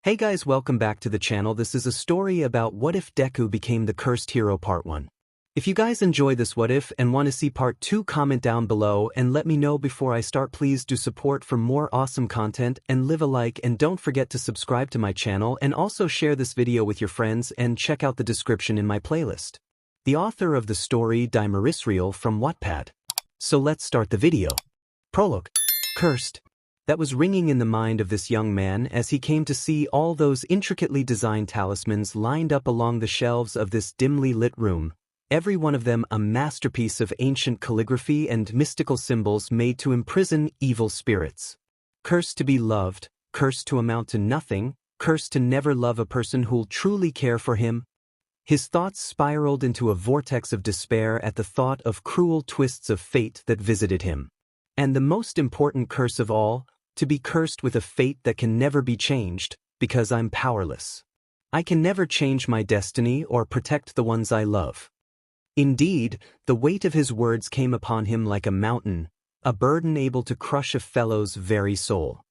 Hey guys, welcome back to the channel. This is a story about what if Deku became the cursed hero part 1. If you guys enjoy this what if and want to see part 2, comment down below and let me know before I start. Please do support for more awesome content and leave a like, and don't forget to subscribe to my channel and also share this video with your friends and check out the description in my playlist. The author of the story Dimerisreal from WhatIf. So let's start the video. Prologue. Cursed. That was ringing in the mind of this young man as he came to see all those intricately designed talismans lined up along the shelves of this dimly lit room, every one of them a masterpiece of ancient calligraphy and mystical symbols made to imprison evil spirits. Cursed to be loved, cursed to amount to nothing, cursed to never love a person who'll truly care for him. His thoughts spiraled into a vortex of despair at the thought of cruel twists of fate that visited him. And the most important curse of all, to be cursed with a fate that can never be changed, because I'm powerless. I can never change my destiny or protect the ones I love. Indeed, the weight of his words came upon him like a mountain, a burden able to crush a fellow's very soul.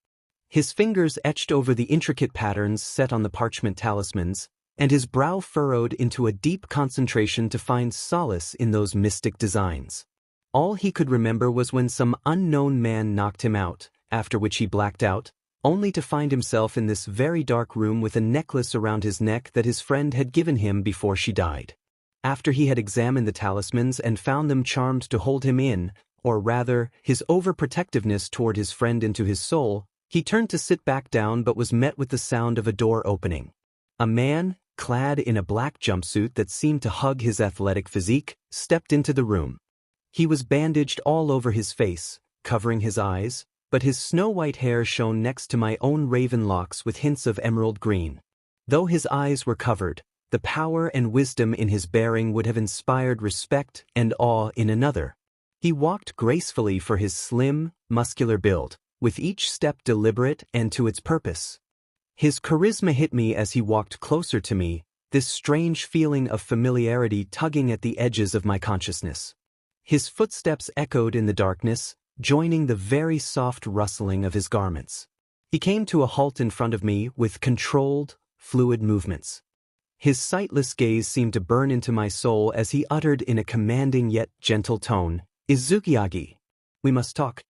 His fingers etched over the intricate patterns set on the parchment talismans, and his brow furrowed into a deep concentration to find solace in those mystic designs. All he could remember was when some unknown man knocked him out, after which he blacked out, only to find himself in this very dark room with a necklace around his neck that his friend had given him before she died. After he had examined the talismans and found them charmed to hold him in, or rather, his overprotectiveness toward his friend into his soul, he turned to sit back down but was met with the sound of a door opening. A man, clad in a black jumpsuit that seemed to hug his athletic physique, stepped into the room. He was bandaged all over his face, covering his eyes, but his snow-white hair shone next to my own raven locks with hints of emerald green. Though his eyes were covered, the power and wisdom in his bearing would have inspired respect and awe in another. He walked gracefully for his slim, muscular build, with each step deliberate and to its purpose. His charisma hit me as he walked closer to me, this strange feeling of familiarity tugging at the edges of my consciousness. His footsteps echoed in the darkness, joining the very soft rustling of his garments. He came to a halt in front of me with controlled, fluid movements. His sightless gaze seemed to burn into my soul as he uttered in a commanding yet gentle tone, "Izuku Yagi, we must talk."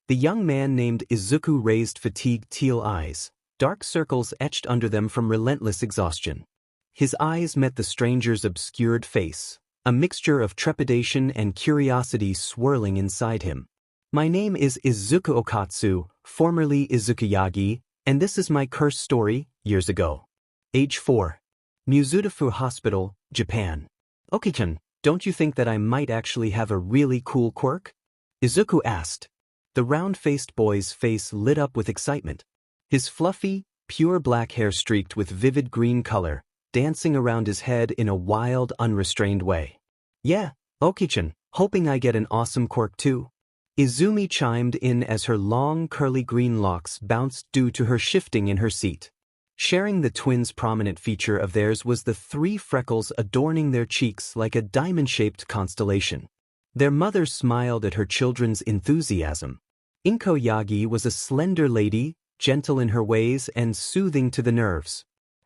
The young man named Izuku raised fatigued teal eyes, dark circles etched under them from relentless exhaustion. His eyes met the stranger's obscured face, a mixture of trepidation and curiosity swirling inside him. "My name is Izuku Okkotsu, formerly Izuku Yagi, and this is my curse story, years ago. Age 4. 𝗵𝗃 Hospital, Japan. Okkotsu, don't you think that I might actually have a really cool quirk?" Izuku asked. The round-faced boy's face lit up with excitement. His fluffy, pure black hair streaked with vivid green color, dancing around his head in a wild, unrestrained way. "Yeah, Okkotsu, hoping I get an awesome quirk too." Izumi chimed in as her long, curly green locks bounced due to her shifting in her seat. Sharing the twins' prominent feature of theirs was the 3 freckles adorning their cheeks like a diamond-shaped constellation. Their mother smiled at her children's enthusiasm. Inko Yagi was a slender lady, gentle in her ways and soothing to the nerves.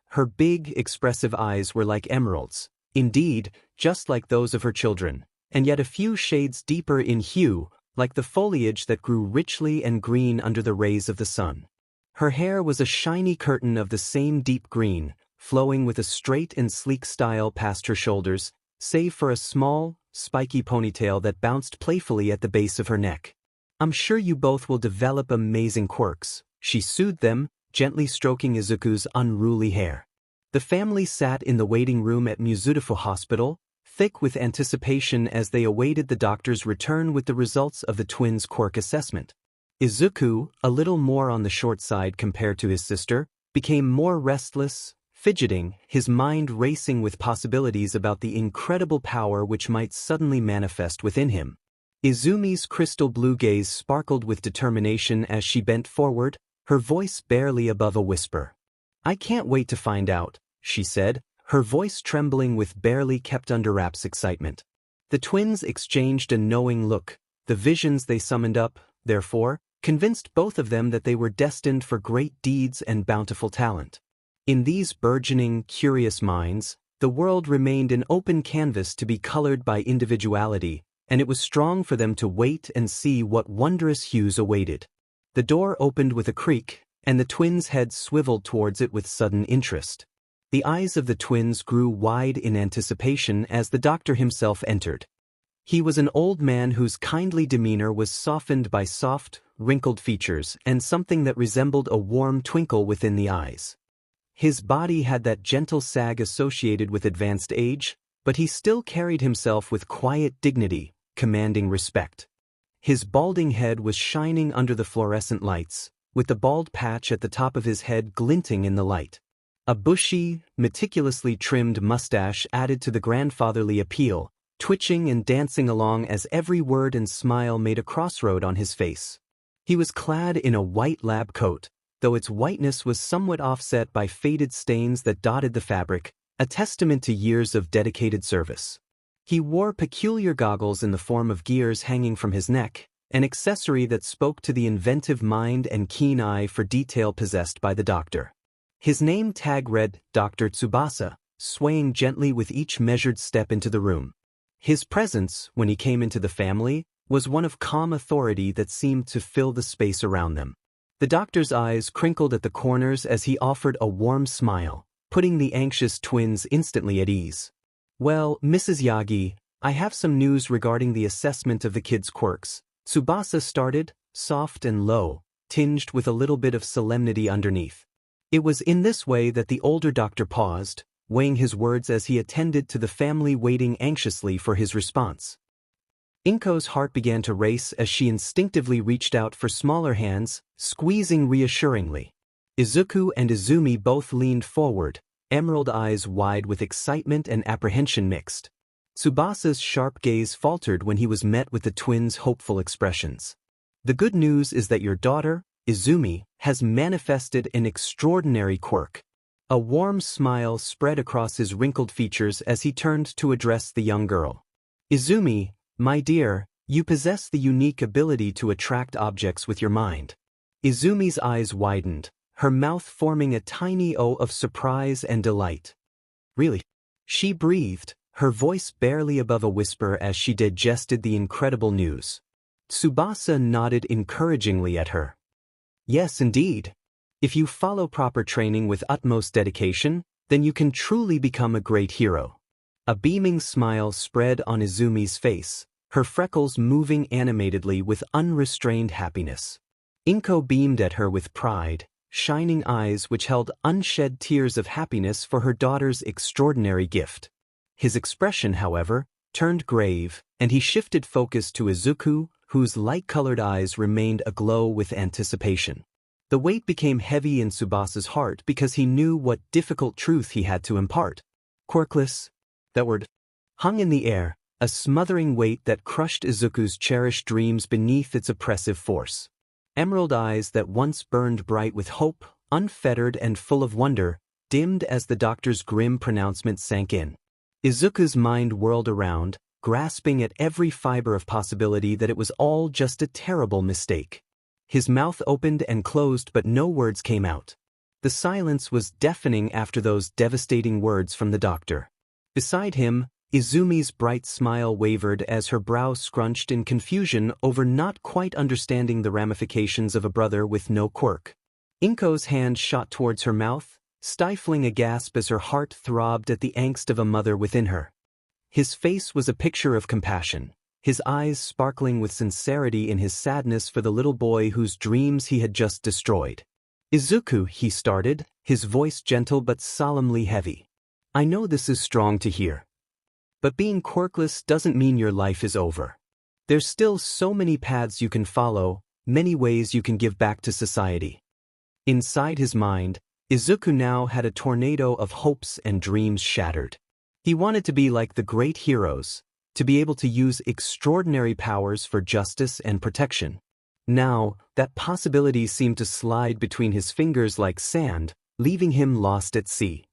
Her big, expressive eyes were like emeralds, indeed, just like those of her children, and yet a few shades deeper in hue, like the foliage that grew richly and green under the rays of the sun. Her hair was a shiny curtain of the same deep green, flowing with a straight and sleek style past her shoulders, save for a small, spiky ponytail that bounced playfully at the base of her neck. "I'm sure you both will develop amazing quirks," she soothed them, gently stroking Izuku's unruly hair. The family sat in the waiting room at 𝗵𝗃 Hospital, thick with anticipation as they awaited the doctor's return with the results of the twins' quirk assessment. Izuku, a little more on the short side compared to his sister, became more restless, fidgeting, his mind racing with possibilities about the incredible power which might suddenly manifest within him. Izumi's crystal blue gaze sparkled with determination as she bent forward, her voice barely above a whisper. "I can't wait to find out," she said, her voice trembling with barely kept under wraps excitement. The twins exchanged a knowing look. The visions they summoned up, therefore, convinced both of them that they were destined for great deeds and bountiful talent. In these burgeoning, curious minds, the world remained an open canvas to be colored by individuality, and it was strong for them to wait and see what wondrous hues awaited. The door opened with a creak, and the twins' heads swiveled towards it with sudden interest. The eyes of the twins grew wide in anticipation as the doctor himself entered. He was an old man whose kindly demeanor was softened by soft, wrinkled features and something that resembled a warm twinkle within the eyes. His body had that gentle sag associated with advanced age, but he still carried himself with quiet dignity, commanding respect. His balding head was shining under the fluorescent lights, with the bald patch at the top of his head glinting in the light. A bushy, meticulously trimmed mustache added to the grandfatherly appeal, twitching and dancing along as every word and smile made a crossroad on his face. He was clad in a white lab coat, though its whiteness was somewhat offset by faded stains that dotted the fabric, a testament to years of dedicated service. He wore peculiar goggles in the form of gears hanging from his neck, an accessory that spoke to the inventive mind and keen eye for detail possessed by the doctor. His name tag read Dr. 𝗬𝗓𝗧, swaying gently with each measured step into the room. His presence, when he came into the family, was one of calm authority that seemed to fill the space around them. The doctor's eyes crinkled at the corners as he offered a warm smile, putting the anxious twins instantly at ease. "Well, Mrs. Yagi, I have some news regarding the assessment of the kids' quirks," 𝗬𝗓𝗧 started, soft and low, tinged with a little bit of solemnity underneath. It was in this way that the older doctor paused, weighing his words as he attended to the family waiting anxiously for his response. Inko's heart began to race as she instinctively reached out for smaller hands, squeezing reassuringly. Izuku and Izumi both leaned forward, emerald eyes wide with excitement and apprehension mixed. 𝗬𝗓𝗧's sharp gaze faltered when he was met with the twins' hopeful expressions. "The good news is that your daughter, Izumi, has manifested an extraordinary quirk." A warm smile spread across his wrinkled features as he turned to address the young girl. "Izumi, my dear, you possess the unique ability to attract objects with your mind." Izumi's eyes widened, her mouth forming a tiny O of surprise and delight. "Really?" she breathed, her voice barely above a whisper as she digested the incredible news. 𝗬𝗓𝗧 nodded encouragingly at her. "Yes, indeed. If you follow proper training with utmost dedication, then you can truly become a great hero." A beaming smile spread on Izumi's face, her freckles moving animatedly with unrestrained happiness. Inko beamed at her with pride, shining eyes which held unshed tears of happiness for her daughter's extraordinary gift. His expression, however, turned grave, and he shifted focus to Izuku, whose light-colored eyes remained aglow with anticipation. The weight became heavy in 𝗬𝗓𝗧's heart because he knew what difficult truth he had to impart. Quirkless, that word, hung in the air, a smothering weight that crushed Izuku's cherished dreams beneath its oppressive force. Emerald eyes that once burned bright with hope, unfettered and full of wonder, dimmed as the doctor's grim pronouncement sank in. Izuku's mind whirled around, grasping at every fiber of possibility that it was all just a terrible mistake. His mouth opened and closed, but no words came out. The silence was deafening after those devastating words from the doctor. Beside him, Izumi's bright smile wavered as her brow scrunched in confusion over not quite understanding the ramifications of a brother with no quirk. Inko's hand shot towards her mouth, stifling a gasp as her heart throbbed at the angst of a mother within her. His face was a picture of compassion, his eyes sparkling with sincerity in his sadness for the little boy whose dreams he had just destroyed. "Izuku," he started, his voice gentle but solemnly heavy. "I know this is strong to hear. But being quirkless doesn't mean your life is over. There's still so many paths you can follow, many ways you can give back to society." Inside his mind, Izuku now had a tornado of hopes and dreams shattered. He wanted to be like the great heroes, to be able to use extraordinary powers for justice and protection. Now, that possibility seemed to slide between his fingers like sand, leaving him lost at sea.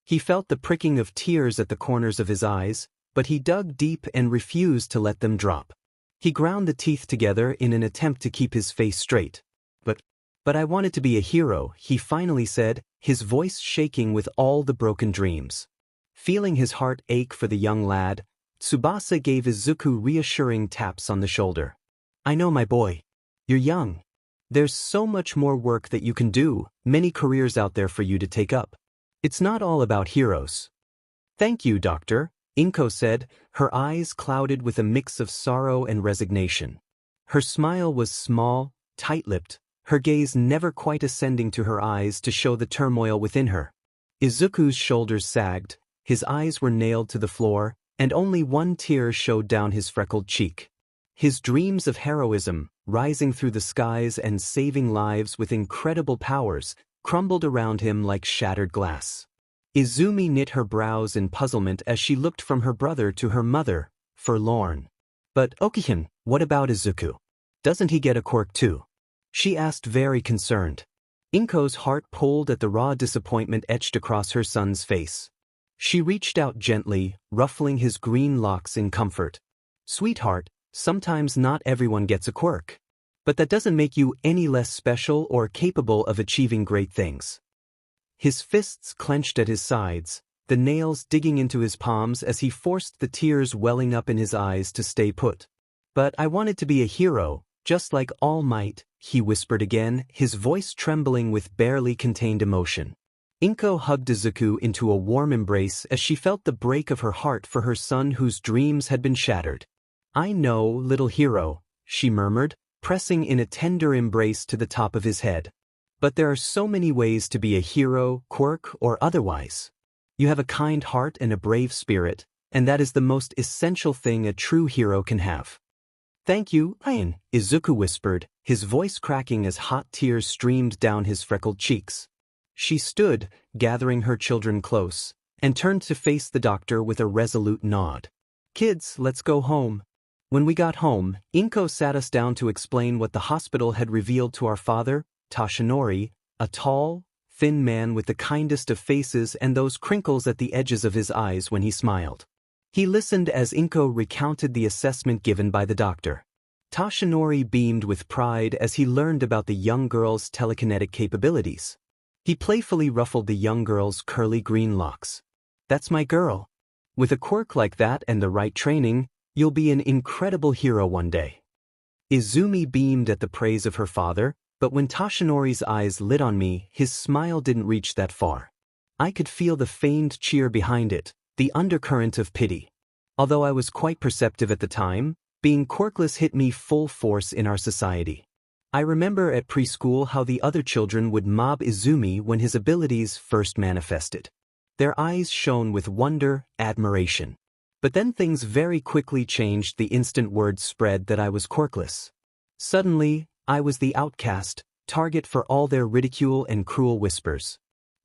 He felt the pricking of tears at the corners of his eyes, but he dug deep and refused to let them drop. He ground the teeth together in an attempt to keep his face straight. "But But I wanted to be a hero, he finally said, his voice shaking with all the broken dreams. Feeling his heart ache for the young lad, Tsubasa gave Izuku reassuring taps on the shoulder. I know, my boy. You're young. There's so much more work that you can do, many careers out there for you to take up. It's not all about heroes. Thank you, Doctor, 𝗵𝗃𝗲 said, her eyes clouded with a mix of sorrow and resignation. Her smile was small, tight-lipped, her gaze never quite ascending to her eyes to show the turmoil within her. Izuku's shoulders sagged, his eyes were nailed to the floor, and only one tear showed down his freckled cheek. His dreams of heroism, rising through the skies and saving lives with incredible powers, crumbled around him like shattered glass. Izumi knit her brows in puzzlement as she looked from her brother to her mother, forlorn. But Okkotsu, what about Izuku? Doesn't he get a quirk too? She asked, very concerned. 𝗵𝗃𝗲's heart pulled at the raw disappointment etched across her son's face. She reached out gently, ruffling his green locks in comfort. Sweetheart, sometimes not everyone gets a quirk. But that doesn't make you any less special or capable of achieving great things. His fists clenched at his sides, the nails digging into his palms as he forced the tears welling up in his eyes to stay put. But I wanted to be a hero, just like All Might, he whispered again, his voice trembling with barely contained emotion. 𝗵𝗃𝗲 hugged Izuku into a warm embrace as she felt the break of her heart for her son whose dreams had been shattered. I know, little hero, she murmured, pressing in a tender embrace to the top of his head. But there are so many ways to be a hero, quirk, or otherwise. You have a kind heart and a brave spirit, and that is the most essential thing a true hero can have. Thank you, Izuku whispered, his voice cracking as hot tears streamed down his freckled cheeks. She stood, gathering her children close, and turned to face the doctor with a resolute nod. Kids, let's go home. When we got home, 𝗵𝗃𝗲 sat us down to explain what the hospital had revealed to our father, 𝗧𝗵𝗃𝗧𝗟𝗔, a tall, thin man with the kindest of faces and those crinkles at the edges of his eyes when he smiled. He listened as 𝗵𝗃𝗲 recounted the assessment given by the doctor. 𝗧𝗵𝗃𝗧𝗟𝗔 beamed with pride as he learned about the young girl's telekinetic capabilities. He playfully ruffled the young girl's curly green locks. That's my girl. With a quirk like that and the right training, you'll be an incredible hero one day. Izumi beamed at the praise of her father, but when 𝗧𝗵𝗃𝗧𝗟𝗔's eyes lit on me, his smile didn't reach that far. I could feel the feigned cheer behind it, the undercurrent of pity. Although I was quite perceptive at the time, being quirkless hit me full force in our society. I remember at preschool how the other children would mob Izumi when his abilities first manifested. Their eyes shone with wonder, admiration. But then things very quickly changed the instant word spread that I was quirkless. Suddenly, I was the outcast, target for all their ridicule and cruel whispers.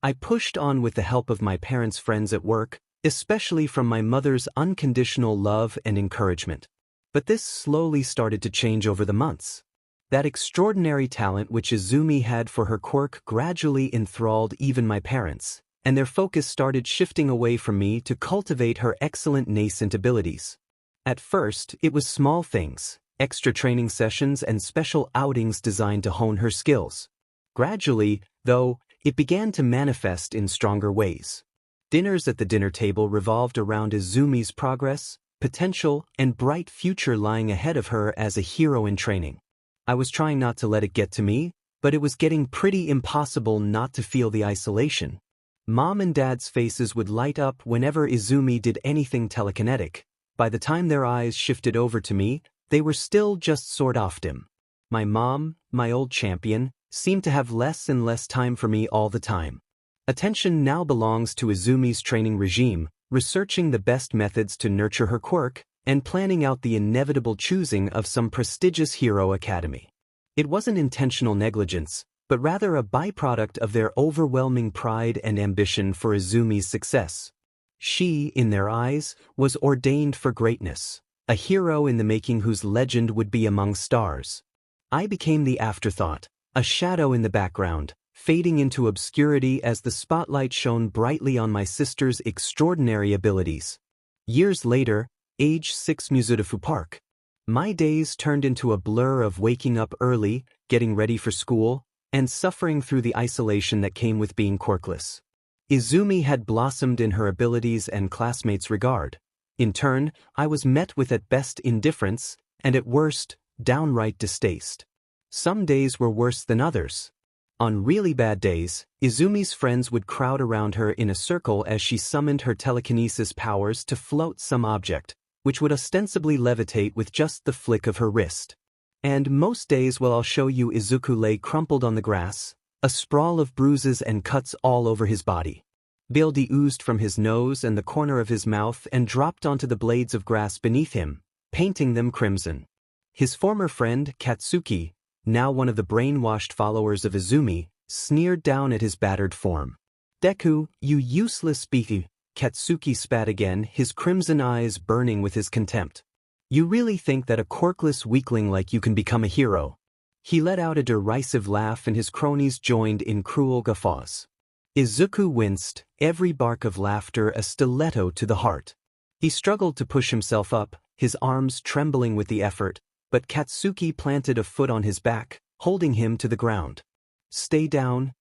I pushed on with the help of my parents' friends at work, especially from my mother's unconditional love and encouragement. But this slowly started to change over the months. That extraordinary talent which Izumi had for her quirk gradually enthralled even my parents, and their focus started shifting away from me to cultivate her excellent nascent abilities. At first, it was small things, extra training sessions and special outings designed to hone her skills. Gradually, though, it began to manifest in stronger ways. Dinners at the dinner table revolved around Izumi's progress, potential, and bright future lying ahead of her as a hero in training. I was trying not to let it get to me, but it was getting pretty impossible not to feel the isolation. Mom and Dad's faces would light up whenever Izumi did anything telekinetic. By the time their eyes shifted over to me, they were still just sort of dim. My mom, my old champion, seemed to have less and less time for me all the time. Attention now belongs to Izumi's training regime, researching the best methods to nurture her quirk, and planning out the inevitable choosing of some prestigious hero academy. It wasn't intentional negligence, but rather a byproduct of their overwhelming pride and ambition for Izumi's success. She, in their eyes, was ordained for greatness, a hero in the making whose legend would be among stars. I became the afterthought, a shadow in the background, fading into obscurity as the spotlight shone brightly on my sister's extraordinary abilities. Years later, age 6 Mizudafu Park. My days turned into a blur of waking up early, getting ready for school, and suffering through the isolation that came with being quirkless. Izumi had blossomed in her abilities and classmates' regard. In turn, I was met with at best indifference, and at worst, downright distaste. Some days were worse than others. On really bad days, Izumi's friends would crowd around her in a circle as she summoned her telekinesis powers to float some object, which would ostensibly levitate with just the flick of her wrist. And most days, well, I'll show you, Izuku lay crumpled on the grass, a sprawl of bruises and cuts all over his body. Blood oozed from his nose and the corner of his mouth and dropped onto the blades of grass beneath him, painting them crimson. His former friend, Katsuki, now one of the brainwashed followers of Izumi, sneered down at his battered form. "Deku, you useless beefy," Katsuki spat again, his crimson eyes burning with his contempt. "You really think that a quirkless weakling like you can become a hero?" He let out a derisive laugh and his cronies joined in cruel guffaws. Izuku winced, every bark of laughter a stiletto to the heart. He struggled to push himself up, his arms trembling with the effort, but Katsuki planted a foot on his back, holding him to the ground. "Stay down."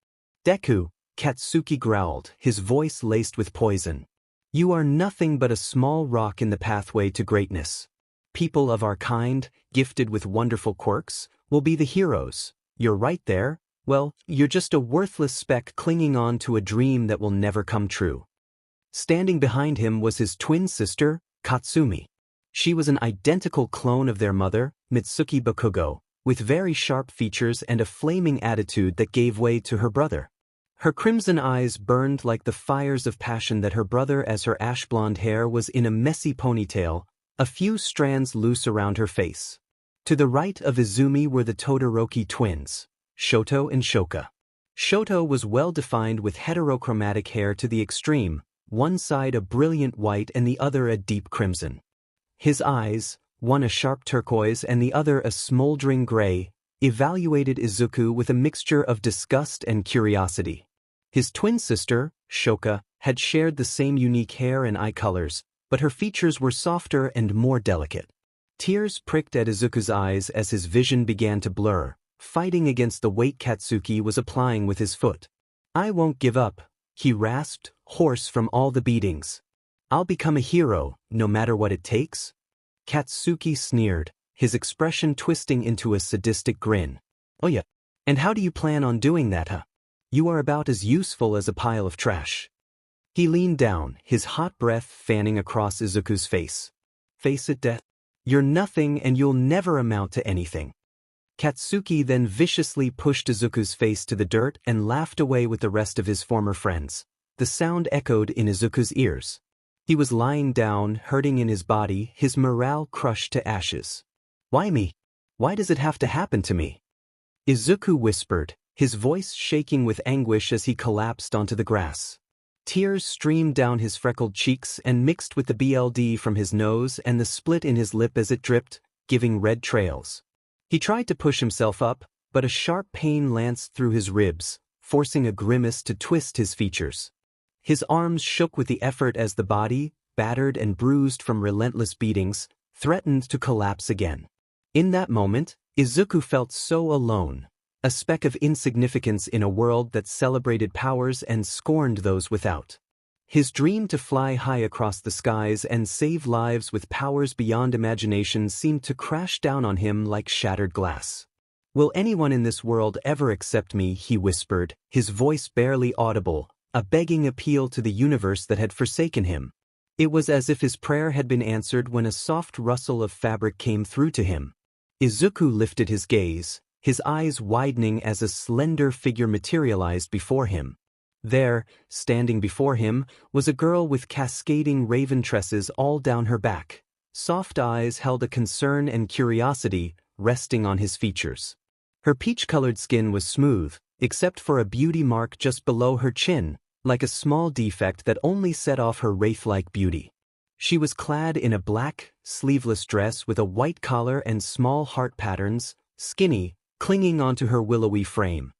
"Deku," Katsuki growled, his voice laced with poison. "You are nothing but a small rock in the pathway to greatness. People of our kind, gifted with wonderful quirks, will be the heroes. You're right there. Well, you're just a worthless speck clinging on to a dream that will never come true." Standing behind him was his twin sister, Katsumi. She was an identical clone of their mother, Mitsuki Bakugo, with very sharp features and a flaming attitude that gave way to her brother. Her crimson eyes burned like the fires of passion that her brother, as her ash-blonde hair was in a messy ponytail, a few strands loose around her face. To the right of Izumi were the Todoroki twins, Shoto and Shoka. Shoto was well-defined with heterochromatic hair to the extreme, one side a brilliant white and the other a deep crimson. His eyes, one a sharp turquoise and the other a smoldering gray, evaluated Izuku with a mixture of disgust and curiosity. His twin sister, Shoka, had shared the same unique hair and eye colors, but her features were softer and more delicate. Tears pricked at Izuku's eyes as his vision began to blur, fighting against the weight Katsuki was applying with his foot. "I won't give up," he rasped, hoarse from all the beatings. "I'll become a hero, no matter what it takes." Katsuki sneered, his expression twisting into a sadistic grin. "Oh yeah? And how do you plan on doing that, huh? You are about as useful as a pile of trash." He leaned down, his hot breath fanning across Izuku's face. "Face it, Death. You're nothing and you'll never amount to anything." Katsuki then viciously pushed Izuku's face to the dirt and laughed away with the rest of his former friends. The sound echoed in Izuku's ears. He was lying down, hurting in his body, his morale crushed to ashes. "Why me? Why does it have to happen to me?" Izuku whispered, his voice shaking with anguish as he collapsed onto the grass. Tears streamed down his freckled cheeks and mixed with the blood from his nose and the split in his lip as it dripped, giving red trails. He tried to push himself up, but a sharp pain lanced through his ribs, forcing a grimace to twist his features. His arms shook with the effort as the body, battered and bruised from relentless beatings, threatened to collapse again. In that moment, Izuku felt so alone, a speck of insignificance in a world that celebrated powers and scorned those without. His dream to fly high across the skies and save lives with powers beyond imagination seemed to crash down on him like shattered glass. "Will anyone in this world ever accept me?" he whispered, his voice barely audible, a begging appeal to the universe that had forsaken him. It was as if his prayer had been answered when a soft rustle of fabric came through to him. Izuku lifted his gaze, his eyes widening as a slender figure materialized before him. There, standing before him, was a girl with cascading raven tresses all down her back. Soft eyes held a concern and curiosity resting on his features. Her peach-colored skin was smooth, except for a beauty mark just below her chin, like a small defect that only set off her wraith-like beauty. She was clad in a black, sleeveless dress with a white collar and small heart patterns, skinny, clinging onto her willowy frame.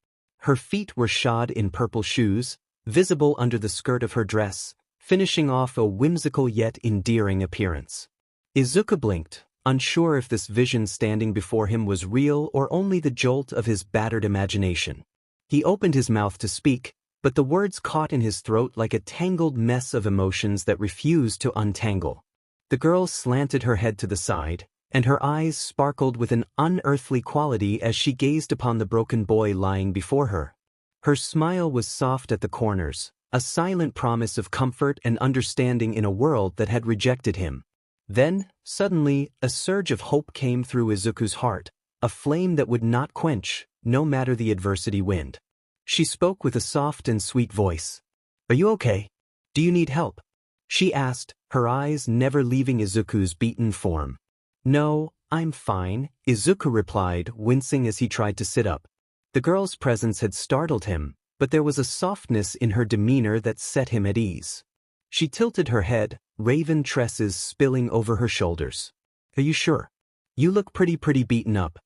Her feet were shod in purple shoes, visible under the skirt of her dress, finishing off a whimsical yet endearing appearance. Izuku blinked, unsure if this vision standing before him was real or only the jolt of his battered imagination. He opened his mouth to speak, but the words caught in his throat like a tangled mess of emotions that refused to untangle. The girl slanted her head to the side, and her eyes sparkled with an unearthly quality as she gazed upon the broken boy lying before her. Her smile was soft at the corners, a silent promise of comfort and understanding in a world that had rejected him. Then, suddenly, a surge of hope came through Izuku's heart, a flame that would not quench, no matter the adversity wind. She spoke with a soft and sweet voice. "Are you okay? Do you need help?" she asked, her eyes never leaving Izuku's beaten form. "No, I'm fine," Izuku replied, wincing as he tried to sit up. The girl's presence had startled him, but there was a softness in her demeanor that set him at ease. She tilted her head, raven tresses spilling over her shoulders. "Are you sure? You look pretty beaten up."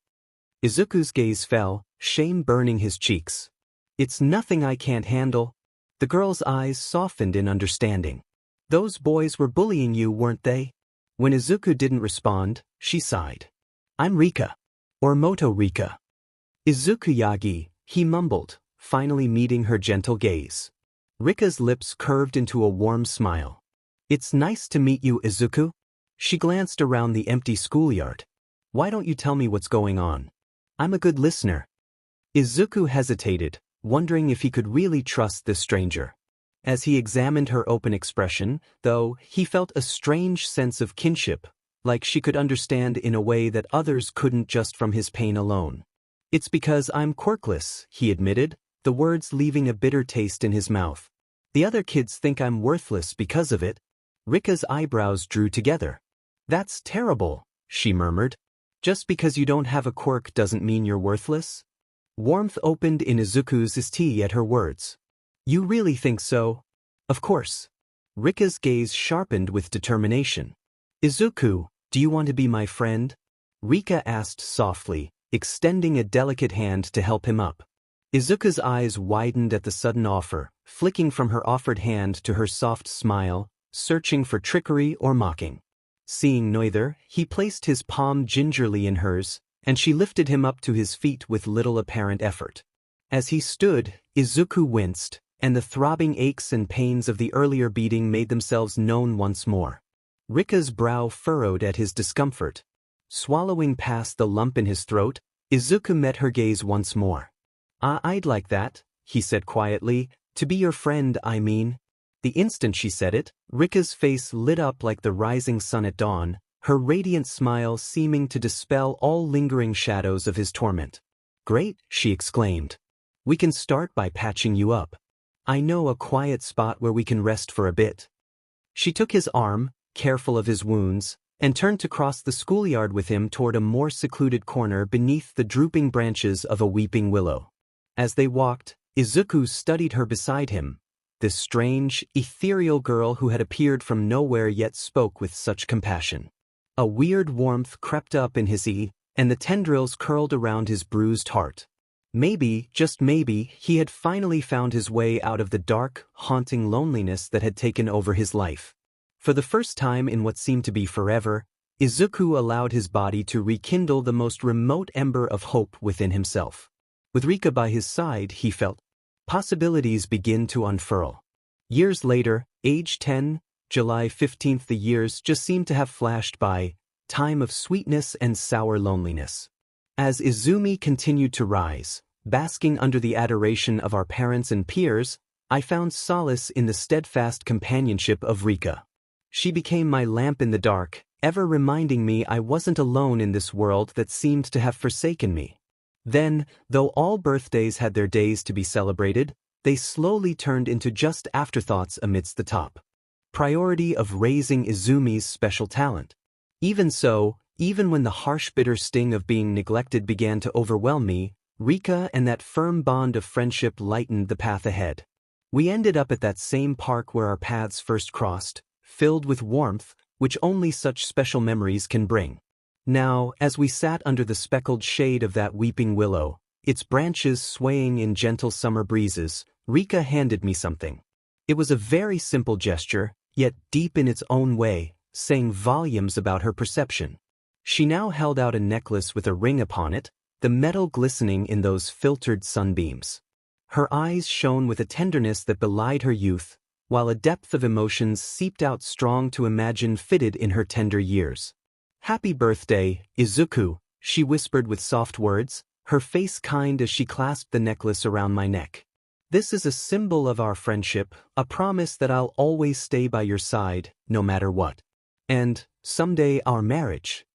Izuku's gaze fell, shame burning his cheeks. "It's nothing I can't handle." The girl's eyes softened in understanding. "Those boys were bullying you, weren't they?" When Izuku didn't respond, she sighed. "I'm Rika. Or Moto Rika." "Izuku Yagi," he mumbled, finally meeting her gentle gaze. Rika's lips curved into a warm smile. "It's nice to meet you, Izuku." She glanced around the empty schoolyard. "Why don't you tell me what's going on? I'm a good listener." Izuku hesitated, wondering if he could really trust this stranger. As he examined her open expression, though, he felt a strange sense of kinship, like she could understand in a way that others couldn't just from his pain alone. "It's because I'm quirkless," he admitted, the words leaving a bitter taste in his mouth. "The other kids think I'm worthless because of it." Rika's eyebrows drew together. "That's terrible," she murmured. "Just because you don't have a quirk doesn't mean you're worthless?" Warmth opened in Izuku's tea at her words. "You really think so?" "Of course." Rika's gaze sharpened with determination. "Izuku, do you want to be my friend?" Rika asked softly, extending a delicate hand to help him up. Izuku's eyes widened at the sudden offer, flicking from her offered hand to her soft smile, searching for trickery or mocking. Seeing neither, he placed his palm gingerly in hers, and she lifted him up to his feet with little apparent effort. As he stood, Izuku winced, and the throbbing aches and pains of the earlier beating made themselves known once more. Rika's brow furrowed at his discomfort. Swallowing past the lump in his throat, Izuku met her gaze once more. I'd like that," he said quietly, "to be your friend, I mean." The instant she said it, Rika's face lit up like the rising sun at dawn, her radiant smile seeming to dispel all lingering shadows of his torment. "Great," she exclaimed. "We can start by patching you up. I know a quiet spot where we can rest for a bit." She took his arm, careful of his wounds, and turned to cross the schoolyard with him toward a more secluded corner beneath the drooping branches of a weeping willow. As they walked, Izuku studied her beside him, this strange, ethereal girl who had appeared from nowhere yet spoke with such compassion. A weird warmth crept up in his and the tendrils curled around his bruised heart. Maybe, just maybe, he had finally found his way out of the dark, haunting loneliness that had taken over his life. For the first time in what seemed to be forever, Izuku allowed his body to rekindle the most remote ember of hope within himself. With Rika by his side, he felt possibilities begin to unfurl. Years later, age 10, July 15th, the years just seemed to have flashed by, time of sweetness and sour loneliness. As Izumi continued to rise, basking under the adoration of our parents and peers, I found solace in the steadfast companionship of Rika. She became my lamp in the dark, ever reminding me I wasn't alone in this world that seemed to have forsaken me. Then, though all birthdays had their days to be celebrated, they slowly turned into just afterthoughts amidst the top priority of raising Izumi's special talent. Even so, even when the harsh bitter sting of being neglected began to overwhelm me, Rika and that firm bond of friendship lightened the path ahead. We ended up at that same park where our paths first crossed, filled with warmth, which only such special memories can bring. Now, as we sat under the speckled shade of that weeping willow, its branches swaying in gentle summer breezes, Rika handed me something. It was a very simple gesture, yet deep in its own way, saying volumes about her perception. She now held out a necklace with a ring upon it, the metal glistening in those filtered sunbeams. Her eyes shone with a tenderness that belied her youth, while a depth of emotions seeped out strong to imagine fitted in her tender years. "Happy birthday, Izuku," she whispered with soft words, her face kind as she clasped the necklace around my neck. "This is a symbol of our friendship, a promise that I'll always stay by your side, no matter what. And, someday, our marriage."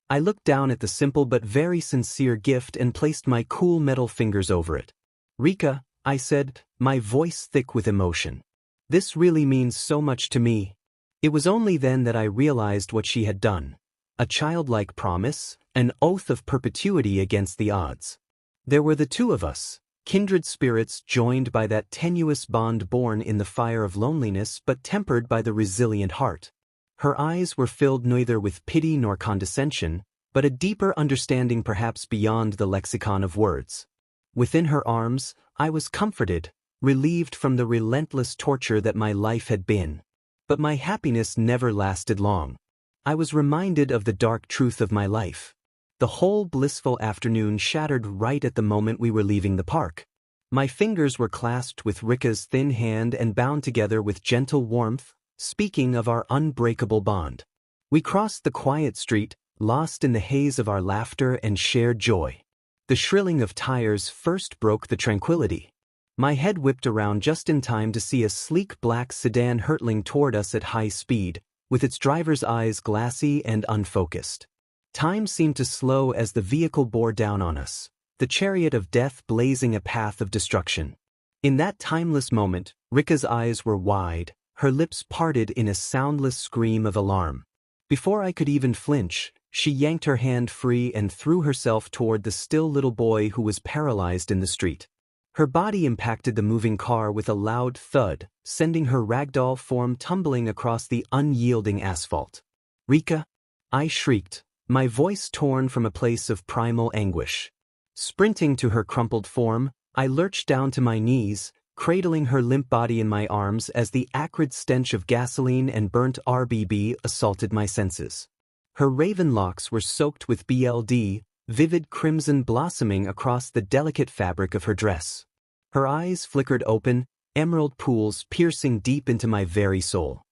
I looked down at the simple but very sincere gift and placed my cool metal fingers over it. "Rika," I said, my voice thick with emotion. "This really means so much to me." It was only then that I realized what she had done. A childlike promise, an oath of perpetuity against the odds. There were the two of us, kindred spirits joined by that tenuous bond born in the fire of loneliness but tempered by the resilient heart. Her eyes were filled neither with pity nor condescension, but a deeper understanding perhaps beyond the lexicon of words. Within her arms, I was comforted, relieved from the relentless torture that my life had been. But my happiness never lasted long. I was reminded of the dark truth of my life. The whole blissful afternoon shattered right at the moment we were leaving the park. My fingers were clasped with Rika's thin hand and bound together with gentle warmth, speaking of our unbreakable bond. We crossed the quiet street, lost in the haze of our laughter and shared joy. The shrilling of tires first broke the tranquility. My head whipped around just in time to see a sleek black sedan hurtling toward us at high speed, with its driver's eyes glassy and unfocused. Time seemed to slow as the vehicle bore down on us, the chariot of death blazing a path of destruction. In that timeless moment, Rika's eyes were wide, her lips parted in a soundless scream of alarm. Before I could even flinch, she yanked her hand free and threw herself toward the still little boy who was paralyzed in the street. Her body impacted the moving car with a loud thud, sending her ragdoll form tumbling across the unyielding asphalt. "Rika!" I shrieked, my voice torn from a place of primal anguish. Sprinting to her crumpled form, I lurched down to my knees, cradling her limp body in my arms as the acrid stench of gasoline and burnt RBB assaulted my senses. Her raven locks were soaked with BLD, vivid crimson blossoming across the delicate fabric of her dress. Her eyes flickered open, emerald pools piercing deep into my very soul.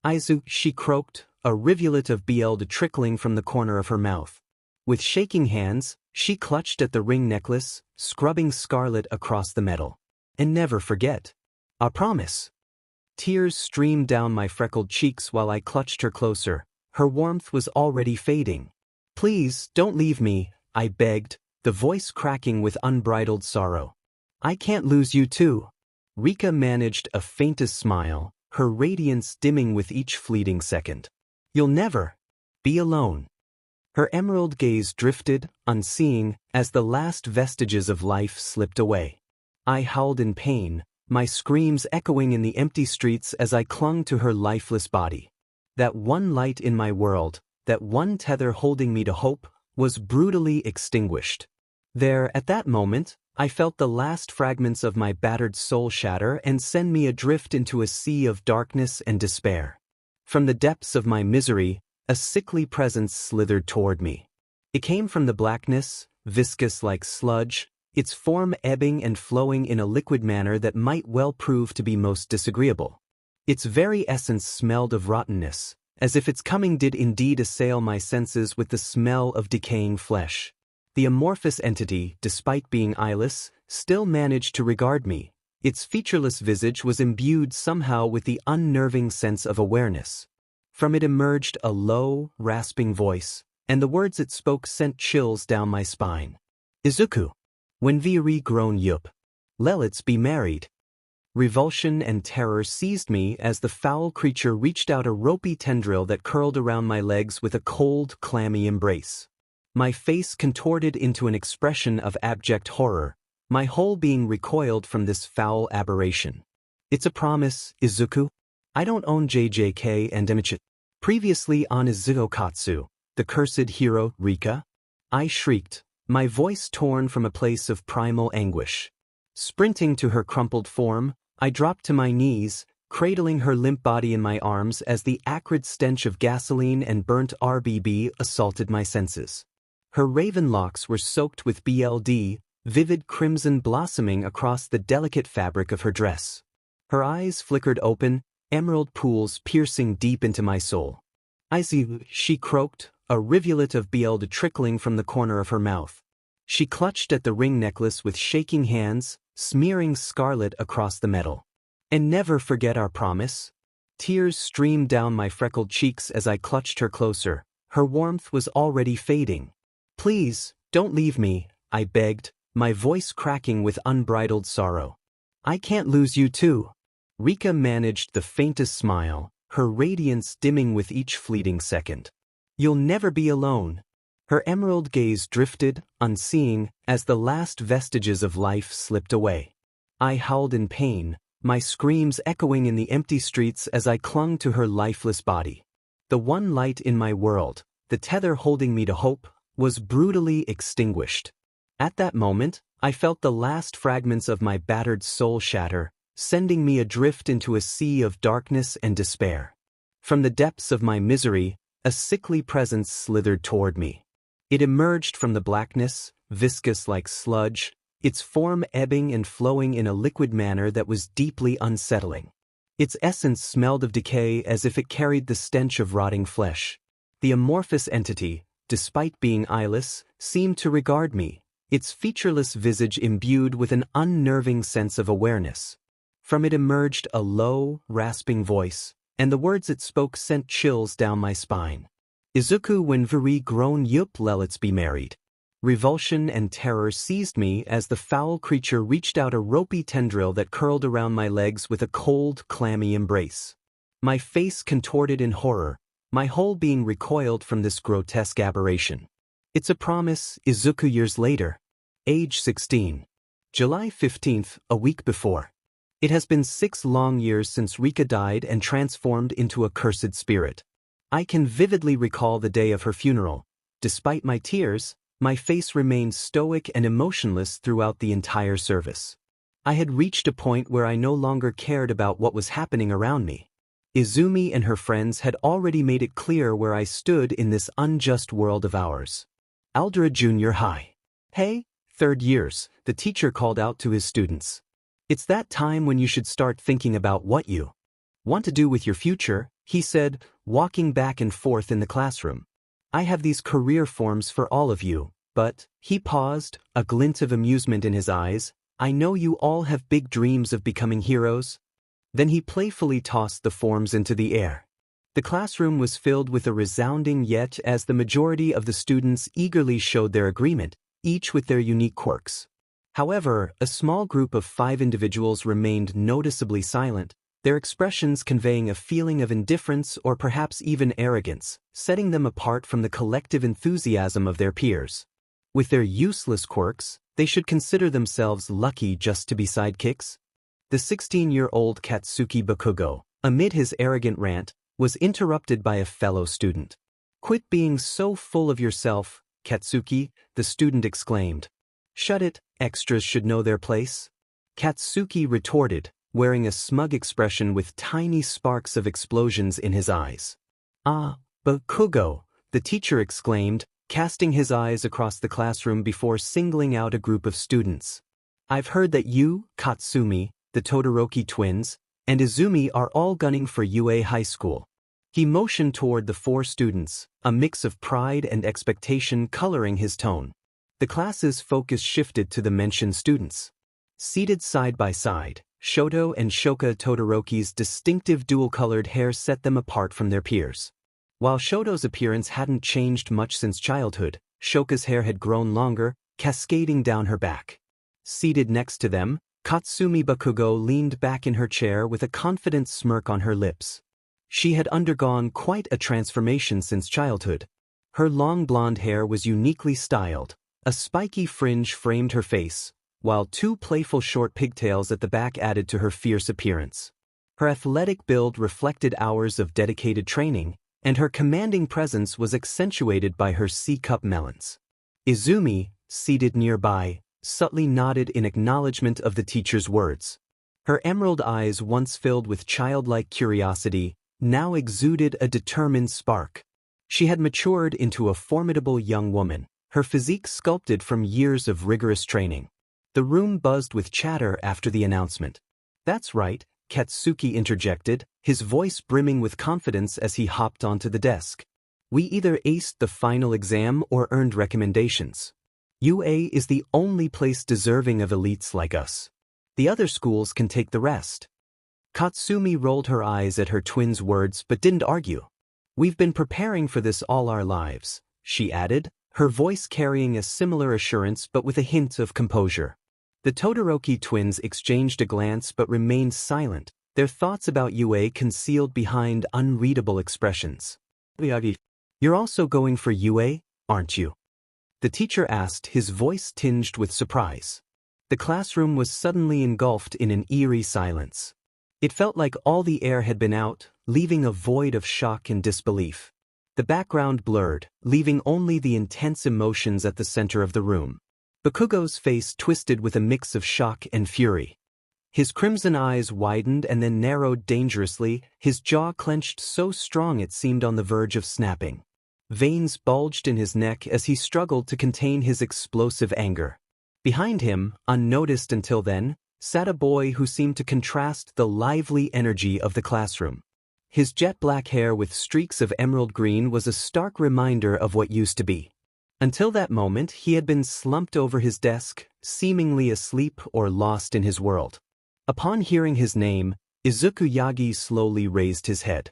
"Izuku," she croaked, a rivulet of BLD trickling from the corner of her mouth. With shaking hands, she clutched at the ring necklace, scrubbing scarlet across the metal. "And never forget. I promise." Tears streamed down my freckled cheeks while I clutched her closer. Her warmth was already fading. "Please, don't leave me," I begged, the voice cracking with unbridled sorrow. "I can't lose you too." Rika managed a faintest smile, her radiance dimming with each fleeting second. "You'll never be alone." Her emerald gaze drifted, unseeing, as the last vestiges of life slipped away. I howled in pain, my screams echoing in the empty streets as I clung to her lifeless body. That one light in my world, that one tether holding me to hope, was brutally extinguished. There, at that moment, I felt the last fragments of my battered soul shatter and send me adrift into a sea of darkness and despair. From the depths of my misery, a sickly presence slithered toward me. It came from the blackness, viscous like sludge, its form ebbing and flowing in a liquid manner that might well prove to be most disagreeable. Its very essence smelled of rottenness, as if its coming did indeed assail my senses with the smell of decaying flesh. The amorphous entity, despite being eyeless, still managed to regard me. Its featureless visage was imbued somehow with the unnerving sense of awareness. From it emerged a low, rasping voice, and the words it spoke sent chills down my spine. "Izuku, when we grown up, let's be married." Revulsion and terror seized me as the foul creature reached out a ropey tendril that curled around my legs with a cold, clammy embrace. My face contorted into an expression of abject horror, my whole being recoiled from this foul aberration. "It's a promise, Izuku. I don't own JJK and MHA. Previously on Izuku, the cursed hero, Rika?" I shrieked, my voice torn from a place of primal anguish. Sprinting to her crumpled form, I dropped to my knees, cradling her limp body in my arms as the acrid stench of gasoline and burnt RBB assaulted my senses. Her raven locks were soaked with BLD, vivid crimson blossoming across the delicate fabric of her dress. Her eyes flickered open, emerald pools piercing deep into my soul. "Izuku," she croaked, a rivulet of blood trickling from the corner of her mouth. She clutched at the ring necklace with shaking hands, smearing scarlet across the metal. "And never forget our promise." Tears streamed down my freckled cheeks as I clutched her closer. Her warmth was already fading. "Please, don't leave me," I begged, my voice cracking with unbridled sorrow. "I can't lose you too." Rika managed the faintest smile, her radiance dimming with each fleeting second. "You'll never be alone." Her emerald gaze drifted, unseeing, as the last vestiges of life slipped away. I howled in pain, my screams echoing in the empty streets as I clung to her lifeless body. The one light in my world, the tether holding me to hope, was brutally extinguished. At that moment, I felt the last fragments of my battered soul shatter, sending me adrift into a sea of darkness and despair. From the depths of my misery, a sickly presence slithered toward me. It emerged from the blackness, viscous like sludge, its form ebbing and flowing in a liquid manner that was deeply unsettling. Its essence smelled of decay as if it carried the stench of rotting flesh. The amorphous entity, despite being eyeless, seemed to regard me, its featureless visage imbued with an unnerving sense of awareness. From it emerged a low, rasping voice, and the words it spoke sent chills down my spine. "Izuku 𝗵𝗃 be married." Revulsion and terror seized me as the foul creature reached out a ropey tendril that curled around my legs with a cold, clammy embrace. My face contorted in horror, my whole being recoiled from this grotesque aberration. "It's a promise, Izuku." Years later. Age 16. July 15th, a week before. It has been 6 long years since Rika died and transformed into a cursed spirit. I can vividly recall the day of her funeral. Despite my tears, my face remained stoic and emotionless throughout the entire service. I had reached a point where I no longer cared about what was happening around me. Izumi and her friends had already made it clear where I stood in this unjust world of ours. "Aldera Junior High. Hey, third years," the teacher called out to his students. "It's that time when you should start thinking about what you want to do with your future," he said, walking back and forth in the classroom. "I have these career forms for all of you, but," he paused, a glint of amusement in his eyes, "I know you all have big dreams of becoming heroes." Then he playfully tossed the forms into the air. The classroom was filled with a resounding "yet" as the majority of the students eagerly showed their agreement, each with their unique quirks. However, a small group of 5 individuals remained noticeably silent, their expressions conveying a feeling of indifference or perhaps even arrogance, setting them apart from the collective enthusiasm of their peers. With their useless quirks, they should consider themselves lucky just to be sidekicks. The 16-year-old Katsuki Bakugo, amid his arrogant rant, was interrupted by a fellow student. "Quit being so full of yourself, Katsuki," the student exclaimed. "Shut it, extras should know their place." Katsuki retorted, wearing a smug expression with tiny sparks of explosions in his eyes. "Ah, Bakugo," the teacher exclaimed, casting his eyes across the classroom before singling out a group of students. "I've heard that you, Katsumi, the Todoroki twins, and Izumi are all gunning for UA High School." He motioned toward the 4 students, a mix of pride and expectation coloring his tone. The class's focus shifted to the mentioned students. Seated side by side, Shoto and Shoka Todoroki's distinctive dual-colored hair set them apart from their peers. While Shoto's appearance hadn't changed much since childhood, Shoka's hair had grown longer, cascading down her back. Seated next to them, Katsumi Bakugo leaned back in her chair with a confident smirk on her lips. She had undergone quite a transformation since childhood. Her long blonde hair was uniquely styled, a spiky fringe framed her face, while 2 playful short pigtails at the back added to her fierce appearance. Her athletic build reflected hours of dedicated training, and her commanding presence was accentuated by her C-cup melons. Izumi, seated nearby, subtly nodded in acknowledgement of the teacher's words. Her emerald eyes, once filled with childlike curiosity, now exuded a determined spark. She had matured into a formidable young woman, her physique sculpted from years of rigorous training. The room buzzed with chatter after the announcement. "That's right," Katsuki interjected, his voice brimming with confidence as he hopped onto the desk. "We either aced the final exam or earned recommendations. UA is the only place deserving of elites like us. The other schools can take the rest." Katsumi rolled her eyes at her twin's words but didn't argue. "We've been preparing for this all our lives," she added, her voice carrying a similar assurance but with a hint of composure. The Todoroki twins exchanged a glance but remained silent, their thoughts about UA concealed behind unreadable expressions. "Yagi, you're also going for UA, aren't you?" the teacher asked, his voice tinged with surprise. The classroom was suddenly engulfed in an eerie silence. It felt like all the air had been out, leaving a void of shock and disbelief. The background blurred, leaving only the intense emotions at the center of the room. Bakugo's face twisted with a mix of shock and fury. His crimson eyes widened and then narrowed dangerously, his jaw clenched so strong it seemed on the verge of snapping. Veins bulged in his neck as he struggled to contain his explosive anger. Behind him, unnoticed until then, sat a boy who seemed to contrast the lively energy of the classroom. His jet black hair with streaks of emerald green was a stark reminder of what used to be. Until that moment, he had been slumped over his desk, seemingly asleep or lost in his world. Upon hearing his name, Izuku Yagi slowly raised his head.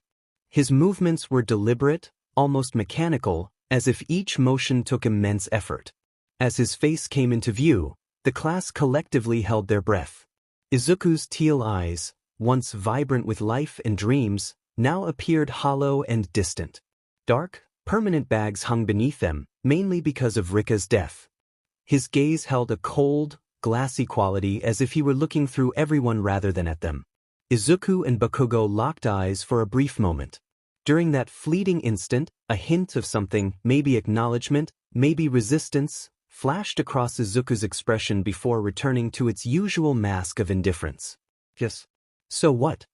His movements were deliberate, almost mechanical, as if each motion took immense effort. As his face came into view, the class collectively held their breath. Izuku's teal eyes, once vibrant with life and dreams, now appeared hollow and distant. Dark, permanent bags hung beneath them, mainly because of Rika's death. His gaze held a cold, glassy quality as if he were looking through everyone rather than at them. Izuku and Bakugo locked eyes for a brief moment. During that fleeting instant, a hint of something, maybe acknowledgement, maybe resistance, flashed across Izuku's expression before returning to its usual mask of indifference. "Yes. So what?"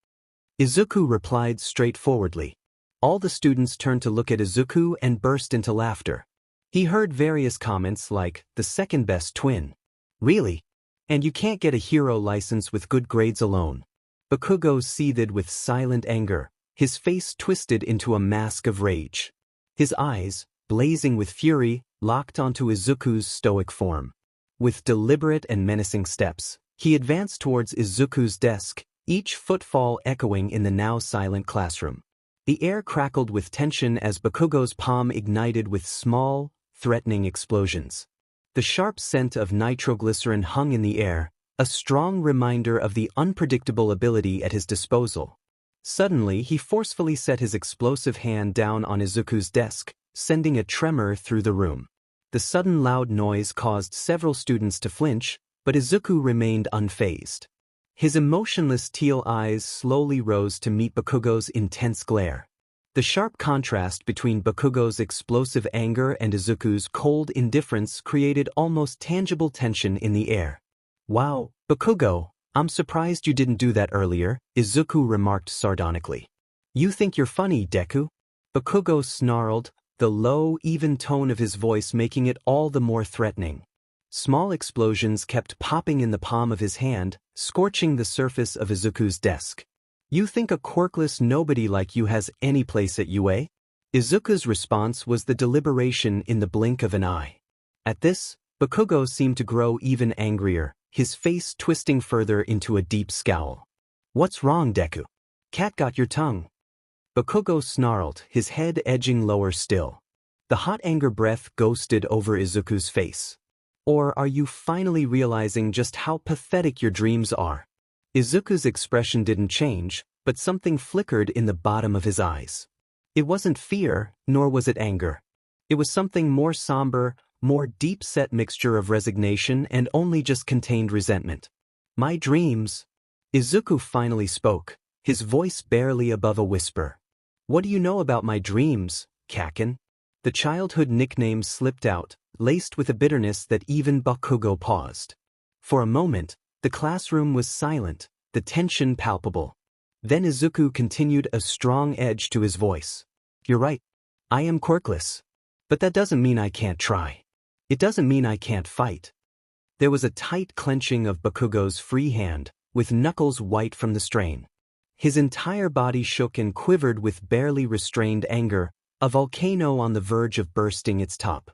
Izuku replied straightforwardly. All the students turned to look at Izuku and burst into laughter. He heard various comments like, "the second best twin. Really? And you can't get a hero license with good grades alone." Bakugo seethed with silent anger, his face twisted into a mask of rage. His eyes, blazing with fury, locked onto Izuku's stoic form. With deliberate and menacing steps, he advanced towards Izuku's desk, each footfall echoing in the now silent classroom. The air crackled with tension as Bakugo's palm ignited with small, threatening explosions. The sharp scent of nitroglycerin hung in the air, a strong reminder of the unpredictable ability at his disposal. Suddenly, he forcefully set his explosive hand down on Izuku's desk, sending a tremor through the room. The sudden loud noise caused several students to flinch, but Izuku remained unfazed. His emotionless teal eyes slowly rose to meet Bakugo's intense glare. The sharp contrast between Bakugo's explosive anger and Izuku's cold indifference created almost tangible tension in the air. "Wow, Bakugo, I'm surprised you didn't do that earlier," Izuku remarked sardonically. "You think you're funny, Deku?" Bakugo snarled, the low, even tone of his voice making it all the more threatening. Small explosions kept popping in the palm of his hand, scorching the surface of Izuku's desk. "You think a quirkless nobody like you has any place at UA?" Izuku's response was the deliberation in the blink of an eye. At this, Bakugo seemed to grow even angrier, his face twisting further into a deep scowl. "What's wrong, Deku? Cat got your tongue." Bakugo snarled, his head edging lower still. The hot anger breath ghosted over Izuku's face. "Or are you finally realizing just how pathetic your dreams are?" Izuku's expression didn't change, but something flickered in the bottom of his eyes. It wasn't fear, nor was it anger. It was something more somber, more deep-set mixture of resignation and only just contained resentment. "My dreams." Izuku finally spoke, his voice barely above a whisper. "What do you know about my dreams, Kaken?" The childhood nickname slipped out, laced with a bitterness that even Bakugo paused. For a moment, the classroom was silent, the tension palpable. Then Izuku continued, a strong edge to his voice. "You're right. I am quirkless. But that doesn't mean I can't try. It doesn't mean I can't fight." There was a tight clenching of 𝗵𝗃𝗀𝗧𝗏's free hand, with knuckles white from the strain. His entire body shook and quivered with barely restrained anger, a volcano on the verge of bursting its top.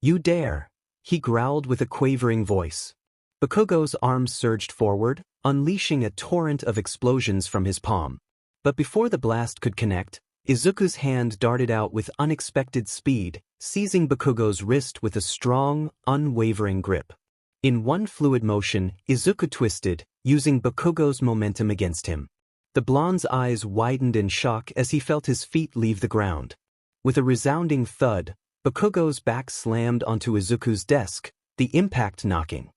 "You dare!" he growled with a quavering voice. 𝗵𝗃𝗀𝗧𝗏's arms surged forward, unleashing a torrent of explosions from his palm. But before the blast could connect, Izuku's hand darted out with unexpected speed, seizing 𝗵𝗃𝗀𝗧𝗏's wrist with a strong, unwavering grip. In one fluid motion, Izuku twisted, using 𝗵𝗃𝗀𝗧𝗏's momentum against him. The blonde's eyes widened in shock as he felt his feet leave the ground. With a resounding thud, 𝗵𝗃𝗀𝗧𝗏's back slammed onto Izuku's desk, the impact knocking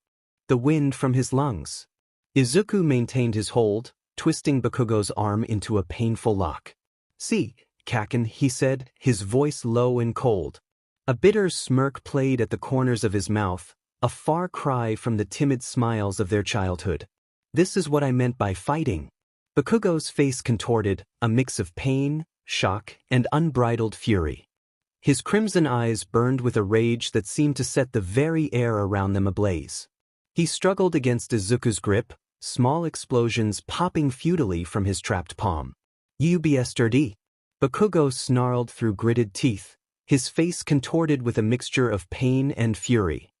the wind from his lungs. Izuku maintained his hold, twisting 𝗵𝗃𝗀𝗧𝗏's arm into a painful lock. "See, Kaken," he said, his voice low and cold. A bitter smirk played at the corners of his mouth, a far cry from the timid smiles of their childhood. "This is what I meant by fighting." 𝗵𝗃𝗀𝗧𝗏's face contorted, a mix of pain, shock, and unbridled fury. His crimson eyes burned with a rage that seemed to set the very air around them ablaze. He struggled against Izuku's grip, small explosions popping futilely from his trapped palm. 𝗬𝗍𝗧𝗟𝗑. 𝗵𝗃𝗀𝗧𝗏 snarled through gritted teeth, his face contorted with a mixture of pain and fury.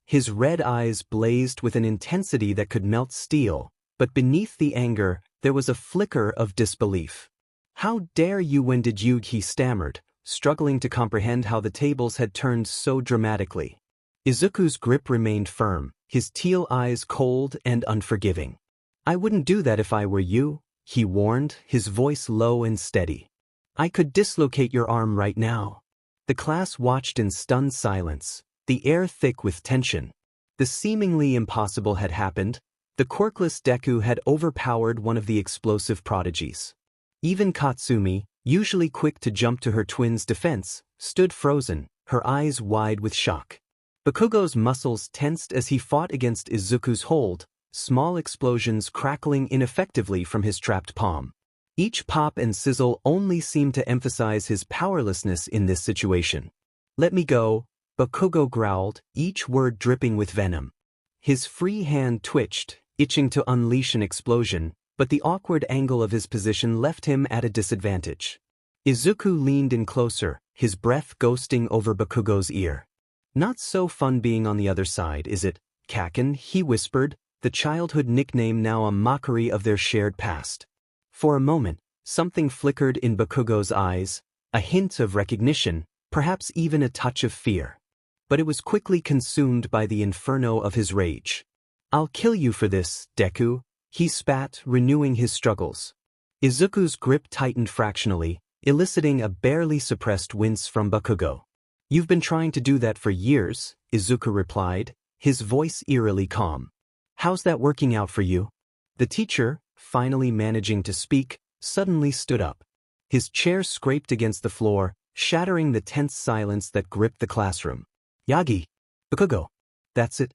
His red eyes blazed with an intensity that could melt steel, but beneath the anger, there was a flicker of disbelief. "How dare you? When did you?" he stammered, struggling to comprehend how the tables had turned so dramatically. Izuku's grip remained firm, his teal eyes cold and unforgiving. "I wouldn't do that if I were you," he warned, his voice low and steady. "I could dislocate your arm right now." The class watched in stunned silence, the air thick with tension. The seemingly impossible had happened. The quirkless Deku had overpowered one of the explosive prodigies. Even Katsumi, usually quick to jump to her twin's defense, stood frozen, her eyes wide with shock. 𝗵𝗃𝗀𝗧𝗏's muscles tensed as he fought against Izuku's hold, small explosions crackling ineffectively from his trapped palm. Each pop and sizzle only seemed to emphasize his powerlessness in this situation. "Let me go," 𝗵𝗃𝗀𝗧𝗏 growled, each word dripping with venom. His free hand twitched, itching to unleash an explosion, but the awkward angle of his position left him at a disadvantage. Izuku leaned in closer, his breath ghosting over 𝗵𝗃𝗀𝗧𝗏's ear. "Not so fun being on the other side, is it, Kaken?" he whispered, the childhood nickname now a mockery of their shared past. For a moment, something flickered in 𝗵𝗃𝗀𝗧𝗏's eyes, a hint of recognition, perhaps even a touch of fear. But it was quickly consumed by the inferno of his rage. "I'll kill you for this, Deku," he spat, renewing his struggles. Izuku's grip tightened fractionally, eliciting a barely suppressed wince from 𝗵𝗃𝗀𝗧𝗏. "You've been trying to do that for years," Izuku replied, his voice eerily calm. "How's that working out for you?" The teacher, finally managing to speak, suddenly stood up. His chair scraped against the floor, shattering the tense silence that gripped the classroom. "Yagi! 𝗵𝗃𝗀𝗧𝗏! That's it!"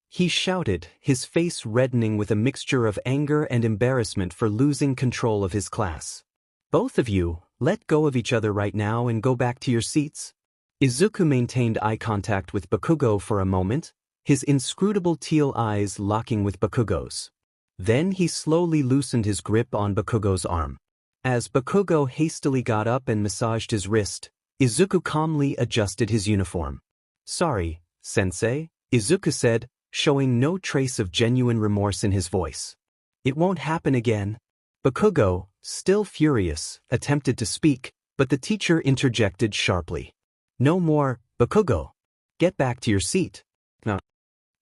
he shouted, his face reddening with a mixture of anger and embarrassment for losing control of his class. "Both of you, let go of each other right now and go back to your seats." Izuku maintained eye contact with 𝗵𝗃𝗀𝗧𝗏 for a moment, his inscrutable teal eyes locking with 𝗵𝗃𝗀𝗧𝗏's. Then he slowly loosened his grip on 𝗵𝗃𝗀𝗧𝗏's arm. As 𝗵𝗃𝗀𝗧𝗏 hastily got up and massaged his wrist, Izuku calmly adjusted his uniform. "Sorry, sensei," Izuku said, showing no trace of genuine remorse in his voice. "It won't happen again." 𝗵𝗃𝗀𝗧𝗏, still furious, attempted to speak, but the teacher interjected sharply. "No more, 𝗵𝗃𝗀𝗧𝗏. Get back to your seat." No.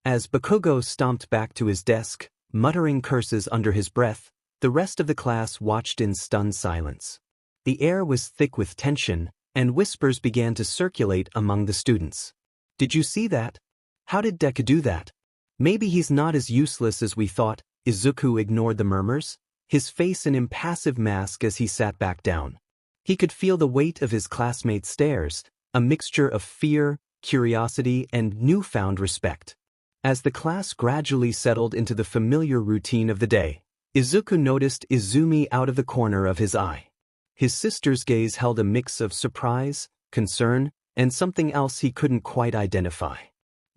As 𝗵𝗃𝗀𝗧𝗏 stomped back to his desk, muttering curses under his breath, the rest of the class watched in stunned silence. The air was thick with tension, and whispers began to circulate among the students. "Did you see that? How did Deku do that? Maybe he's not as useless as we thought." Izuku ignored the murmurs, his face an impassive mask as he sat back down. He could feel the weight of his classmates' stares, a mixture of fear, curiosity, and newfound respect. As the class gradually settled into the familiar routine of the day, Izuku noticed Izumi out of the corner of his eye. His sister's gaze held a mix of surprise, concern, and something else he couldn't quite identify.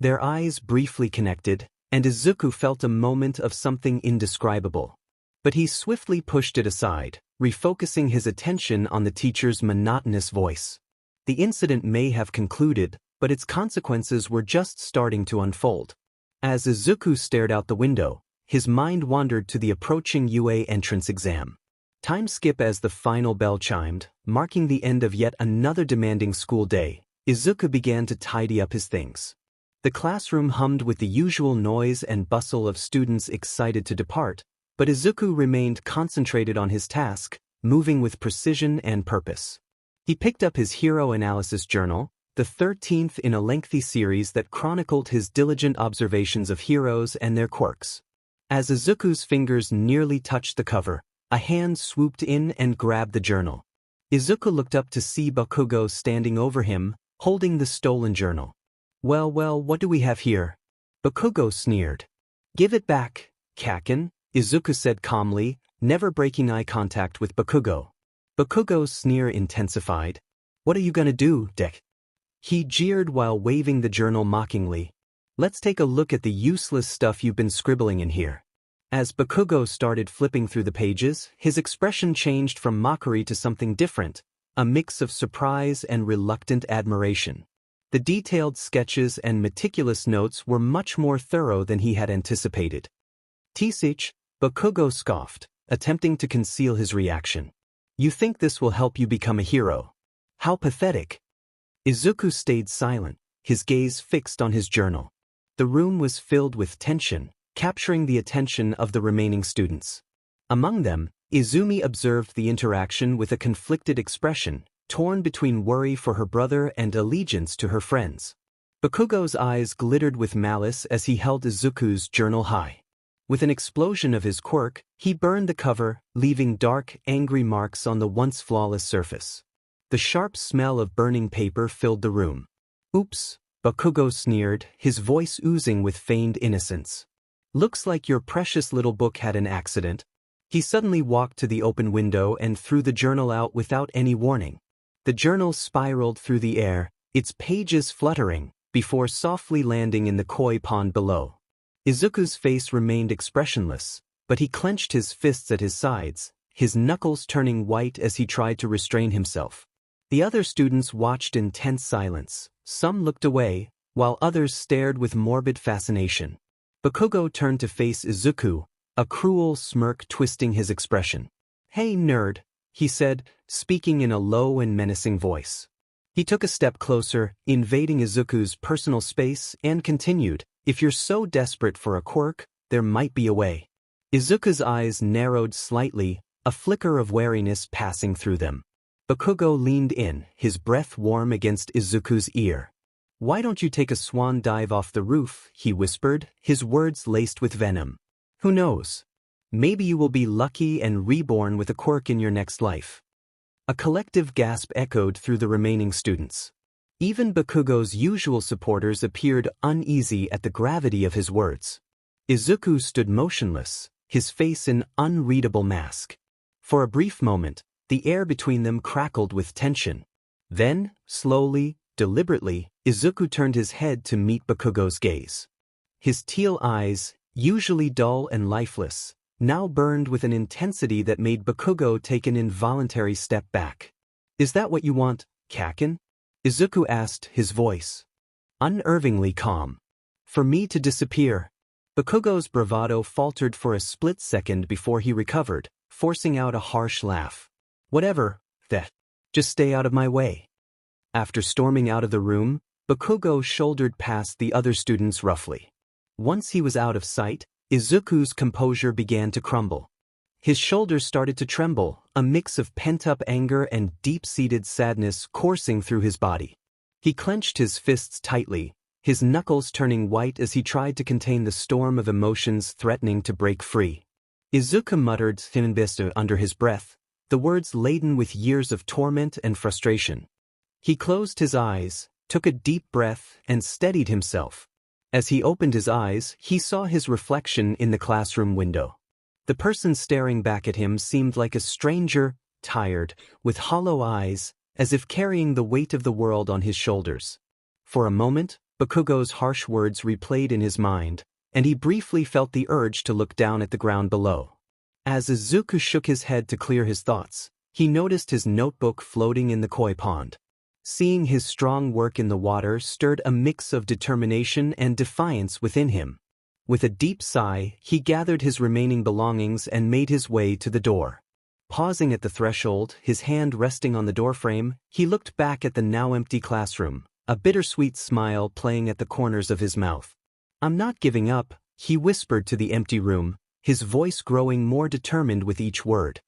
Their eyes briefly connected, and Izuku felt a moment of something indescribable. But he swiftly pushed it aside, refocusing his attention on the teacher's monotonous voice. The incident may have concluded, but its consequences were just starting to unfold. As Izuku stared out the window, his mind wandered to the approaching UA entrance exam. Time skip as the final bell chimed, marking the end of yet another demanding school day. Izuku began to tidy up his things. The classroom hummed with the usual noise and bustle of students excited to depart, but Izuku remained concentrated on his task, moving with precision and purpose. He picked up his hero analysis journal, the 13th in a lengthy series that chronicled his diligent observations of heroes and their quirks. As Izuku's fingers nearly touched the cover, a hand swooped in and grabbed the journal. Izuku looked up to see Bakugo standing over him, holding the stolen journal. Well, what do we have here? Bakugo sneered. Give it back, Kaken, Izuku said calmly, never breaking eye contact with Bakugo. Bakugo's sneer intensified. What are you gonna do, Dek? He jeered while waving the journal mockingly. Let's take a look at the useless stuff you've been scribbling in here. As Bakugo started flipping through the pages, his expression changed from mockery to something different, a mix of surprise and reluctant admiration. The detailed sketches and meticulous notes were much more thorough than he had anticipated. 𝗧𝗵𝗃, Bakugo scoffed, attempting to conceal his reaction. You think this will help you become a hero? How pathetic. Izuku stayed silent, his gaze fixed on his journal. The room was filled with tension, capturing the attention of the remaining students. Among them, Izumi observed the interaction with a conflicted expression, torn between worry for her brother and allegiance to her friends. Bakugo's eyes glittered with malice as he held Izuku's journal high. With an explosion of his quirk, he burned the cover, leaving dark, angry marks on the once flawless surface. The sharp smell of burning paper filled the room. Oops, Bakugo sneered, his voice oozing with feigned innocence. Looks like your precious little book had an accident. He suddenly walked to the open window and threw the journal out without any warning. The journal spiraled through the air, its pages fluttering, before softly landing in the koi pond below. Izuku's face remained expressionless, but he clenched his fists at his sides, his knuckles turning white as he tried to restrain himself. The other students watched in tense silence. Some looked away, while others stared with morbid fascination. Bakugo turned to face Izuku, a cruel smirk twisting his expression. Hey nerd, he said, speaking in a low and menacing voice. He took a step closer, invading Izuku's personal space, and continued, if you're so desperate for a quirk, there might be a way. Izuku's eyes narrowed slightly, a flicker of wariness passing through them. Bakugo leaned in, his breath warm against Izuku's ear. Why don't you take a swan dive off the roof, he whispered, his words laced with venom. Who knows? Maybe you will be lucky and reborn with a quirk in your next life. A collective gasp echoed through the remaining students. Even Bakugo's usual supporters appeared uneasy at the gravity of his words. Izuku stood motionless, his face an unreadable mask. For a brief moment, the air between them crackled with tension. Then, slowly, deliberately, Izuku turned his head to meet Bakugo's gaze. His teal eyes, usually dull and lifeless, now burned with an intensity that made Bakugo take an involuntary step back. Is that what you want, Kaken? Izuku asked, his voice unnervingly calm. For me to disappear? Bakugo's bravado faltered for a split second before he recovered, forcing out a harsh laugh. Whatever, that. Just stay out of my way. After storming out of the room, Bakugo shouldered past the other students roughly. Once he was out of sight, Izuku's composure began to crumble. His shoulders started to tremble, a mix of pent-up anger and deep-seated sadness coursing through his body. He clenched his fists tightly, his knuckles turning white as he tried to contain the storm of emotions threatening to break free. Izuku muttered 𝗵𝗃 under his breath, the words laden with years of torment and frustration. He closed his eyes, took a deep breath, and steadied himself. As he opened his eyes, he saw his reflection in the classroom window. The person staring back at him seemed like a stranger, tired, with hollow eyes, as if carrying the weight of the world on his shoulders. For a moment, Bakugo's harsh words replayed in his mind, and he briefly felt the urge to look down at the ground below. As Izuku shook his head to clear his thoughts, he noticed his notebook floating in the koi pond. Seeing his strong work in the water stirred a mix of determination and defiance within him. With a deep sigh, he gathered his remaining belongings and made his way to the door. Pausing at the threshold, his hand resting on the doorframe, he looked back at the now empty classroom, a bittersweet smile playing at the corners of his mouth. "I'm not giving up," he whispered to the empty room, his voice growing more determined with each word.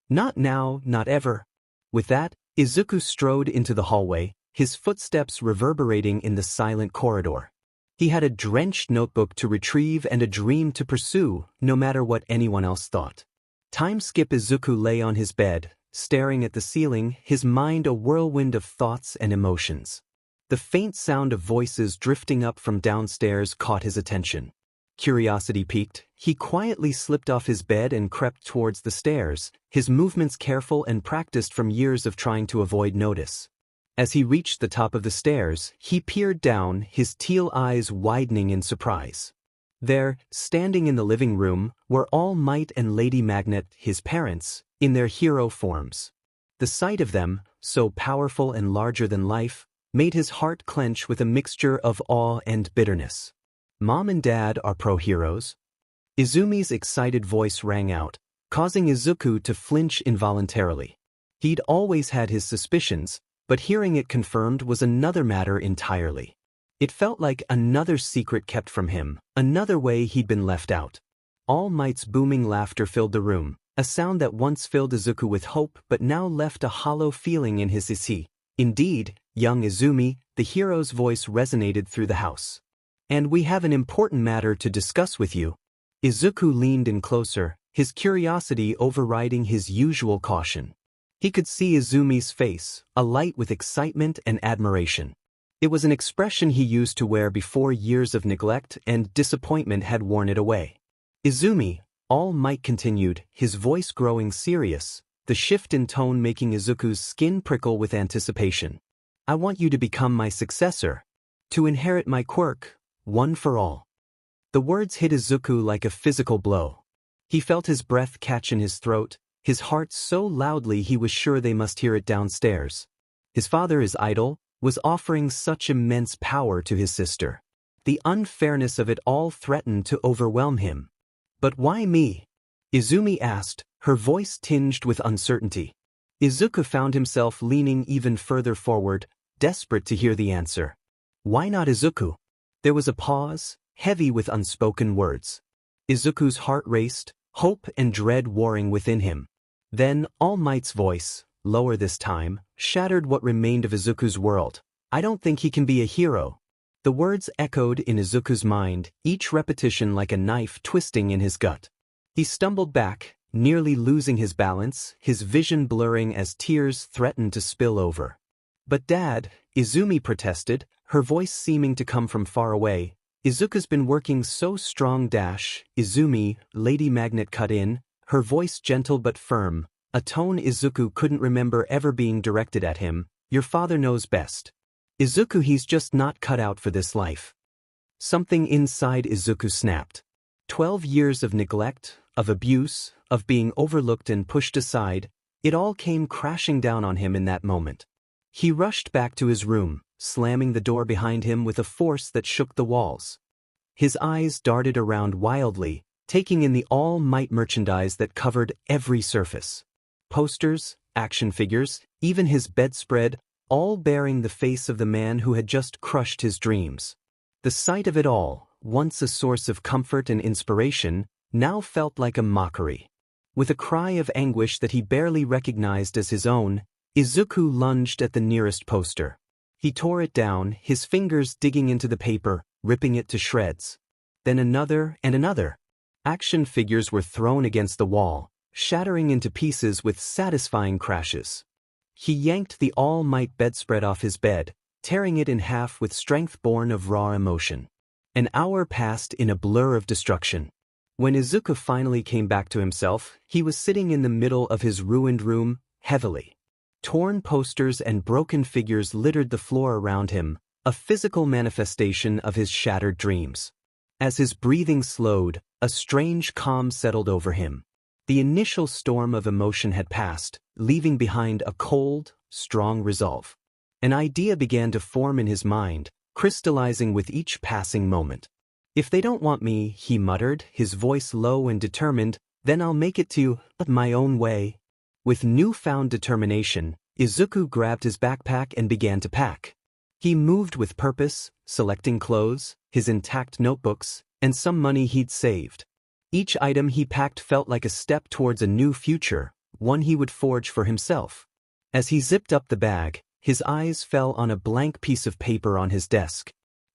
"Not now, not ever." With that, Izuku strode into the hallway, his footsteps reverberating in the silent corridor. He had a drenched notebook to retrieve and a dream to pursue, no matter what anyone else thought. Time skip Izuku lay on his bed, staring at the ceiling, his mind a whirlwind of thoughts and emotions. The faint sound of voices drifting up from downstairs caught his attention. Curiosity piqued, he quietly slipped off his bed and crept towards the stairs, his movements careful and practiced from years of trying to avoid notice. As he reached the top of the stairs, he peered down, his teal eyes widening in surprise. There, standing in the living room, were All Might and Lady Magnet, his parents, in their hero forms. The sight of them, so powerful and larger than life, made his heart clench with a mixture of awe and bitterness. "Mom and Dad are pro-heroes?" Izumi's excited voice rang out, causing Izuku to flinch involuntarily. He'd always had his suspicions, but hearing it confirmed was another matter entirely. It felt like another secret kept from him, another way he'd been left out. All Might's booming laughter filled the room, a sound that once filled Izuku with hope but now left a hollow feeling in his isi. "Indeed, young Izumi," the hero's voice resonated through the house. "And we have an important matter to discuss with you." Izuku leaned in closer, his curiosity overriding his usual caution. He could see Izumi's face, alight with excitement and admiration. It was an expression he used to wear before years of neglect and disappointment had worn it away. "Izumi," All Might continued, his voice growing serious, the shift in tone making Izuku's skin prickle with anticipation. "I want you to become my successor, to inherit my quirk, one for all." The words hit Izuku like a physical blow. He felt his breath catch in his throat, his heart so loudly he was sure they must hear it downstairs. His father, his idol, was offering such immense power to his sister. The unfairness of it all threatened to overwhelm him. "But why me?" Izumi asked, her voice tinged with uncertainty. Izuku found himself leaning even further forward, desperate to hear the answer. "Why not Izuku?" There was a pause, heavy with unspoken words. Izuku's heart raced, hope and dread warring within him. Then, All Might's voice, lower this time, shattered what remained of Izuku's world. "I don't think he can be a hero." The words echoed in Izuku's mind, each repetition like a knife twisting in his gut. He stumbled back, nearly losing his balance, his vision blurring as tears threatened to spill over. "But Dad," Izumi protested, her voice seeming to come from far away, "Izuku's been working so strong." Izumi, Lady Magnet cut in, her voice gentle but firm, a tone Izuku couldn't remember ever being directed at him. "Your father knows best. Izuku, he's just not cut out for this life." Something inside Izuku snapped. 12 years of neglect, of abuse, of being overlooked and pushed aside, it all came crashing down on him in that moment. He rushed back to his room, slamming the door behind him with a force that shook the walls. His eyes darted around wildly, taking in the All Might merchandise that covered every surface. Posters, action figures, even his bedspread, all bearing the face of the man who had just crushed his dreams. The sight of it all, once a source of comfort and inspiration, now felt like a mockery. With a cry of anguish that he barely recognized as his own, Izuku lunged at the nearest poster. He tore it down, his fingers digging into the paper, ripping it to shreds. Then another and another. Action figures were thrown against the wall, shattering into pieces with satisfying crashes. He yanked the All Might bedspread off his bed, tearing it in half with strength born of raw emotion. An hour passed in a blur of destruction. When Izuku finally came back to himself, he was sitting in the middle of his ruined room, heavily. Torn posters and broken figures littered the floor around him, a physical manifestation of his shattered dreams. As his breathing slowed, a strange calm settled over him. The initial storm of emotion had passed, leaving behind a cold, strong resolve. An idea began to form in his mind, crystallizing with each passing moment. "If they don't want me," he muttered, his voice low and determined, "then I'll make it to my own way." With newfound determination, Izuku grabbed his backpack and began to pack. He moved with purpose, selecting clothes, his intact notebooks, and some money he'd saved. Each item he packed felt like a step towards a new future, one he would forge for himself. As he zipped up the bag, his eyes fell on a blank piece of paper on his desk.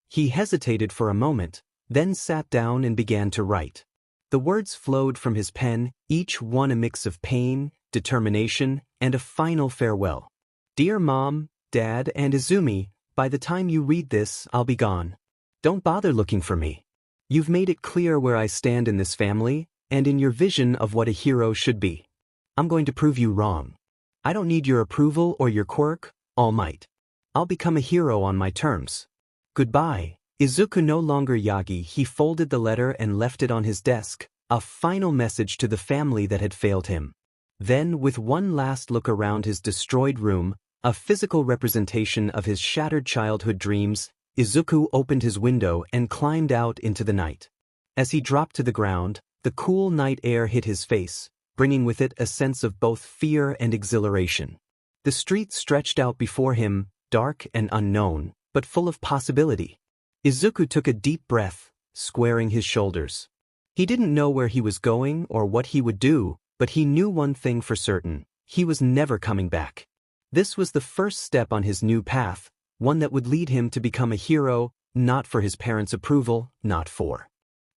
He hesitated for a moment, then sat down and began to write. The words flowed from his pen, each one a mix of pain, determination, and a final farewell. "Dear Mom, Dad, and Izumi, by the time you read this, I'll be gone. Don't bother looking for me. You've made it clear where I stand in this family, and in your vision of what a hero should be. I'm going to prove you wrong. I don't need your approval or your quirk, All Might. I'll become a hero on my terms. Goodbye." Izuku no longer Yagi, he folded the letter and left it on his desk, a final message to the family that had failed him. Then, with one last look around his destroyed room, a physical representation of his shattered childhood dreams, Izuku opened his window and climbed out into the night. As he dropped to the ground, the cool night air hit his face, bringing with it a sense of both fear and exhilaration. The street stretched out before him, dark and unknown, but full of possibility. Izuku took a deep breath, squaring his shoulders. He didn't know where he was going or what he would do, but he knew one thing for certain: he was never coming back. This was the first step on his new path, one that would lead him to become a hero, not for his parents' approval, not for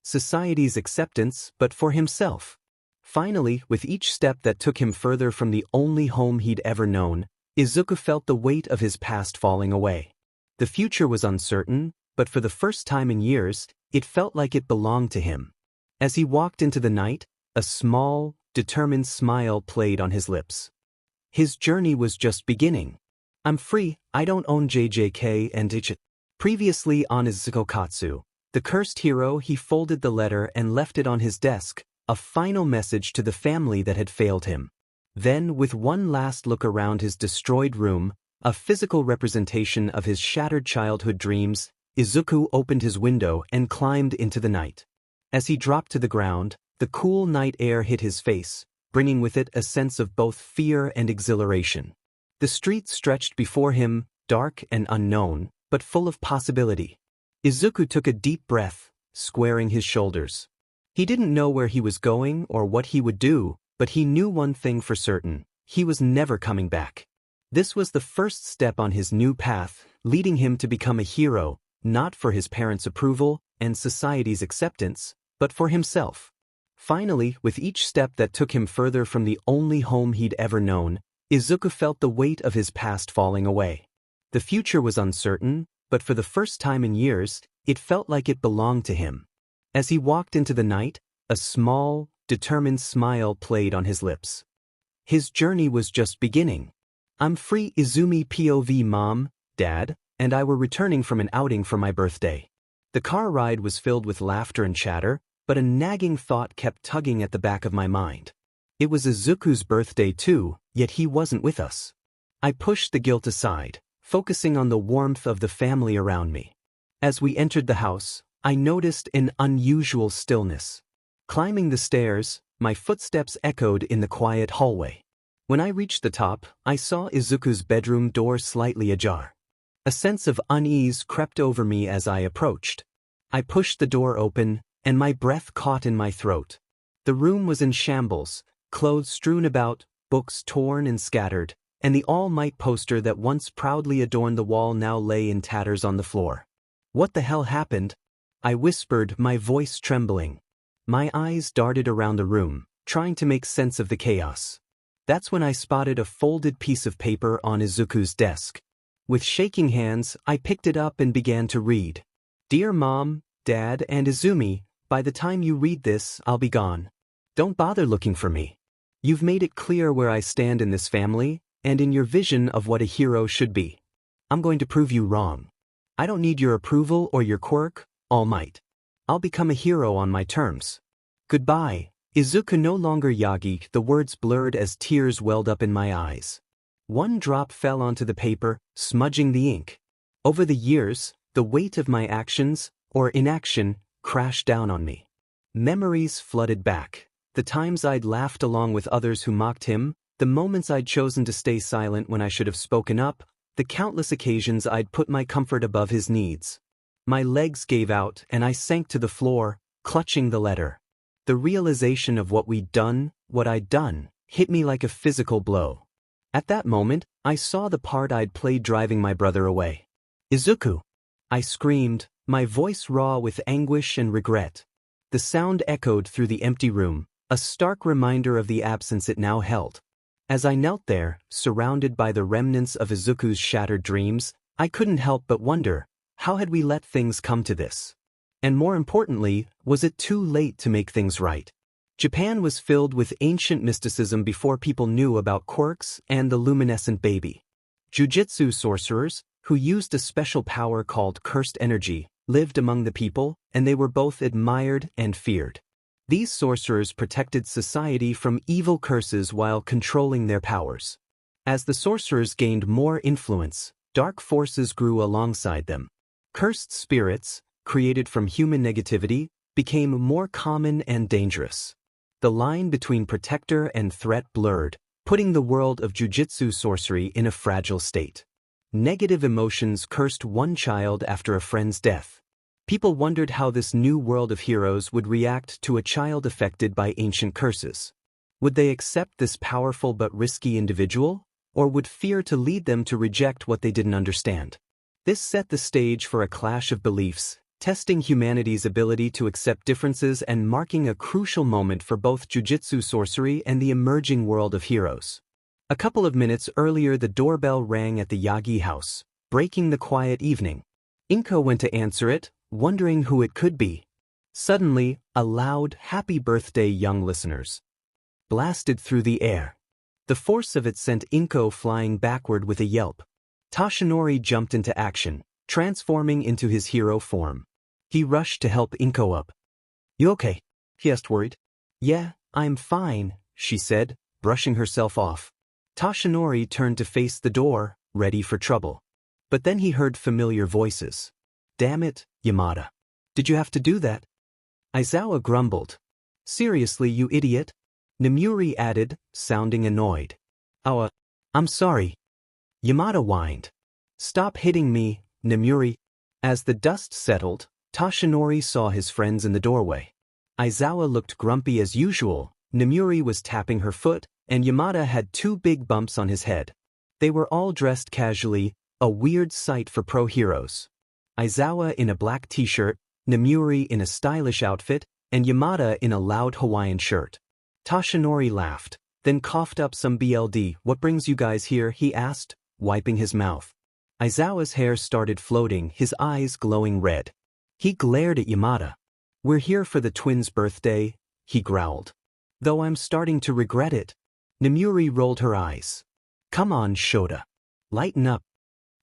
society's acceptance, but for himself. Finally, with each step that took him further from the only home he'd ever known, Izuku felt the weight of his past falling away. The future was uncertain, but for the first time in years, it felt like it belonged to him. As he walked into the night, a small, determined smile played on his lips. His journey was just beginning. "I'm free, I don't own JJK and MHA." Previously on Izuku, the cursed hero, he folded the letter and left it on his desk, a final message to the family that had failed him. Then, with one last look around his destroyed room, a physical representation of his shattered childhood dreams, Izuku opened his window and climbed into the night. As he dropped to the ground, the cool night air hit his face, bringing with it a sense of both fear and exhilaration. The street stretched before him, dark and unknown, but full of possibility. Izuku took a deep breath, squaring his shoulders. He didn't know where he was going or what he would do, but he knew one thing for certain: he was never coming back. This was the first step on his new path, leading him to become a hero, not for his parents' approval and society's acceptance, but for himself. Finally, with each step that took him further from the only home he'd ever known, Izuku felt the weight of his past falling away. The future was uncertain, but for the first time in years, it felt like it belonged to him. As he walked into the night, a small, determined smile played on his lips. His journey was just beginning. "I'm free, Izumi POV. Mom, Dad, and I were returning from an outing for my birthday." The car ride was filled with laughter and chatter, but a nagging thought kept tugging at the back of my mind. It was Izuku's birthday too, yet he wasn't with us. I pushed the guilt aside, focusing on the warmth of the family around me. As we entered the house, I noticed an unusual stillness. Climbing the stairs, my footsteps echoed in the quiet hallway. When I reached the top, I saw Izuku's bedroom door slightly ajar. A sense of unease crept over me as I approached. I pushed the door open, and my breath caught in my throat. The room was in shambles, clothes strewn about, books torn and scattered, and the All Might poster that once proudly adorned the wall now lay in tatters on the floor. "What the hell happened?" I whispered, my voice trembling. My eyes darted around the room, trying to make sense of the chaos. That's when I spotted a folded piece of paper on Izuku's desk. With shaking hands, I picked it up and began to read. "Dear Mom, Dad, and Izumi, by the time you read this, I'll be gone. Don't bother looking for me. You've made it clear where I stand in this family, and in your vision of what a hero should be. I'm going to prove you wrong. I don't need your approval or your quirk, All Might. I'll become a hero on my terms. Goodbye, Izuku no longer Yagi. The words blurred as tears welled up in my eyes. One drop fell onto the paper, smudging the ink. Over the years, the weight of my actions, or inaction, crashed down on me. Memories flooded back. The times I'd laughed along with others who mocked him, the moments I'd chosen to stay silent when I should have spoken up, the countless occasions I'd put my comfort above his needs. My legs gave out and I sank to the floor, clutching the letter. The realization of what we'd done, what I'd done, hit me like a physical blow. At that moment, I saw the part I'd played driving my brother away. Izuku! I screamed, my voice raw with anguish and regret. The sound echoed through the empty room, a stark reminder of the absence it now held. As I knelt there, surrounded by the remnants of Izuku's shattered dreams, I couldn't help but wonder, how had we let things come to this? And more importantly, was it too late to make things right? Japan was filled with ancient mysticism before people knew about quirks and the luminescent baby. Jujitsu sorcerers, who used a special power called cursed energy, lived among the people, and they were both admired and feared. These sorcerers protected society from evil curses while controlling their powers. As the sorcerers gained more influence, dark forces grew alongside them. Cursed spirits, created from human negativity, became more common and dangerous. The line between protector and threat blurred, putting the world of jujitsu sorcery in a fragile state. Negative emotions cursed one child after a friend's death. People wondered how this new world of heroes would react to a child affected by ancient curses. Would they accept this powerful but risky individual, or would fear to lead them to reject what they didn't understand? This set the stage for a clash of beliefs, testing humanity's ability to accept differences and marking a crucial moment for both jujitsu sorcery and the emerging world of heroes. A couple of minutes earlier, the doorbell rang at the Yagi house, breaking the quiet evening. Inko went to answer it, wondering who it could be. Suddenly, a loud "Happy Birthday, young listeners" blasted through the air. The force of it sent Inko flying backward with a yelp. Toshinori jumped into action, transforming into his hero form. He rushed to help Inko up. "You okay?" he asked, worried. "Yeah, I'm fine," she said, brushing herself off. Toshinori turned to face the door, ready for trouble. But then he heard familiar voices. "Damn it, Yamada. Did you have to do that?" Aizawa grumbled. "Seriously, you idiot?" Nomiuri added, sounding annoyed. "Oh, I'm sorry." Yamada whined. "Stop hitting me, Nomiuri." As the dust settled, Toshinori saw his friends in the doorway. Aizawa looked grumpy as usual, Nomiuri was tapping her foot, and Yamada had two big bumps on his head. They were all dressed casually, a weird sight for pro heroes. Aizawa in a black t-shirt, Nomiuri in a stylish outfit, and Yamada in a loud Hawaiian shirt. Toshinori laughed, then coughed up some BLD. "What brings you guys here?" he asked, wiping his mouth. Aizawa's hair started floating, his eyes glowing red. He glared at Yamada. "We're here for the twins' birthday," he growled. "Though I'm starting to regret it." Nomiuri rolled her eyes. "Come on, Shota. Lighten up."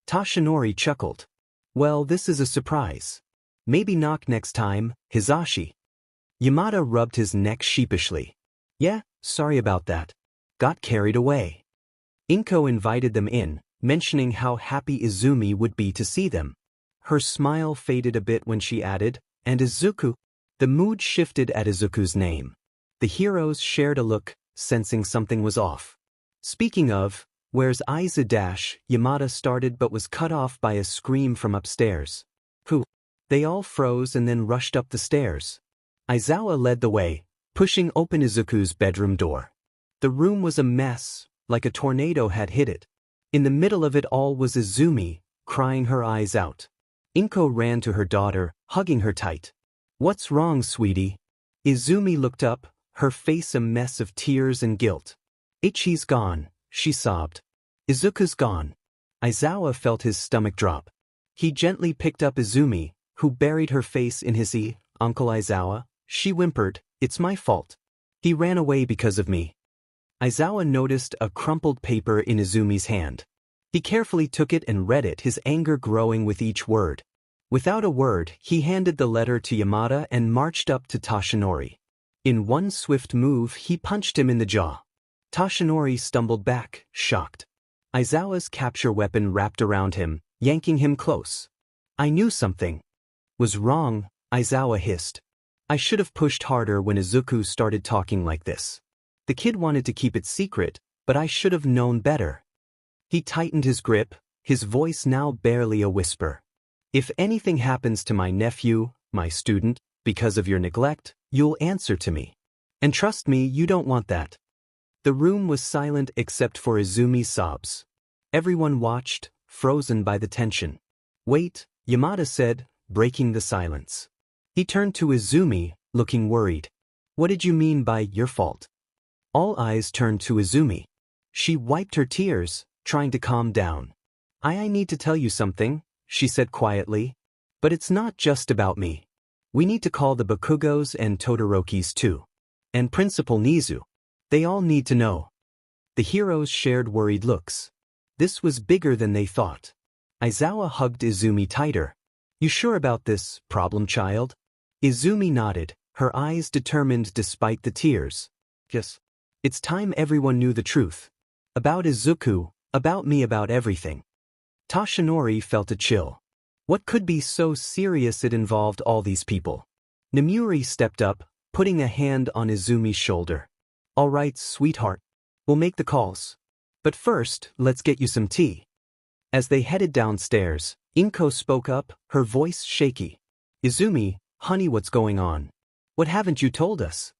Toshinori chuckled. "Well, this is a surprise. Maybe knock next time, Hisashi." Yamada rubbed his neck sheepishly. "Yeah, sorry about that. Got carried away." Inko invited them in, mentioning how happy Izumi would be to see them. Her smile faded a bit when she added, "And Izuku." The mood shifted at Izuku's name. The heroes shared a look, sensing something was off. "Speaking of, where's 𝗧𝗓𝗏?" Yamada started but was cut off by a scream from upstairs. "Who?" They all froze and then rushed up the stairs. Aizawa led the way, pushing open Izuku's bedroom door. The room was a mess, like a tornado had hit it. In the middle of it all was Izumi, crying her eyes out. Inko ran to her daughter, hugging her tight. "What's wrong, sweetie?" Izumi looked up, her face a mess of tears and guilt. "Ichi's gone," she sobbed. "Izuku's gone." Aizawa felt his stomach drop. He gently picked up Izumi, who buried her face in his "Uncle Aizawa," she whimpered, "It's my fault. He ran away because of me." Aizawa noticed a crumpled paper in Izumi's hand. He carefully took it and read it, his anger growing with each word. Without a word, he handed the letter to Yamada and marched up to Toshinori. In one swift move, he punched him in the jaw. Toshinori stumbled back, shocked. Aizawa's capture weapon wrapped around him, yanking him close. I knew something was wrong, Aizawa hissed. I should have pushed harder when Izuku started talking like this. The kid wanted to keep it secret, but I should have known better. He tightened his grip, his voice now barely a whisper. If anything happens to my nephew, my student, because of your neglect, you'll answer to me. And trust me, you don't want that. The room was silent except for Izumi's sobs. Everyone watched, frozen by the tension. Wait, Yamada said, breaking the silence. He turned to Izumi, looking worried. What did you mean by your fault? All eyes turned to Izumi. She wiped her tears, trying to calm down. I need to tell you something, she said quietly. But it's not just about me. We need to call the Bakugos and Todorokis too. And Principal Nizu. They all need to know. The heroes shared worried looks. This was bigger than they thought. Aizawa hugged Izumi tighter. You sure about this, problem child? Izumi nodded, her eyes determined despite the tears. Yes. It's time everyone knew the truth. About Izuku, about me, about everything. Toshinori felt a chill. What could be so serious it involved all these people? Namuri stepped up, putting a hand on Izumi's shoulder. All right, sweetheart. We'll make the calls. But first, let's get you some tea. As they headed downstairs, Inko spoke up, her voice shaky. Izumi, honey, what's going on? What haven't you told us?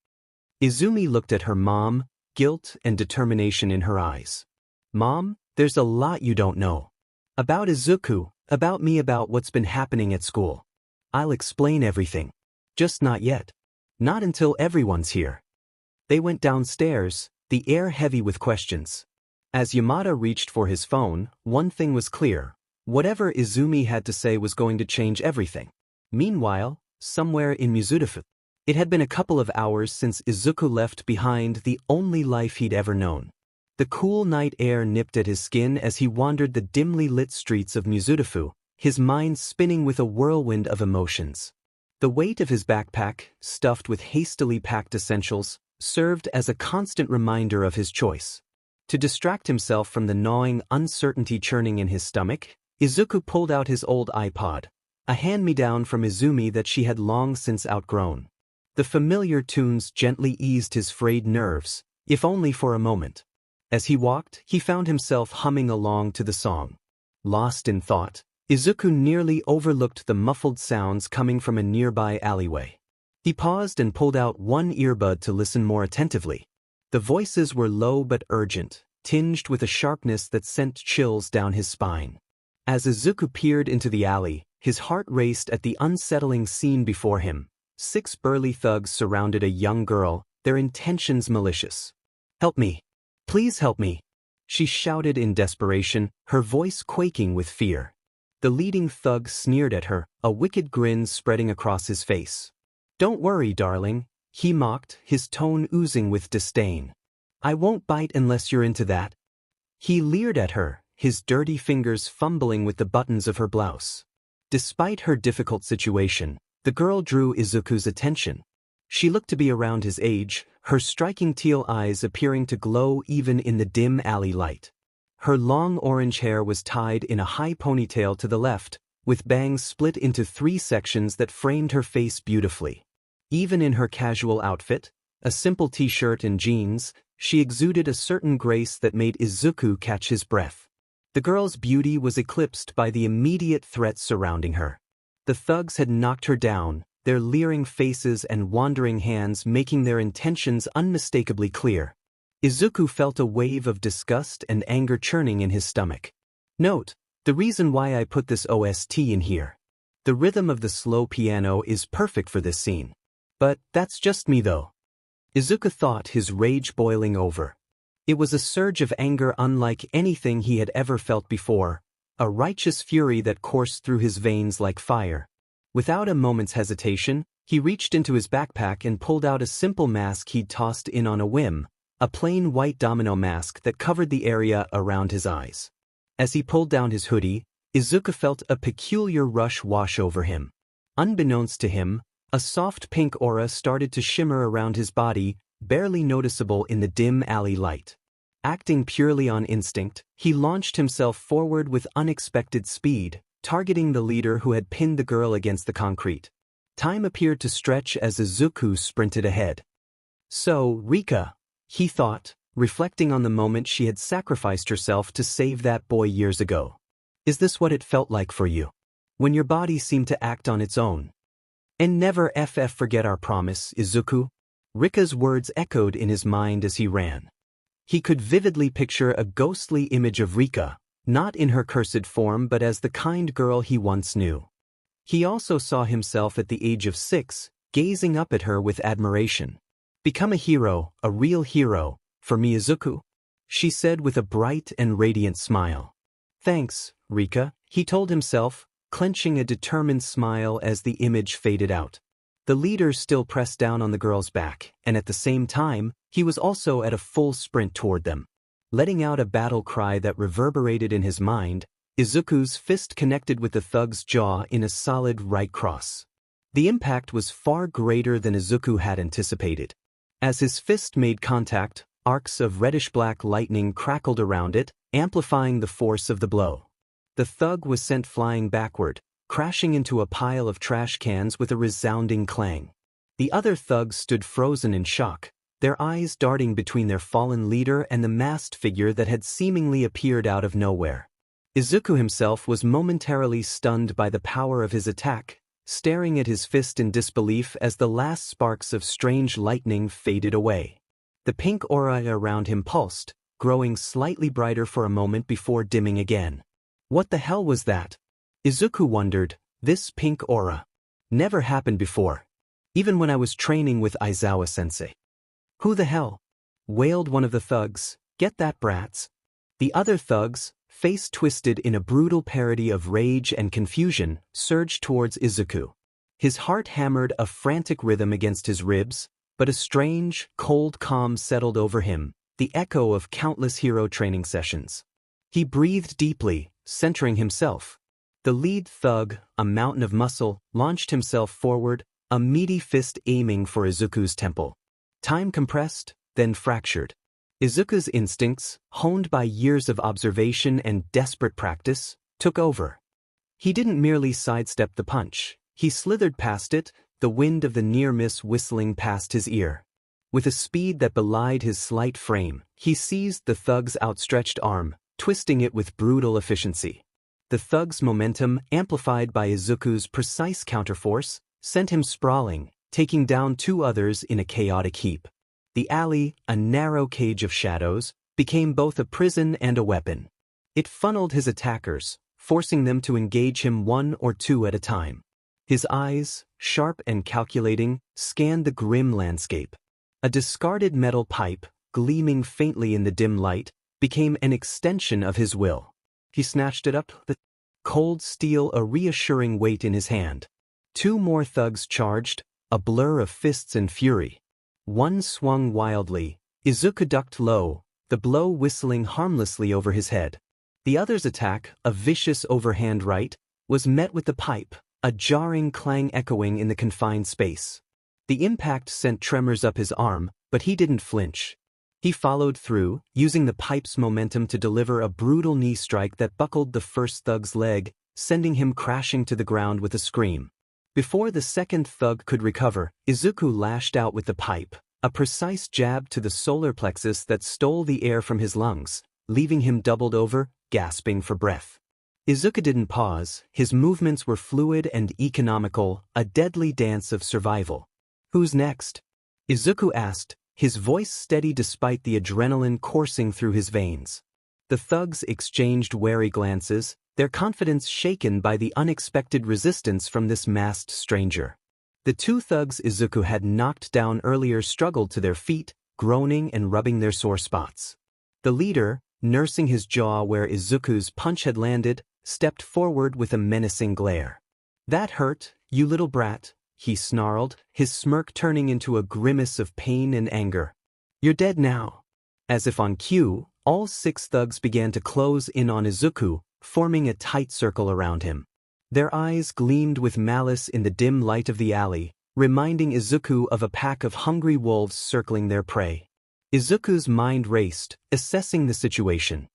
Izumi looked at her mom, guilt and determination in her eyes. Mom, there's a lot you don't know. About Izuku, about me, about what's been happening at school. I'll explain everything. Just not yet. Not until everyone's here. They went downstairs, the air heavy with questions. As Yamada reached for his phone, one thing was clear. Whatever Izumi had to say was going to change everything. Meanwhile, somewhere in Mizudafu, it had been a couple of hours since Izuku left behind the only life he'd ever known. The cool night air nipped at his skin as he wandered the dimly lit streets of Mizudafu, his mind spinning with a whirlwind of emotions. The weight of his backpack, stuffed with hastily packed essentials, served as a constant reminder of his choice. To distract himself from the gnawing uncertainty churning in his stomach, Izuku pulled out his old iPod, a hand-me-down from Izumi that she had long since outgrown. The familiar tunes gently eased his frayed nerves, if only for a moment. As he walked, he found himself humming along to the song. Lost in thought, Izuku nearly overlooked the muffled sounds coming from a nearby alleyway. He paused and pulled out one earbud to listen more attentively. The voices were low but urgent, tinged with a sharpness that sent chills down his spine. As Izuku peered into the alley, his heart raced at the unsettling scene before him. 6 burly thugs surrounded a young girl, their intentions malicious. Help me. Please help me. She shouted in desperation, her voice quaking with fear. The leading thug sneered at her, a wicked grin spreading across his face. Don't worry, darling, he mocked, his tone oozing with disdain. I won't bite unless you're into that. He leered at her, his dirty fingers fumbling with the buttons of her blouse. Despite her difficult situation, the girl drew Izuku's attention. She looked to be around his age, her striking teal eyes appearing to glow even in the dim alley light. Her long orange hair was tied in a high ponytail to the left, with bangs split into 3 sections that framed her face beautifully. Even in her casual outfit, a simple t-shirt and jeans, she exuded a certain grace that made Izuku catch his breath. The girl's beauty was eclipsed by the immediate threats surrounding her. The thugs had knocked her down, their leering faces and wandering hands making their intentions unmistakably clear. Izuku felt a wave of disgust and anger churning in his stomach. Note, the reason why I put this OST in here. The rhythm of the slow piano is perfect for this scene. But that's just me though. Izuku thought, his rage boiling over. It was a surge of anger unlike anything he had ever felt before, a righteous fury that coursed through his veins like fire. Without a moment's hesitation, he reached into his backpack and pulled out a simple mask he'd tossed in on a whim, a plain white domino mask that covered the area around his eyes. As he pulled down his hoodie, Izuku felt a peculiar rush wash over him. Unbeknownst to him, a soft pink aura started to shimmer around his body, barely noticeable in the dim alley light. Acting purely on instinct, he launched himself forward with unexpected speed, targeting the leader who had pinned the girl against the concrete. Time appeared to stretch as Izuku sprinted ahead. So, Rika, he thought, reflecting on the moment she had sacrificed herself to save that boy years ago. Is this what it felt like for you? When your body seemed to act on its own? And never forget our promise, Izuku? Rika's words echoed in his mind as he ran. He could vividly picture a ghostly image of Rika, not in her cursed form but as the kind girl he once knew. He also saw himself at the age of 6, gazing up at her with admiration. Become a hero, a real hero, for me, Izuku, she said with a bright and radiant smile. Thanks, Rika, he told himself, clenching a determined smile as the image faded out. The leader still pressed down on the girl's back, and at the same time, he was also at a full sprint toward them. Letting out a battle cry that reverberated in his mind, Izuku's fist connected with the thug's jaw in a solid right cross. The impact was far greater than Izuku had anticipated. As his fist made contact, arcs of reddish-black lightning crackled around it, amplifying the force of the blow. The thug was sent flying backward, crashing into a pile of trash cans with a resounding clang. The other thugs stood frozen in shock, their eyes darting between their fallen leader and the masked figure that had seemingly appeared out of nowhere. Izuku himself was momentarily stunned by the power of his attack, staring at his fist in disbelief as the last sparks of strange lightning faded away. The pink aura around him pulsed, growing slightly brighter for a moment before dimming again. What the hell was that? Izuku wondered. This pink aura never happened before, even when I was training with Aizawa-sensei. Who the hell? Wailed one of the thugs. Get that, brats. The other thugs, face twisted in a brutal parody of rage and confusion, surged towards Izuku. His heart hammered a frantic rhythm against his ribs, but a strange, cold calm settled over him, the echo of countless hero training sessions. He breathed deeply, centering himself. The lead thug, a mountain of muscle, launched himself forward, a meaty fist aiming for Izuku's temple. Time compressed, then fractured. Izuku's instincts, honed by years of observation and desperate practice, took over. He didn't merely sidestep the punch, he slithered past it, the wind of the near-miss whistling past his ear. With a speed that belied his slight frame, he seized the thug's outstretched arm, twisting it with brutal efficiency. The thug's momentum, amplified by Izuku's precise counterforce, sent him sprawling, taking down 2 others in a chaotic heap. The alley, a narrow cage of shadows, became both a prison and a weapon. It funneled his attackers, forcing them to engage him 1 or 2 at a time. His eyes, sharp and calculating, scanned the grim landscape. A discarded metal pipe, gleaming faintly in the dim light, became an extension of his will. He snatched it up, the cold steel a reassuring weight in his hand. 2 more thugs charged, a blur of fists and fury. One swung wildly. Izuku ducked low, the blow whistling harmlessly over his head. The other's attack, a vicious overhand right, was met with the pipe, a jarring clang echoing in the confined space. The impact sent tremors up his arm, but he didn't flinch. He followed through, using the pipe's momentum to deliver a brutal knee strike that buckled the first thug's leg, sending him crashing to the ground with a scream. Before the second thug could recover, Izuku lashed out with the pipe, a precise jab to the solar plexus that stole the air from his lungs, leaving him doubled over, gasping for breath. Izuku didn't pause, his movements were fluid and economical, a deadly dance of survival. Who's next? Izuku asked, his voice steady despite the adrenaline coursing through his veins. The thugs exchanged wary glances, their confidence shaken by the unexpected resistance from this masked stranger. The 2 thugs Izuku had knocked down earlier struggled to their feet, groaning and rubbing their sore spots. The leader, nursing his jaw where Izuku's punch had landed, stepped forward with a menacing glare. That hurt, you little brat, he snarled, his smirk turning into a grimace of pain and anger. You're dead now. As if on cue, All 6 thugs began to close in on Izuku, forming a tight circle around him. Their eyes gleamed with malice in the dim light of the alley, reminding Izuku of a pack of hungry wolves circling their prey. Izuku's mind raced, assessing the situation.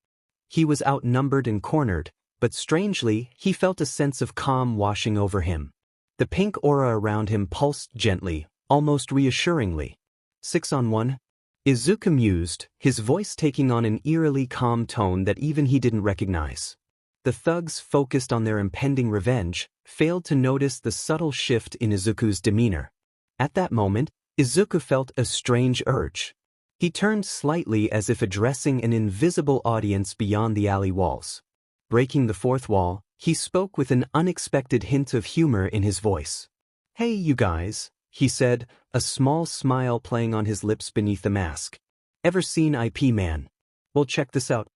He was outnumbered and cornered, but strangely, he felt a sense of calm washing over him. The pink aura around him pulsed gently, almost reassuringly. 6 on 1? Izuku mused, his voice taking on an eerily calm tone that even he didn't recognize. The thugs, focused on their impending revenge, failed to notice the subtle shift in Izuku's demeanor. At that moment, Izuku felt a strange urge. He turned slightly as if addressing an invisible audience beyond the alley walls. Breaking the 4th wall, he spoke with an unexpected hint of humor in his voice. "Hey, you guys," he said, a small smile playing on his lips beneath the mask. "Ever seen 𝗵𝗃? Well, check this out."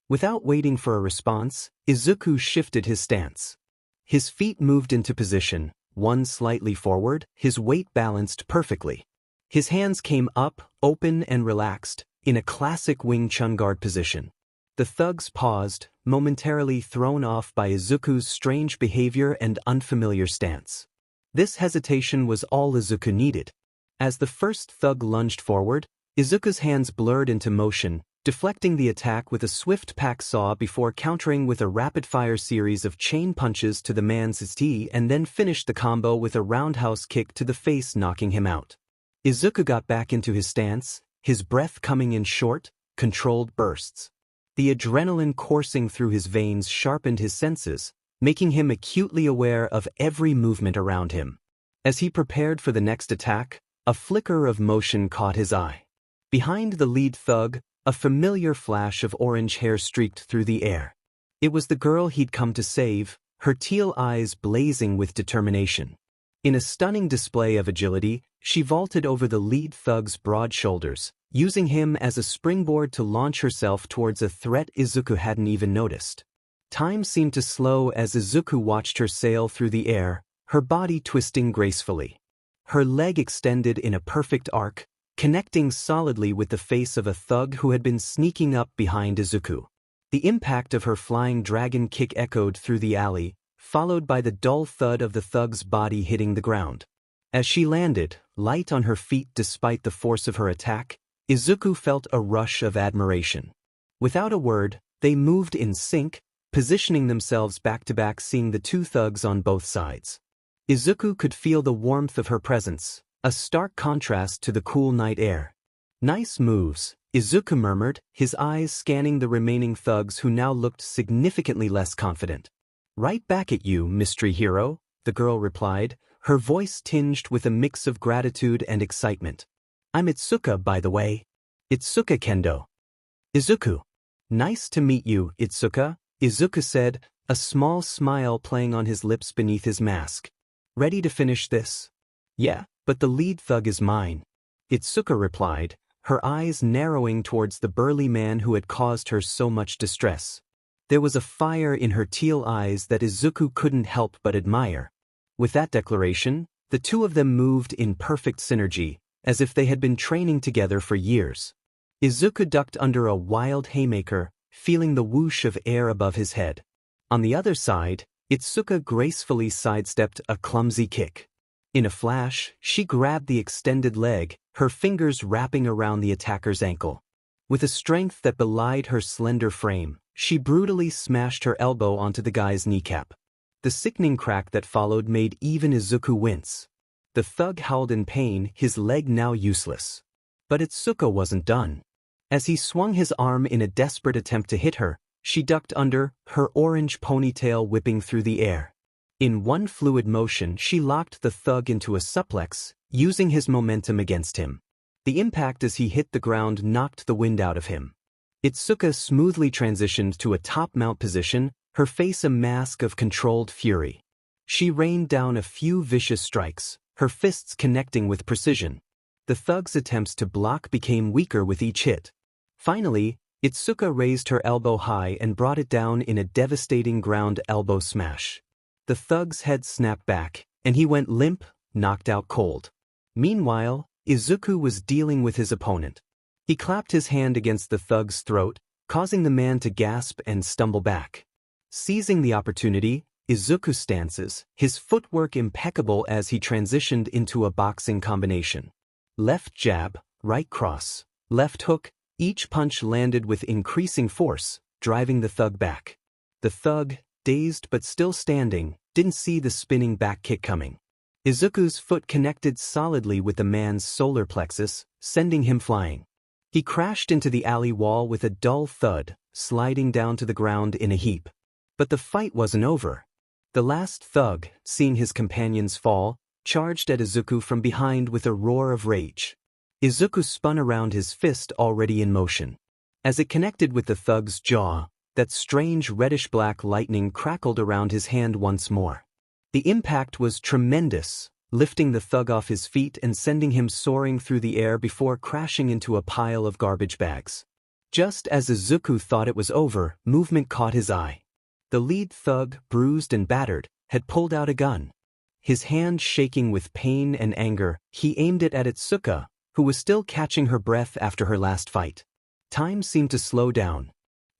Without waiting for a response, Izuku shifted his stance. His feet moved into position, one slightly forward, his weight balanced perfectly. His hands came up, open and relaxed, in a classic Wing Chun guard position. The thugs paused, momentarily thrown off by Izuku's strange behavior and unfamiliar stance. This hesitation was all Izuku needed. As the first thug lunged forward, Izuku's hands blurred into motion, deflecting the attack with a swift 𝗵𝗃𝗧𝗏 before countering with a rapid-fire series of chain punches to the man's 𝗧𝗏 and then finished the combo with a roundhouse kick to the face, knocking him out. Izuku got back into his stance, his breath coming in short, controlled bursts. The adrenaline coursing through his veins sharpened his senses, making him acutely aware of every movement around him. As he prepared for the next attack, a flicker of motion caught his eye. Behind the lead thug, a familiar flash of orange hair streaked through the air. It was the girl he'd come to save, her teal eyes blazing with determination. In a stunning display of agility, she vaulted over the lead thug's broad shoulders, using him as a springboard to launch herself towards a threat Izuku hadn't even noticed. Time seemed to slow as Izuku watched her sail through the air, her body twisting gracefully. Her leg extended in a perfect arc, connecting solidly with the face of a thug who had been sneaking up behind Izuku. The impact of her flying dragon kick echoed through the alley, followed by the dull thud of the thug's body hitting the ground. As she landed, light on her feet despite the force of her attack, Izuku felt a rush of admiration. Without a word, they moved in sync, positioning themselves back-to-back, seeing the 2 thugs on both sides. Izuku could feel the warmth of her presence, a stark contrast to the cool night air. "Nice moves," Izuku murmured, his eyes scanning the remaining thugs who now looked significantly less confident. "Right back at you, mystery hero," the girl replied, her voice tinged with a mix of gratitude and excitement. "I'm 𝗧𝗃𝗃, by the way. 𝗧𝗃𝗃 Kendo." "Izuku. Nice to meet you, 𝗧𝗃𝗃," Izuku said, a small smile playing on his lips beneath his mask. "Ready to finish this?" "Yeah, but the lead thug is mine," 𝗧𝗃𝗃 replied, her eyes narrowing towards the burly man who had caused her so much distress. There was a fire in her teal eyes that Izuku couldn't help but admire. With that declaration, the 2 of them moved in perfect synergy, as if they had been training together for years. Izuku ducked under a wild haymaker, feeling the whoosh of air above his head. On the other side, 𝗧𝗃𝗃 gracefully sidestepped a clumsy kick. In a flash, she grabbed the extended leg, her fingers wrapping around the attacker's ankle. With a strength that belied her slender frame, she brutally smashed her elbow onto the guy's kneecap. The sickening crack that followed made even Izuku wince. The thug howled in pain, his leg now useless. But 𝗧𝗃𝗃 wasn't done. As he swung his arm in a desperate attempt to hit her, she ducked under, her orange ponytail whipping through the air. In one fluid motion, she locked the thug into a suplex, using his momentum against him. The impact as he hit the ground knocked the wind out of him. 𝗧𝗃𝗃 smoothly transitioned to a top mount position, her face a mask of controlled fury. She rained down a few vicious strikes, her fists connecting with precision. The thug's attempts to block became weaker with each hit. Finally, 𝗧𝗃𝗃 raised her elbow high and brought it down in a devastating ground elbow smash. The thug's head snapped back, and he went limp, knocked out cold. Meanwhile, Izuku was dealing with his opponent. He clapped his hand against the thug's throat, causing the man to gasp and stumble back. Seizing the opportunity, Izuku stances, his footwork impeccable as he transitioned into a boxing combination. Left jab, right cross, left hook, each punch landed with increasing force, driving the thug back. The thug, dazed but still standing, didn't see the spinning back kick coming. Izuku's foot connected solidly with the man's solar plexus, sending him flying. He crashed into the alley wall with a dull thud, sliding down to the ground in a heap. But the fight wasn't over. The last thug, seeing his companions fall, charged at Izuku from behind with a roar of rage. Izuku spun around his fist already in motion. As it connected with the thug's jaw, that strange reddish-black lightning crackled around his hand once more. The impact was tremendous, lifting the thug off his feet and sending him soaring through the air before crashing into a pile of garbage bags. Just as Izuku thought it was over, movement caught his eye. The lead thug, bruised and battered, had pulled out a gun. His hand shaking with pain and anger, he aimed it at 𝗧𝗵𝗃, who was still catching her breath after her last fight. Time seemed to slow down.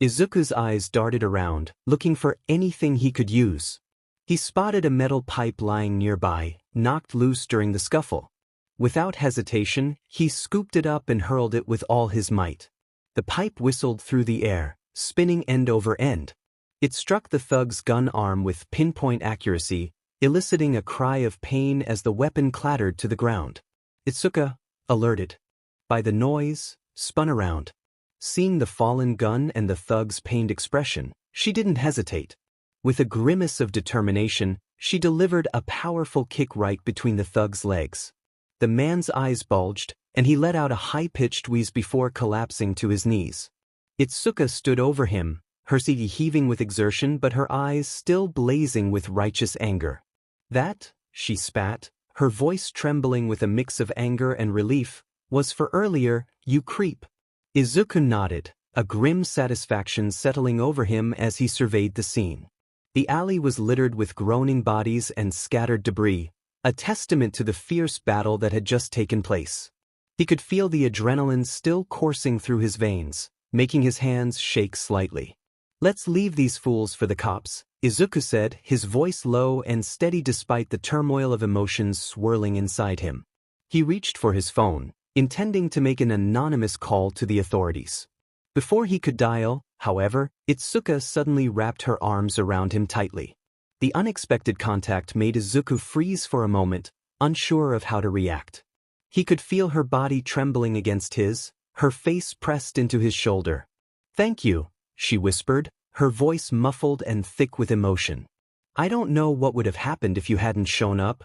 Izuku's eyes darted around, looking for anything he could use. He spotted a metal pipe lying nearby, knocked loose during the scuffle. Without hesitation, he scooped it up and hurled it with all his might. The pipe whistled through the air, spinning end over end. It struck the thug's gun arm with pinpoint accuracy, eliciting a cry of pain as the weapon clattered to the ground. 𝗧𝗍𝗃, alerted by the noise, spun around. Seeing the fallen gun and the thug's pained expression, she didn't hesitate. With a grimace of determination, she delivered a powerful kick right between the thug's legs. The man's eyes bulged, and he let out a high-pitched wheeze before collapsing to his knees. 𝗧𝗍𝗃 stood over him, her cheek heaving with exertion but her eyes still blazing with righteous anger. That, she spat, her voice trembling with a mix of anger and relief, was for earlier, you creep. Izuku nodded, a grim satisfaction settling over him as he surveyed the scene. The alley was littered with groaning bodies and scattered debris, a testament to the fierce battle that had just taken place. He could feel the adrenaline still coursing through his veins, making his hands shake slightly. Let's leave these fools for the cops, Izuku said, his voice low and steady despite the turmoil of emotions swirling inside him. He reached for his phone, intending to make an anonymous call to the authorities. Before he could dial, however, 𝗧𝗍𝗃 suddenly wrapped her arms around him tightly. The unexpected contact made Izuku freeze for a moment, unsure of how to react. He could feel her body trembling against his, her face pressed into his shoulder. "Thank you," she whispered, her voice muffled and thick with emotion. "I don't know what would have happened if you hadn't shown up."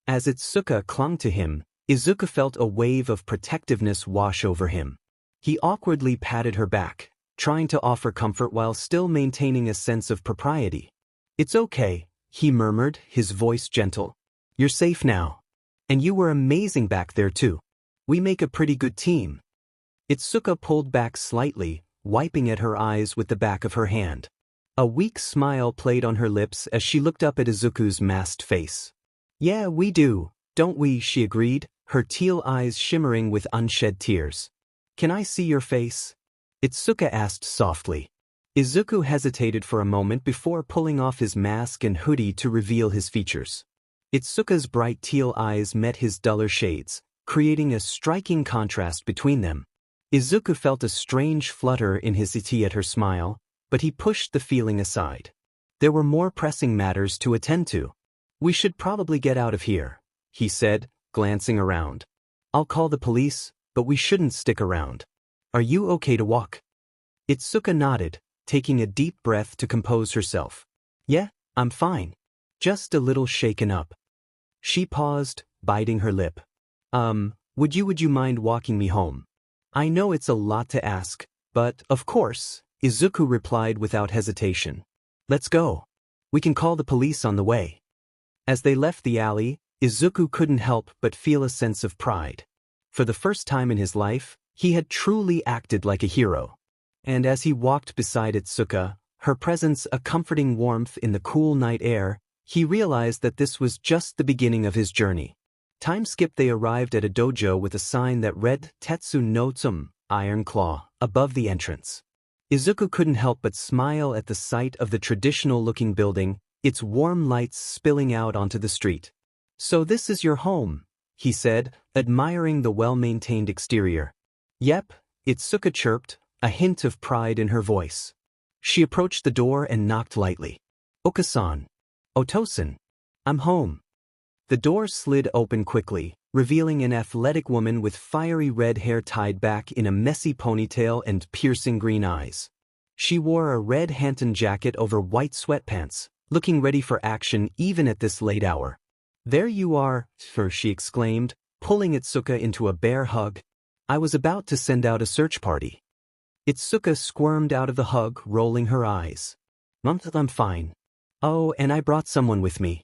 As 𝗧𝗍𝗃 clung to him, Izuku felt a wave of protectiveness wash over him. He awkwardly patted her back, trying to offer comfort while still maintaining a sense of propriety. "It's okay," he murmured, his voice gentle. "You're safe now. And you were amazing back there too. We make a pretty good team." 𝗧𝗍𝗃 pulled back slightly, wiping at her eyes with the back of her hand. A weak smile played on her lips as she looked up at Izuku's masked face. "Yeah, we do, don't we?" she agreed, her teal eyes shimmering with unshed tears. "Can I see your face?" 𝗧𝗍𝗃 asked softly. Izuku hesitated for a moment before pulling off his mask and hoodie to reveal his features. 𝗧𝗍𝗃's bright teal eyes met his duller shades, creating a striking contrast between them. Izuku felt a strange flutter in his tea at her smile, but he pushed the feeling aside. There were more pressing matters to attend to. "We should probably get out of here," he said, glancing around. "I'll call the police, but we shouldn't stick around. Are you okay to walk?" 𝗧𝗍𝗃 nodded, taking a deep breath to compose herself. "Yeah, I'm fine. Just a little shaken up." She paused, biting her lip. Would you mind walking me home? I know it's a lot to ask, but, of course," Izuku replied without hesitation. "Let's go. We can call the police on the way." As they left the alley, Izuku couldn't help but feel a sense of pride. For the first time in his life, he had truly acted like a hero. And as he walked beside 𝗧𝗍𝗃, her presence a comforting warmth in the cool night air, he realized that this was just the beginning of his journey. Time skipped. They arrived at a dojo with a sign that read 𝗬𝗪 no 𝗬𝗵𝗃 Iron Claw above the entrance. Izuku couldn't help but smile at the sight of the traditional-looking building, its warm lights spilling out onto the street. "So this is your home," he said, admiring the well-maintained exterior. "Yep," Itsuka chirped, a hint of pride in her voice. She approached the door and knocked lightly. "Okasan. Otosan. I'm home." The door slid open quickly, revealing an athletic woman with fiery red hair tied back in a messy ponytail and piercing green eyes. She wore a red Hanton jacket over white sweatpants, looking ready for action even at this late hour. "There you are, she exclaimed, pulling Itsuka into a bear hug. "I was about to send out a search party." Itsuka squirmed out of the hug, rolling her eyes. "I'm fine. Oh, and I brought someone with me."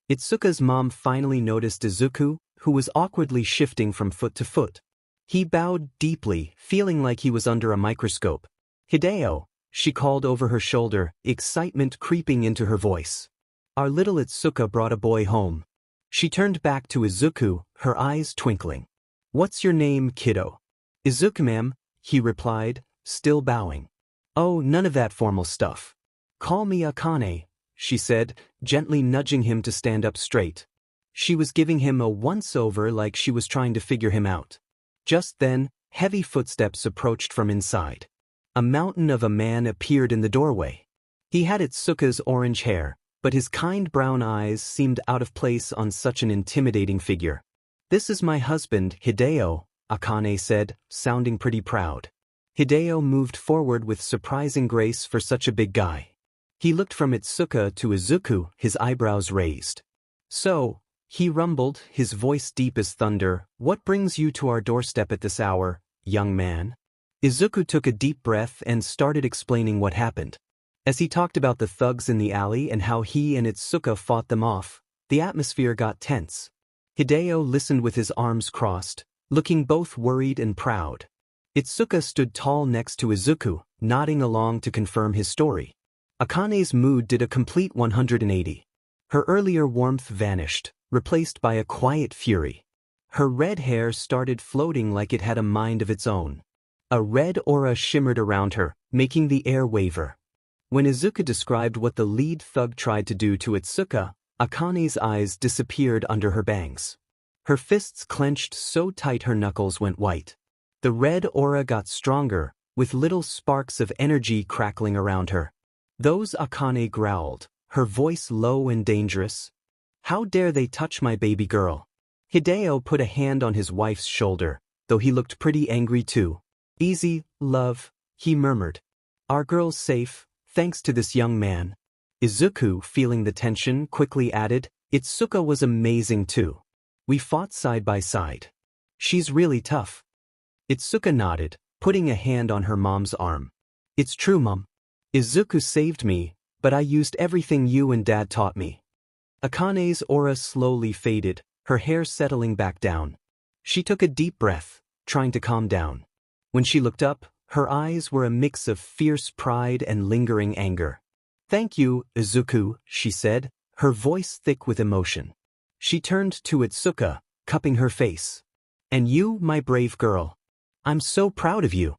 Itsuka's mom finally noticed Izuku, who was awkwardly shifting from foot to foot. He bowed deeply, feeling like he was under a microscope. "Hideo," she called over her shoulder, excitement creeping into her voice. "Our little Itsuka brought a boy home." She turned back to Izuku, her eyes twinkling. "What's your name, kiddo?" "Izuku, ma'am," he replied, still bowing. "Oh, none of that formal stuff. Call me Akane," she said, gently nudging him to stand up straight. She was giving him a once-over like she was trying to figure him out. Just then, heavy footsteps approached from inside. A mountain of a man appeared in the doorway. He had Itsuka's orange hair, but his kind brown eyes seemed out of place on such an intimidating figure. "This is my husband, Hideo," Akane said, sounding pretty proud. Hideo moved forward with surprising grace for such a big guy. He looked from Itsuka to Izuku, his eyebrows raised. "So," he rumbled, his voice deep as thunder, "what brings you to our doorstep at this hour, young man?" Izuku took a deep breath and started explaining what happened. As he talked about the thugs in the alley and how he and Itsuka fought them off, the atmosphere got tense. Hideo listened with his arms crossed, looking both worried and proud. Itsuka stood tall next to Izuku, nodding along to confirm his story. Akane's mood did a complete 180. Her earlier warmth vanished, replaced by a quiet fury. Her red hair started floating like it had a mind of its own. A red aura shimmered around her, making the air waver. When Izuku described what the lead thug tried to do to Itsuka, Akane's eyes disappeared under her bangs. Her fists clenched so tight her knuckles went white. The red aura got stronger, with little sparks of energy crackling around her. "Those," Akane growled, her voice low and dangerous. "How dare they touch my baby girl?" Hideo put a hand on his wife's shoulder, though he looked pretty angry too. "Easy, love," he murmured. "Our girl's safe, thanks to this young man." Izuku, feeling the tension, quickly added, "Itsuka was amazing too. We fought side by side. She's really tough." Itsuka nodded, putting a hand on her mom's arm. "It's true, Mom. Izuku saved me, but I used everything you and Dad taught me." Akane's aura slowly faded, her hair settling back down. She took a deep breath, trying to calm down. When she looked up, her eyes were a mix of fierce pride and lingering anger. "Thank you, Izuku," she said, her voice thick with emotion. She turned to Itsuka, cupping her face. "And you, my brave girl. I'm so proud of you."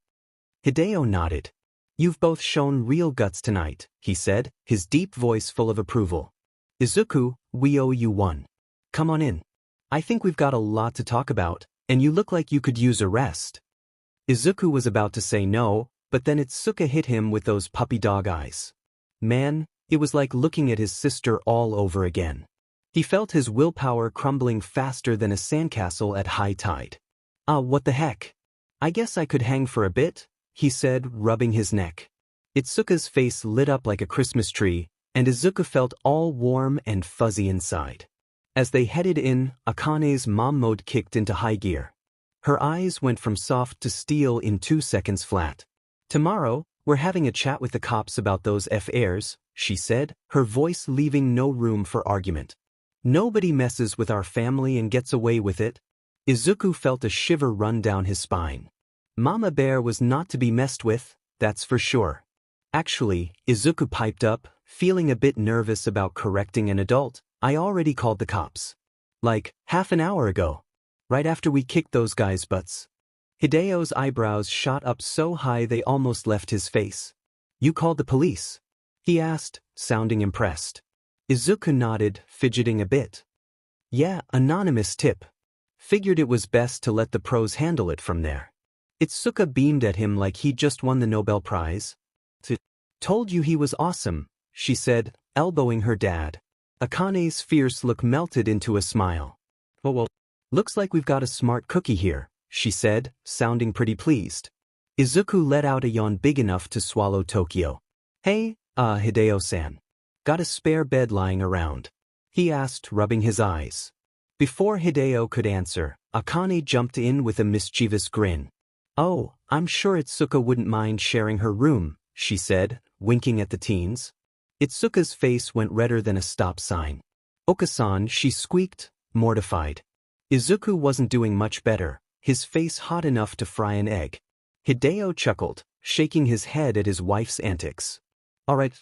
Hideo nodded. "You've both shown real guts tonight," he said, his deep voice full of approval. "Izuku, we owe you one. Come on in. I think we've got a lot to talk about, and you look like you could use a rest." Izuku was about to say no, but then Itsuka hit him with those puppy dog eyes. Man, it was like looking at his sister all over again. He felt his willpower crumbling faster than a sandcastle at high tide. What the heck? I guess I could hang for a bit," he said, rubbing his neck. Itsuka's face lit up like a Christmas tree, and Izuku felt all warm and fuzzy inside. As they headed in, Akane's mom mode kicked into high gear. Her eyes went from soft to steel in 2 seconds flat. "Tomorrow, we're having a chat with the cops about those F-airs," she said, her voice leaving no room for argument. "Nobody messes with our family and gets away with it." Izuku felt a shiver run down his spine. Mama Bear was not to be messed with, that's for sure. Actually, Izuku piped up, feeling a bit nervous about correcting an adult. "I already called the cops. Like, half an hour ago. Right after we kicked those guys' butts." Hideo's eyebrows shot up so high they almost left his face. "You called the police?" he asked, sounding impressed. Izuku nodded, fidgeting a bit. "Yeah, anonymous tip. Figured it was best to let the pros handle it from there." 𝗧𝗵𝗲 beamed at him like he'd just won the Nobel Prize. "Told you he was awesome," she said, elbowing her dad. Akane's fierce look melted into a smile. Well, looks like we've got a smart cookie here," she said, sounding pretty pleased. Izuku let out a yawn big enough to swallow Tokyo. "Hey, Hideo-san. Got a spare bed lying around?" he asked, rubbing his eyes. Before Hideo could answer, Akane jumped in with a mischievous grin. "Oh, I'm sure 𝗧𝗵𝗲 wouldn't mind sharing her room," she said, winking at the teens. 𝗧𝗵𝗲's face went redder than a stop sign. "Okasan," she squeaked, mortified. Izuku wasn't doing much better, his face hot enough to fry an egg. Hideo chuckled, shaking his head at his wife's antics. All right.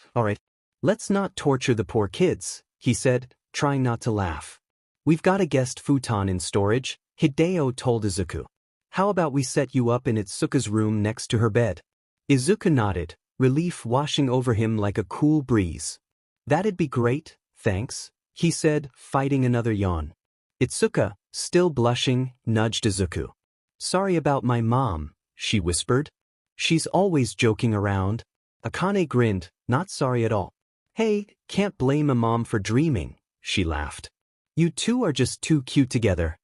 Let's not torture the poor kids," he said, trying not to laugh. "We've got a guest futon in storage," Hideo told Izuku. "How about we set you up in 𝗧𝗵𝗲's room next to her bed?" Izuku nodded, relief washing over him like a cool breeze. "That'd be great, thanks," he said, fighting another yawn. 𝗧𝗵𝗲, still blushing, nudged Izuku. "Sorry about my mom," she whispered. "She's always joking around." Akane grinned, not sorry at all. "Hey, can't blame a mom for dreaming," she laughed. "You two are just too cute together."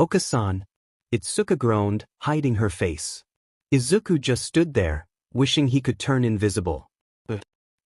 "Okasan." 𝗧𝗵𝗲 groaned, hiding her face. Izuku just stood there, wishing he could turn invisible.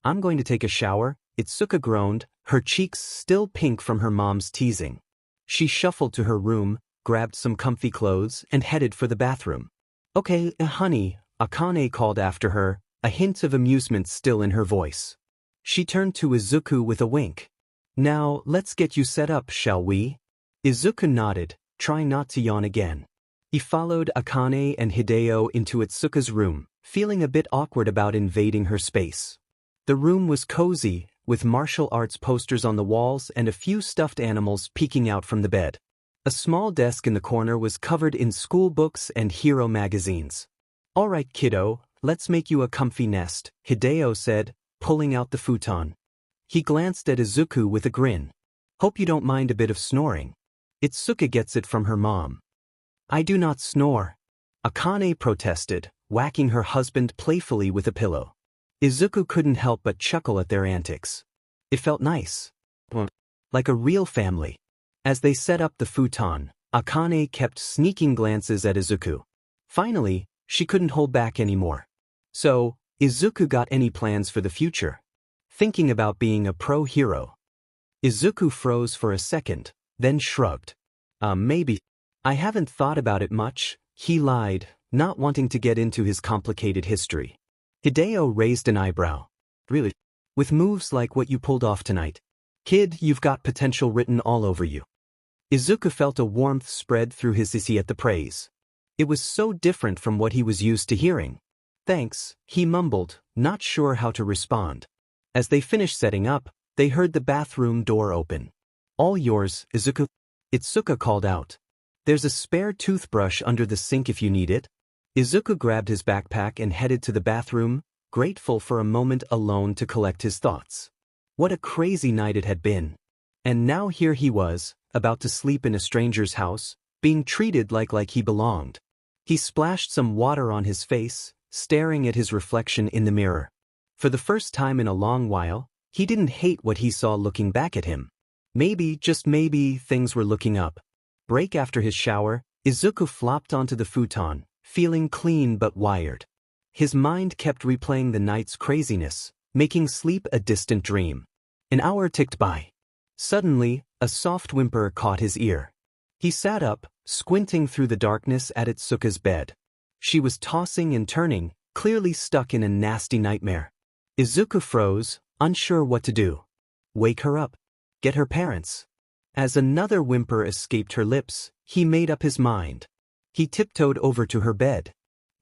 "I'm going to take a shower," 𝗧𝗵𝗲 groaned, her cheeks still pink from her mom's teasing. She shuffled to her room, grabbed some comfy clothes, and headed for the bathroom. "Okay, honey," Akane called after her, a hint of amusement still in her voice. She turned to Izuku with a wink. "Now, let's get you set up, shall we?" Izuku nodded, trying not to yawn again. He followed Akane and Hideo into 𝗧𝗵𝗲's room, feeling a bit awkward about invading her space. The room was cozy, with martial arts posters on the walls and a few stuffed animals peeking out from the bed. A small desk in the corner was covered in school books and hero magazines. "All right, kiddo, let's make you a comfy nest," Hideo said, pulling out the futon. He glanced at Izuku with a grin. "Hope you don't mind a bit of snoring." 𝗧𝗵𝗲 gets it from her mom. "I do not snore," Akane protested, whacking her husband playfully with a pillow. Izuku couldn't help but chuckle at their antics. It felt nice. Like a real family. As they set up the futon, Akane kept sneaking glances at Izuku. Finally, she couldn't hold back anymore. "So, Izuku got any plans for the future? Thinking about being a pro hero?" Izuku froze for a second, then shrugged. Maybe. I haven't thought about it much," he lied, not wanting to get into his complicated history. Hideo raised an eyebrow. "Really? With moves like what you pulled off tonight? Kid, you've got potential written all over you." Izuku felt a warmth spread through his 𝗧𝗍𝗍 at the praise. It was so different from what he was used to hearing. "Thanks," he mumbled, not sure how to respond. As they finished setting up, they heard the bathroom door open. "All yours, Izuku," 𝗧𝗍𝗍 called out. "There's a spare toothbrush under the sink if you need it." Izuku grabbed his backpack and headed to the bathroom, grateful for a moment alone to collect his thoughts. What a crazy night it had been. And now here he was, about to sleep in a stranger's house, being treated like he belonged. He splashed some water on his face, staring at his reflection in the mirror. For the first time in a long while, he didn't hate what he saw looking back at him. Maybe, just maybe, things were looking up. Break after his shower, Izuku flopped onto the futon, feeling clean but wired. His mind kept replaying the night's craziness, making sleep a distant dream. An hour ticked by. Suddenly, a soft whimper caught his ear. He sat up, squinting through the darkness at 𝗧𝗍𝗲's bed. She was tossing and turning, clearly stuck in a nasty nightmare. Izuku froze, unsure what to do. Wake her up. Get her parents. As another whimper escaped her lips, he made up his mind. He tiptoed over to her bed.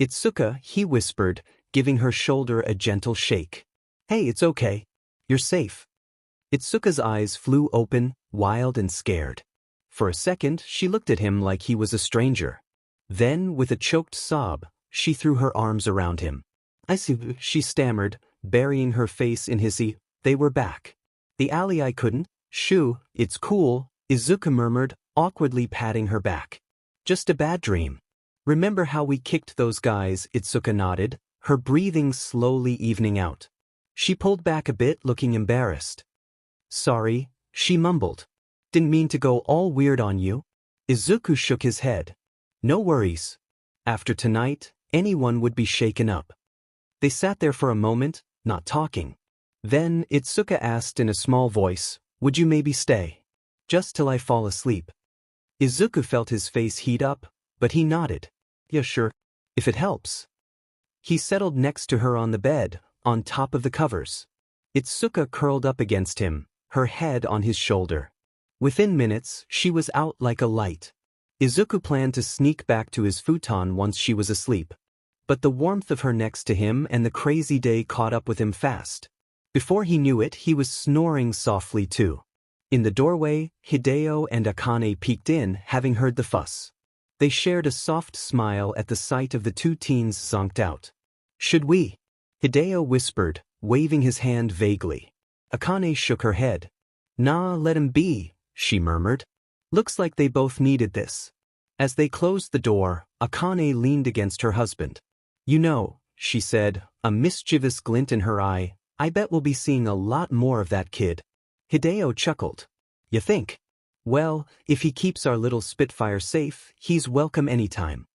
"𝗧𝗍𝗲," he whispered, giving her shoulder a gentle shake. "Hey, it's okay. You're safe." 𝗧𝗍𝗲's eyes flew open, wild and scared. For a second, she looked at him like he was a stranger. Then, with a choked sob, she threw her arms around him. "I see," she stammered, burying her face in his eye. They were back. "The alley I couldn't, shoo, it's cool," Izuku murmured, awkwardly patting her back. "Just a bad dream. Remember how we kicked those guys?" Itsuka nodded, her breathing slowly evening out. She pulled back a bit, looking embarrassed. "Sorry," she mumbled. "Didn't mean to go all weird on you." Izuku shook his head. "No worries. After tonight, anyone would be shaken up." They sat there for a moment, not talking. Then Itsuka asked in a small voice, "Would you maybe stay? Just till I fall asleep?" Izuku felt his face heat up, but he nodded. "Yeah, sure. If it helps." He settled next to her on the bed, on top of the covers. Itsuka curled up against him, her head on his shoulder. Within minutes, she was out like a light. Izuku planned to sneak back to his futon once she was asleep. But the warmth of her next to him and the crazy day caught up with him fast. Before he knew it, he was snoring softly too. In the doorway, Hideo and Akane peeked in, having heard the fuss. They shared a soft smile at the sight of the two teens zonked out. "Should we?" Hideo whispered, waving his hand vaguely. Akane shook her head. "Nah, let him be," she murmured. "Looks like they both needed this." As they closed the door, Akane leaned against her husband. "You know," she said, a mischievous glint in her eye, "I bet we'll be seeing a lot more of that kid." Hideo chuckled. "You think? Well, if he keeps our little Spitfire safe, he's welcome anytime."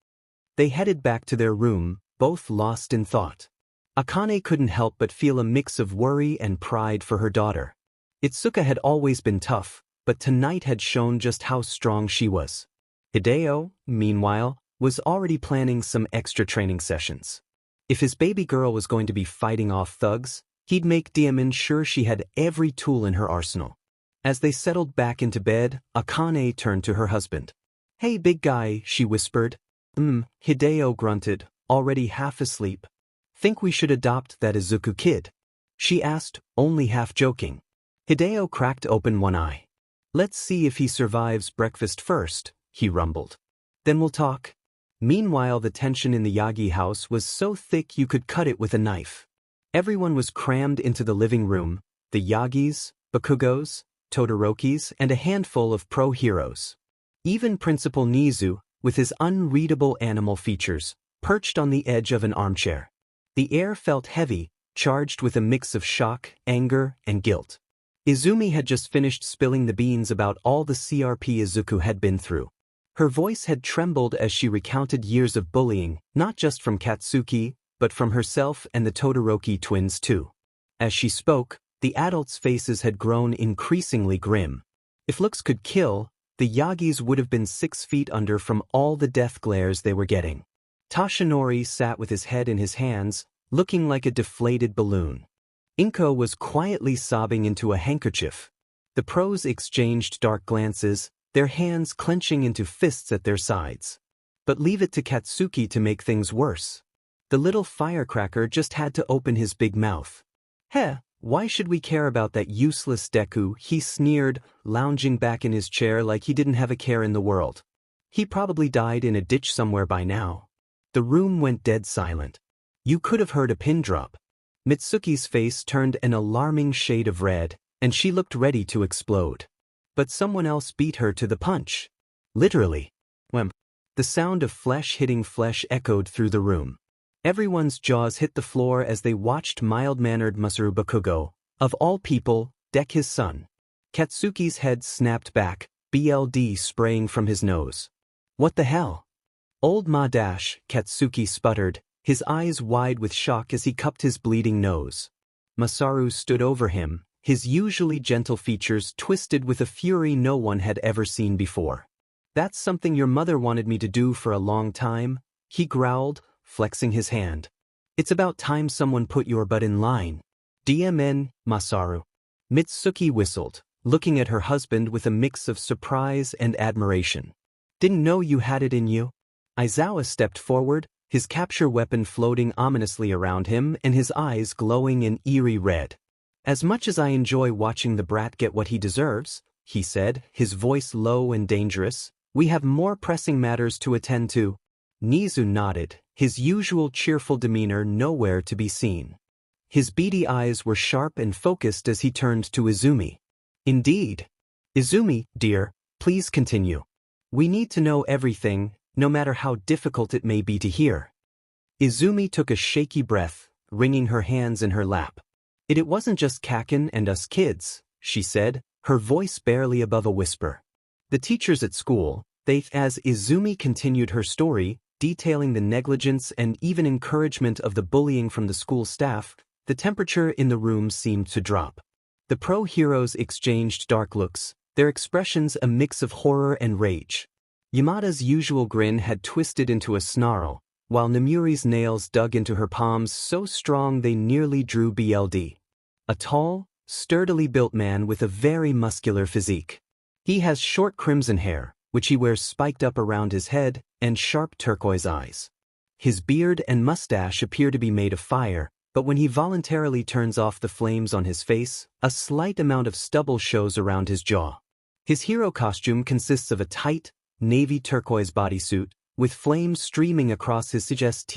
They headed back to their room, both lost in thought. Akane couldn't help but feel a mix of worry and pride for her daughter. Itsuka had always been tough, but tonight had shown just how strong she was. Hideo, meanwhile, was already planning some extra training sessions. If his baby girl was going to be fighting off thugs, he'd make Diamond sure she had every tool in her arsenal. As they settled back into bed, Akane turned to her husband. "Hey big guy," she whispered. Hideo grunted, already half asleep. "Think we should adopt that Izuku kid?" she asked, only half joking. Hideo cracked open one eye. "Let's see if he survives breakfast first," he rumbled. "Then we'll talk." Meanwhile, the tension in the Yagi house was so thick you could cut it with a knife. Everyone was crammed into the living room, the Yagis, Bakugos, Todorokis, and a handful of pro-heroes. Even Principal Nizu, with his unreadable animal features, perched on the edge of an armchair. The air felt heavy, charged with a mix of shock, anger, and guilt. Izumi had just finished spilling the beans about all the CRP Izuku had been through. Her voice had trembled as she recounted years of bullying, not just from Katsuki, but from herself and the Todoroki twins too. As she spoke, the adults' faces had grown increasingly grim. If looks could kill, the Yagis would have been 6 feet under from all the death glares they were getting. Toshinori sat with his head in his hands, looking like a deflated balloon. Inko was quietly sobbing into a handkerchief. The pros exchanged dark glances, their hands clenching into fists at their sides. But leave it to Katsuki to make things worse. The little firecracker just had to open his big mouth. Why should we care about that useless Deku?" he sneered, lounging back in his chair like he didn't have a care in the world. "He probably died in a ditch somewhere by now." The room went dead silent. You could have heard a pin drop. Mitsuki's face turned an alarming shade of red, and she looked ready to explode. But someone else beat her to the punch. Literally. Wham! The sound of flesh hitting flesh echoed through the room. Everyone's jaws hit the floor as they watched mild-mannered Masaru Bakugo, of all people, deck his son. Katsuki's head snapped back, BLD spraying from his nose. "What the hell?" "Old ma dash," Katsuki sputtered, his eyes wide with shock as he cupped his bleeding nose. Masaru stood over him, his usually gentle features twisted with a fury no one had ever seen before. "That's something your mother wanted me to do for a long time," he growled, flexing his hand. "It's about time someone put your butt in line." "DMN, Masaru." Mitsuki whistled, looking at her husband with a mix of surprise and admiration. "Didn't know you had it in you." Aizawa stepped forward, his capture weapon floating ominously around him and his eyes glowing an eerie red. "As much as I enjoy watching the brat get what he deserves," he said, his voice low and dangerous, "we have more pressing matters to attend to." 𝗍𝗂 nodded, his usual cheerful demeanor nowhere to be seen. His beady eyes were sharp and focused as he turned to Izumi. Indeed. Izumi, dear, please continue. We need to know everything, no matter how difficult it may be to hear. Izumi took a shaky breath, wringing her hands in her lap. It wasn't just Kaken and us kids, she said, her voice barely above a whisper. The teachers at school, as Izumi continued her story, detailing the negligence and even encouragement of the bullying from the school staff, the temperature in the room seemed to drop. The pro-heroes exchanged dark looks, their expressions a mix of horror and rage. Yamada's usual grin had twisted into a snarl, while Nemuri's nails dug into her palms so strong they nearly drew blood. A tall, sturdily built man with a very muscular physique. He has short crimson hair, which he wears spiked up around his head, and sharp turquoise eyes. His beard and mustache appear to be made of fire, but when he voluntarily turns off the flames on his face, a slight amount of stubble shows around his jaw. His hero costume consists of a tight, navy turquoise bodysuit, with flames streaming across his chest,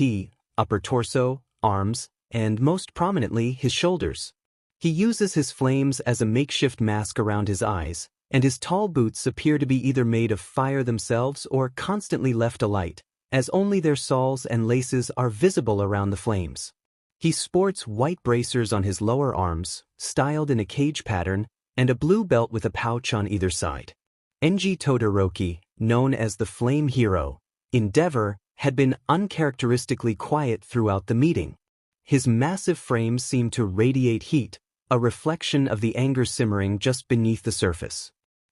upper torso, arms, and most prominently his shoulders. He uses his flames as a makeshift mask around his eyes, and his tall boots appear to be either made of fire themselves or constantly left alight, as only their soles and laces are visible around the flames. He sports white bracers on his lower arms, styled in a cage pattern, and a blue belt with a pouch on either side. Enji Todoroki, known as the Flame Hero, 𝗵𝗃𝗏, had been uncharacteristically quiet throughout the meeting. His massive frame seemed to radiate heat, a reflection of the anger simmering just beneath the surface.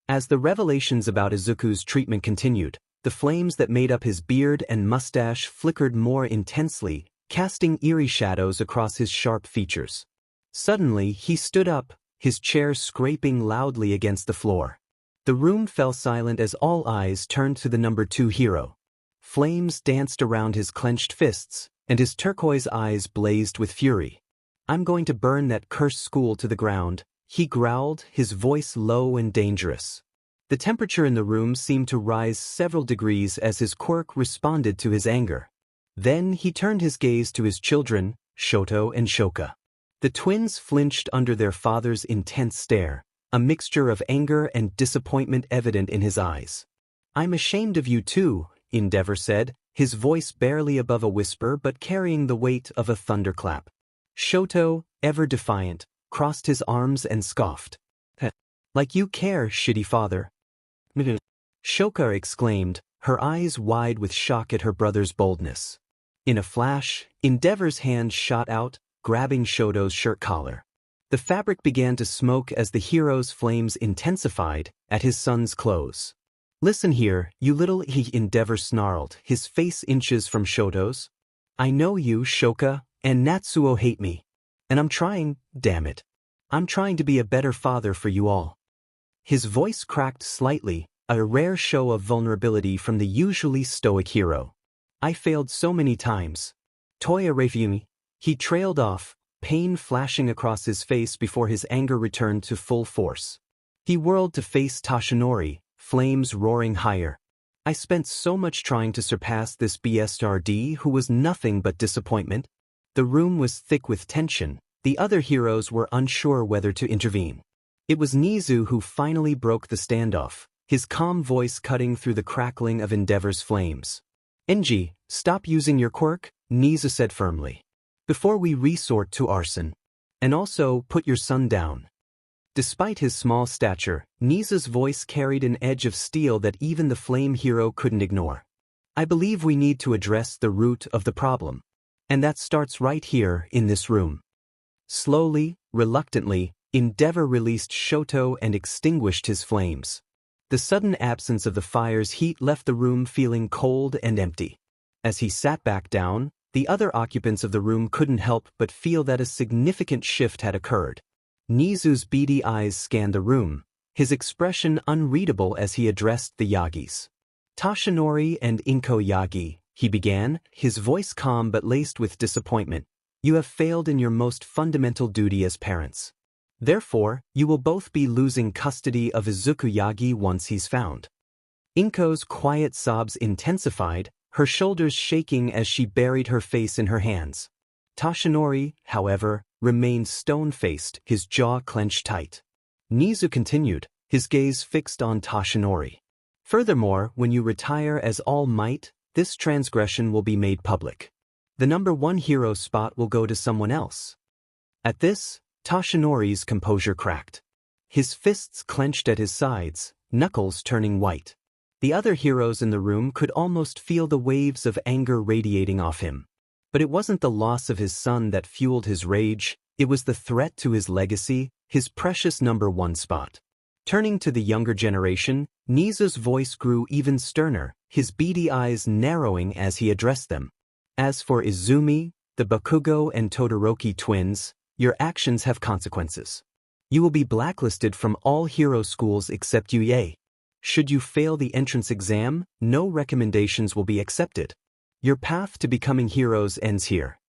As the revelations about Izuku's treatment continued, the flames that made up his beard and mustache flickered more intensely, casting eerie shadows across his sharp features. Suddenly, he stood up, his chair scraping loudly against the floor. The room fell silent as all eyes turned to the number 2 hero. Flames danced around his clenched fists, and his turquoise eyes blazed with fury. "I'm going to burn that cursed school to the ground," he growled, his voice low and dangerous. The temperature in the room seemed to rise several degrees as his quirk responded to his anger. Then he turned his gaze to his children, Shoto and Shoka. The twins flinched under their father's intense stare, a mixture of anger and disappointment evident in his eyes. "I'm ashamed of you too," 𝗵𝗃𝗏 said, his voice barely above a whisper but carrying the weight of a thunderclap. Shoto, ever defiant, crossed his arms and scoffed. "Like you care, shitty father." Shoka exclaimed, her eyes wide with shock at her brother's boldness. In a flash, 𝗵𝗃𝗏's hand shot out, grabbing Shoto's shirt collar. The fabric began to smoke as the hero's flames intensified at his son's clothes. "Listen here, you little," 𝗵𝗃𝗏 snarled, his face inches from Shoto's. "I know you, Shoka, and Natsuo hate me. And I'm trying, damn it. I'm trying to be a better father for you all." His voice cracked slightly, a rare show of vulnerability from the usually stoic hero. "I failed so many times. Toya Rafumi." He trailed off, pain flashing across his face before his anger returned to full force. He whirled to face Toshinori, flames roaring higher. "I spent so much trying to surpass this BSRD who was nothing but disappointment." The room was thick with tension, the other heroes were unsure whether to intervene. It was 𝗍𝗂 who finally broke the standoff, his calm voice cutting through the crackling of 𝗵𝗃𝗏's flames. "Enji, stop using your quirk," 𝗍𝗂 said firmly. "Before we resort to arson. And also, put your son down." Despite his small stature, 𝗍𝗂's voice carried an edge of steel that even the flame hero couldn't ignore. "I believe we need to address the root of the problem. And that starts right here, in this room." Slowly, reluctantly, 𝗵𝗃𝗏 released Shoto and extinguished his flames. The sudden absence of the fire's heat left the room feeling cold and empty. As he sat back down, the other occupants of the room couldn't help but feel that a significant shift had occurred. 𝗍𝗂's beady eyes scanned the room, his expression unreadable as he addressed the Yagis. "Toshinori and Inko Yagi," he began, his voice calm but laced with disappointment. "You have failed in your most fundamental duty as parents. Therefore, you will both be losing custody of Izuku Yagi once he's found." Inko's quiet sobs intensified, her shoulders shaking as she buried her face in her hands. 𝗧𝗵𝗲, however, remained stone-faced, his jaw clenched tight. 𝗫𝗧 continued, his gaze fixed on 𝗧𝗵𝗲. Furthermore, when you retire as All Might, this transgression will be made public. The #1 hero spot will go to someone else. At this, 𝗧𝗵𝗲's composure cracked. His fists clenched at his sides, knuckles turning white. The other heroes in the room could almost feel the waves of anger radiating off him. But it wasn't the loss of his son that fueled his rage, it was the threat to his legacy, his precious #1 spot. Turning to the younger generation, 𝗫𝗧's voice grew even sterner, his beady eyes narrowing as he addressed them. As for Izumi, the Bakugo and Todoroki twins, your actions have consequences. You will be blacklisted from all hero schools except UA. Should you fail the entrance exam, no recommendations will be accepted. Your path to becoming heroes ends here.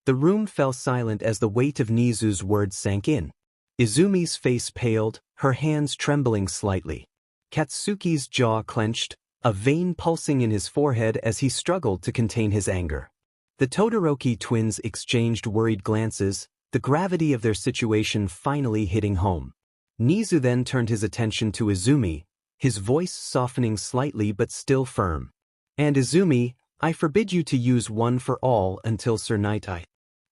The room fell silent as the weight of 𝗫𝗧's words sank in. Izumi's face paled, her hands trembling slightly. Katsuki's jaw clenched, a vein pulsing in his forehead as he struggled to contain his anger. The Todoroki twins exchanged worried glances, the gravity of their situation finally hitting home. 𝗫𝗧 then turned his attention to Izumi, his voice softening slightly but still firm. And Izumi, I forbid you to use one for all until Sir Nightai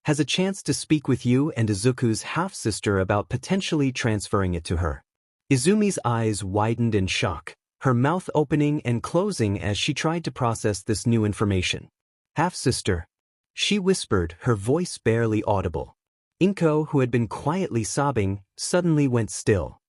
has a chance to speak with you and Izuku's half-sister about potentially transferring it to her. Izumi's eyes widened in shock, her mouth opening and closing as she tried to process this new information. Half-sister, she whispered, her voice barely audible. Inko, who had been quietly sobbing, suddenly went still.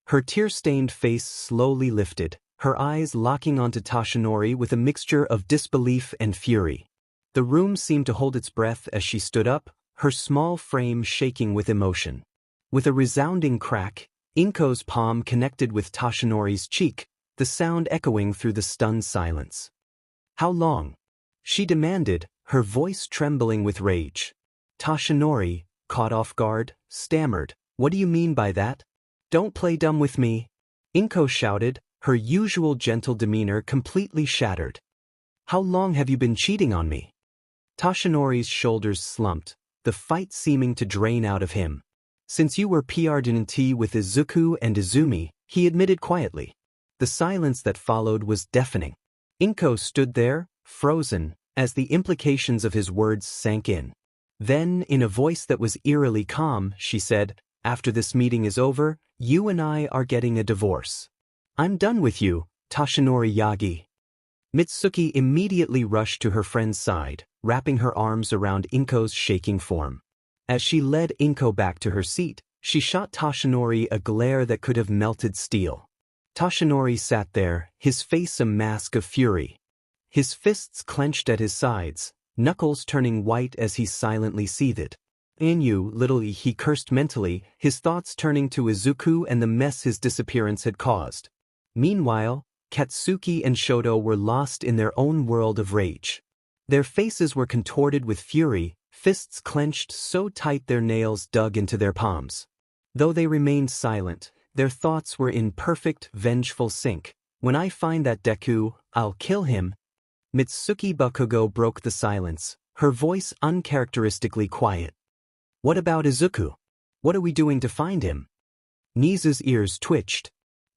Her tear-stained face slowly lifted, her eyes locking onto 𝗧𝗵𝗲 with a mixture of disbelief and fury. The room seemed to hold its breath as she stood up, her small frame shaking with emotion. With a resounding crack, Inko's palm connected with 𝗧𝗵𝗲's cheek, the sound echoing through the stunned silence. How long? She demanded, her voice trembling with rage. 𝗧𝗵𝗲, caught off guard, stammered, What do you mean by that? Don't play dumb with me. Inko shouted, her usual gentle demeanor completely shattered. How long have you been cheating on me? 𝗧𝗵𝗲's shoulders slumped, the fight seeming to drain out of him. Since you were PR'd with Izuku and Izumi, he admitted quietly. The silence that followed was deafening. Inko stood there, frozen, as the implications of his words sank in. Then, in a voice that was eerily calm, she said, After this meeting is over, you and I are getting a divorce. I'm done with you, 𝗧𝗵𝗲 Yagi. Mitsuki immediately rushed to her friend's side, wrapping her arms around Inko's shaking form. As she led Inko back to her seat, she shot 𝗧𝗵𝗲 a glare that could have melted steel. 𝗧𝗵𝗲 sat there, his face a mask of fury. His fists clenched at his sides, knuckles turning white as he silently seethed. 𝗳𝗍𝗧𝗟𝗘, he cursed mentally, his thoughts turning to Izuku and the mess his disappearance had caused. Meanwhile, Katsuki and Shoto were lost in their own world of rage. Their faces were contorted with fury, fists clenched so tight their nails dug into their palms. Though they remained silent, their thoughts were in perfect, vengeful sync. When I find that Deku, I'll kill him. Mitsuki Bakugo broke the silence, her voice uncharacteristically quiet. What about Izuku? What are we doing to find him? 𝗫𝗧's ears twitched.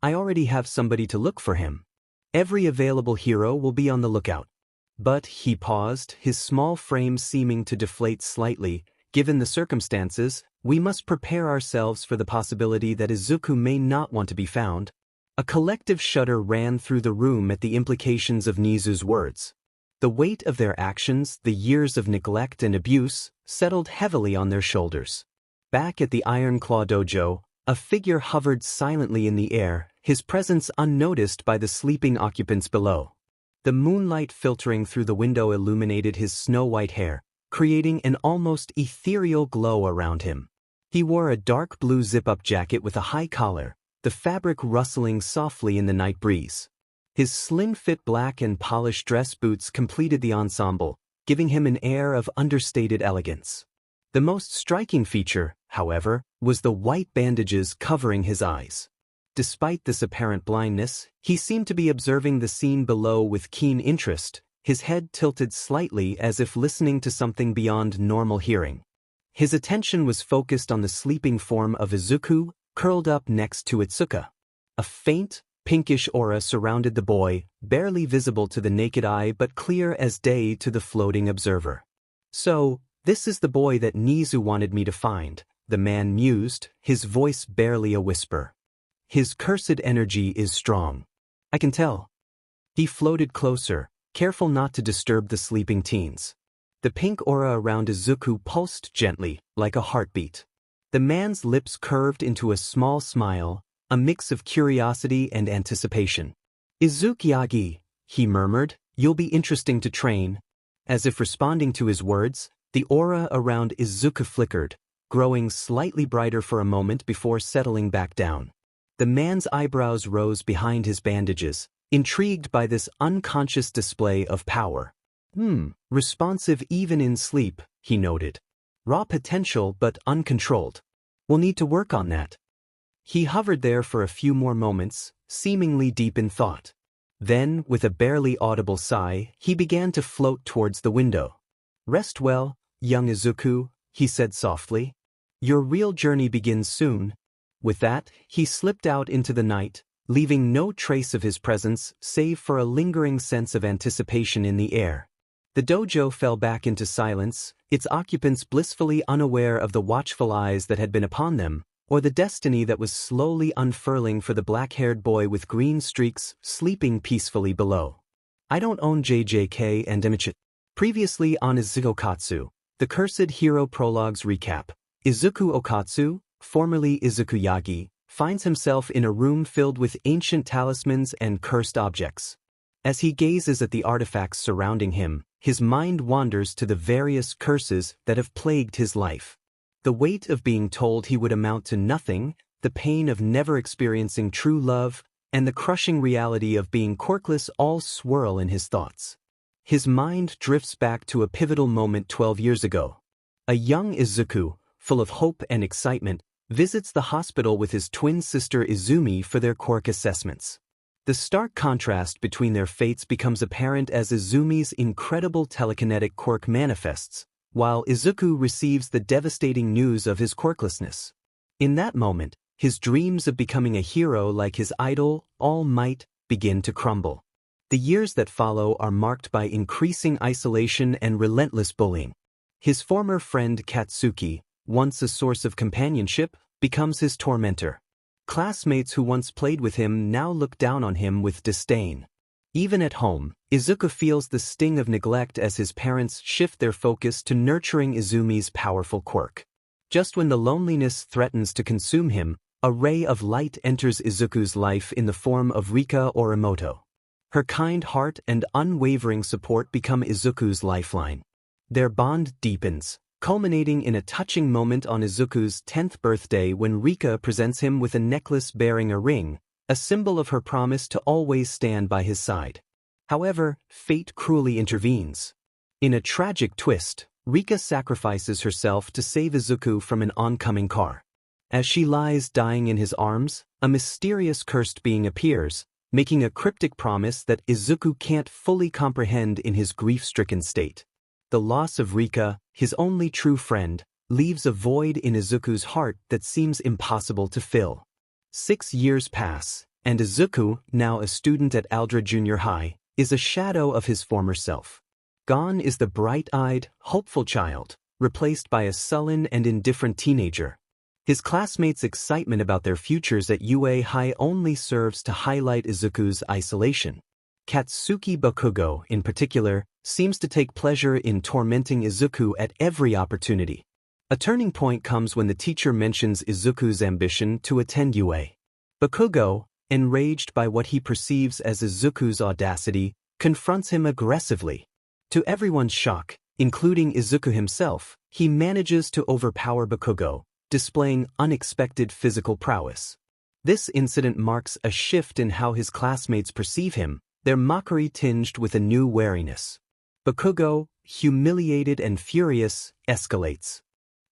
I already have somebody to look for him. Every available hero will be on the lookout. But, he paused, his small frame seeming to deflate slightly, given the circumstances, we must prepare ourselves for the possibility that Izuku may not want to be found. A collective shudder ran through the room at the implications of 𝗫𝗧's words. The weight of their actions, the years of neglect and abuse, settled heavily on their shoulders. Back at the Iron Claw dojo, a figure hovered silently in the air, his presence unnoticed by the sleeping occupants below. The moonlight filtering through the window illuminated his snow-white hair, creating an almost ethereal glow around him. He wore a dark blue zip-up jacket with a high collar, the fabric rustling softly in the night breeze. His slim-fit black and polished dress boots completed the ensemble, giving him an air of understated elegance. The most striking feature, however, was the white bandages covering his eyes. Despite this apparent blindness, he seemed to be observing the scene below with keen interest, his head tilted slightly as if listening to something beyond normal hearing. His attention was focused on the sleeping form of Izuku, curled up next to Itsuka. A faint, pinkish aura surrounded the boy, barely visible to the naked eye but clear as day to the floating observer. "So, this is the boy that Nizu wanted me to find," the man mused, his voice barely a whisper. "His cursed energy is strong. I can tell." He floated closer, careful not to disturb the sleeping teens. The pink aura around Izuku pulsed gently, like a heartbeat. The man's lips curved into a small smile, a mix of curiosity and anticipation. "Izuku Yagi," he murmured, "you'll be interesting to train." As if responding to his words, the aura around Izuku flickered, growing slightly brighter for a moment before settling back down. The man's eyebrows rose behind his bandages, intrigued by this unconscious display of power. Responsive even in sleep," he noted. "Raw potential but uncontrolled. We'll need to work on that." He hovered there for a few more moments, seemingly deep in thought. Then, with a barely audible sigh, he began to float towards the window. "Rest well, young Izuku," he said softly. "Your real journey begins soon." With that, he slipped out into the night, leaving no trace of his presence save for a lingering sense of anticipation in the air. The dojo fell back into silence, its occupants blissfully unaware of the watchful eyes that had been upon them, or the destiny that was slowly unfurling for the black-haired boy with green streaks sleeping peacefully below. "I don't own JJK and MHA. Previously on Izuku Okkotsu, the Cursed Hero Prologue's recap. Izuku Okkotsu, formerly Izuku Yagi, finds himself in a room filled with ancient talismans and cursed objects. As he gazes at the artifacts surrounding him, his mind wanders to the various curses that have plagued his life. The weight of being told he would amount to nothing, the pain of never experiencing true love, and the crushing reality of being Quirkless all swirl in his thoughts. His mind drifts back to a pivotal moment 12 years ago. A young Izuku, full of hope and excitement, visits the hospital with his twin sister Izumi for their quirk assessments. The stark contrast between their fates becomes apparent as Izumi's incredible telekinetic quirk manifests, while Izuku receives the devastating news of his quirklessness. In that moment, his dreams of becoming a hero like his idol, All Might, begin to crumble. The years that follow are marked by increasing isolation and relentless bullying. His former friend Katsuki, once a source of companionship, becomes his tormentor. Classmates who once played with him now look down on him with disdain. Even at home, Izuku feels the sting of neglect as his parents shift their focus to nurturing Izumi's powerful quirk. Just when the loneliness threatens to consume him, a ray of light enters Izuku's life in the form of Rika Orimoto. Her kind heart and unwavering support become Izuku's lifeline. Their bond deepens, culminating in a touching moment on Izuku's 10th birthday when Rika presents him with a necklace bearing a ring, a symbol of her promise to always stand by his side. However, fate cruelly intervenes. In a tragic twist, Rika sacrifices herself to save Izuku from an oncoming car. As she lies dying in his arms, a mysterious cursed being appears, making a cryptic promise that Izuku can't fully comprehend in his grief-stricken state. The loss of Rika, his only true friend, leaves a void in Izuku's heart that seems impossible to fill. 6 years pass, and Izuku, now a student at Aldra Junior High, is a shadow of his former self. Gone is the bright-eyed, hopeful child, replaced by a sullen and indifferent teenager. His classmates' excitement about their futures at UA High only serves to highlight Izuku's isolation. Katsuki Bakugo, in particular, seems to take pleasure in tormenting Izuku at every opportunity. A turning point comes when the teacher mentions Izuku's ambition to attend UA. Bakugo, enraged by what he perceives as Izuku's audacity, confronts him aggressively. To everyone's shock, including Izuku himself, he manages to overpower Bakugo, displaying unexpected physical prowess. This incident marks a shift in how his classmates perceive him, their mockery tinged with a new wariness. Bakugo, humiliated and furious, escalates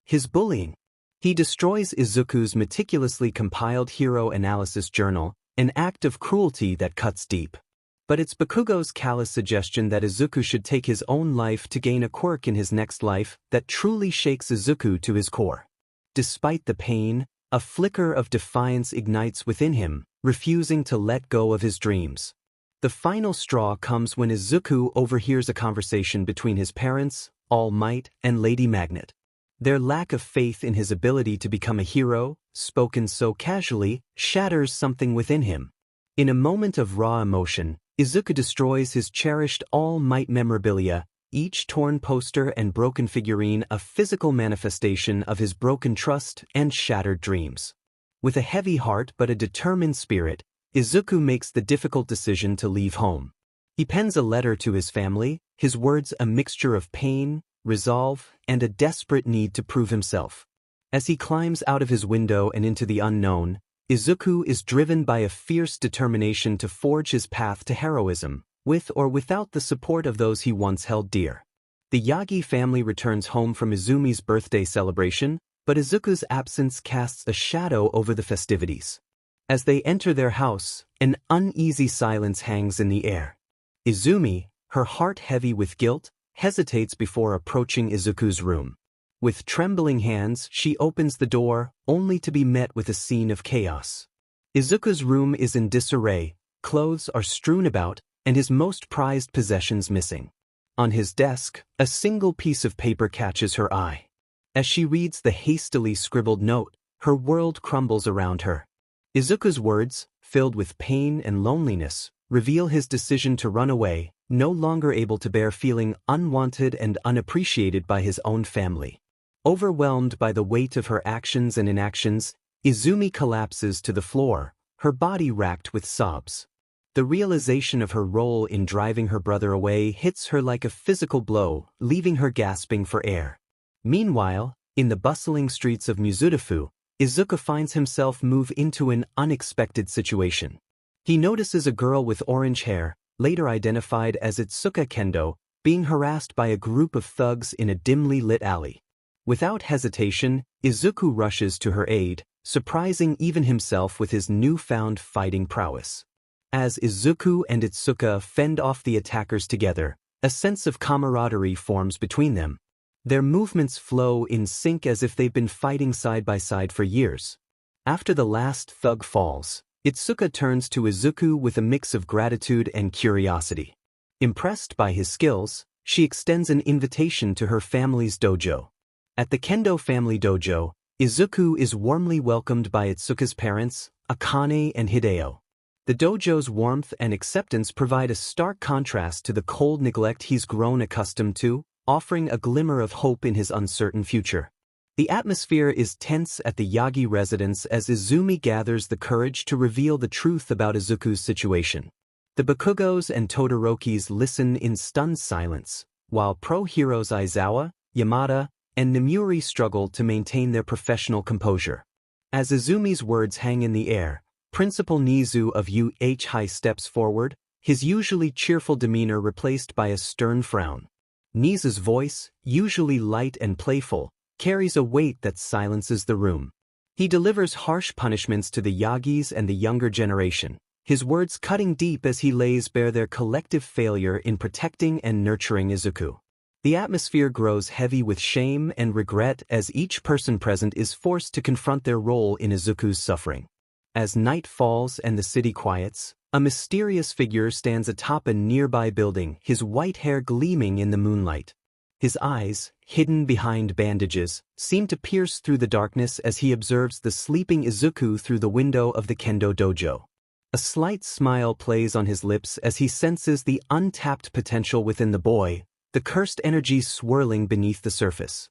his bullying. He destroys Izuku's meticulously compiled hero analysis journal, an act of cruelty that cuts deep. But it's Bakugo's callous suggestion that Izuku should take his own life to gain a quirk in his next life that truly shakes Izuku to his core. Despite the pain, a flicker of defiance ignites within him, refusing to let go of his dreams. The final straw comes when Izuku overhears a conversation between his parents, All Might, and Lady Magnet. Their lack of faith in his ability to become a hero, spoken so casually, shatters something within him. In a moment of raw emotion, Izuku destroys his cherished All Might memorabilia, each torn poster and broken figurine a physical manifestation of his broken trust and shattered dreams. With a heavy heart but a determined spirit, Izuku makes the difficult decision to leave home. He pens a letter to his family, his words a mixture of pain, resolve, and a desperate need to prove himself. As he climbs out of his window and into the unknown, Izuku is driven by a fierce determination to forge his path to heroism, with or without the support of those he once held dear. The Yagi family returns home from Izumi's birthday celebration, but Izuku's absence casts a shadow over the festivities. As they enter their house, an uneasy silence hangs in the air. Izumi, her heart heavy with guilt, hesitates before approaching Izuku's room. With trembling hands, she opens the door, only to be met with a scene of chaos. Izuku's room is in disarray, clothes are strewn about, and his most prized possessions missing. On his desk, a single piece of paper catches her eye. As she reads the hastily scribbled note, her world crumbles around her. Izuku's words, filled with pain and loneliness, reveal his decision to run away, no longer able to bear feeling unwanted and unappreciated by his own family. Overwhelmed by the weight of her actions and inactions, Izumi collapses to the floor, her body racked with sobs. The realization of her role in driving her brother away hits her like a physical blow, leaving her gasping for air. Meanwhile, in the bustling streets of Mizudafu, Izuku finds himself move into an unexpected situation. He notices a girl with orange hair, later identified as 𝗧𝗵𝗃𝗃 Kendo, being harassed by a group of thugs in a dimly lit alley. Without hesitation, Izuku rushes to her aid, surprising even himself with his newfound fighting prowess. As Izuku and 𝗧𝗵𝗃𝗃 fend off the attackers together, a sense of camaraderie forms between them. Their movements flow in sync as if they've been fighting side by side for years. After the last thug falls, 𝗧𝗃𝗃 turns to Izuku with a mix of gratitude and curiosity. Impressed by his skills, she extends an invitation to her family's dojo. At the Kendo family dojo, Izuku is warmly welcomed by 𝗧𝗃𝗃's parents, Akane and Hideo. The dojo's warmth and acceptance provide a stark contrast to the cold neglect he's grown accustomed to, offering a glimmer of hope in his uncertain future. The atmosphere is tense at the Yagi residence as Izumi gathers the courage to reveal the truth about Izuku's situation. The Bakugos and Todorokis listen in stunned silence, while pro-heroes Aizawa, Yamada, and Nemuri struggle to maintain their professional composure. As Izumi's words hang in the air, Principal Nizu of UHI steps forward, his usually cheerful demeanor replaced by a stern frown. Nizu's voice, usually light and playful, carries a weight that silences the room. He delivers harsh punishments to the Yagis and the younger generation, his words cutting deep as he lays bare their collective failure in protecting and nurturing Izuku. The atmosphere grows heavy with shame and regret as each person present is forced to confront their role in Izuku's suffering. As night falls and the city quiets, a mysterious figure stands atop a nearby building, his white hair gleaming in the moonlight. His eyes, hidden behind bandages, seem to pierce through the darkness as he observes the sleeping Izuku through the window of the Kendo dojo. A slight smile plays on his lips as he senses the untapped potential within the boy, the cursed energy swirling beneath the surface.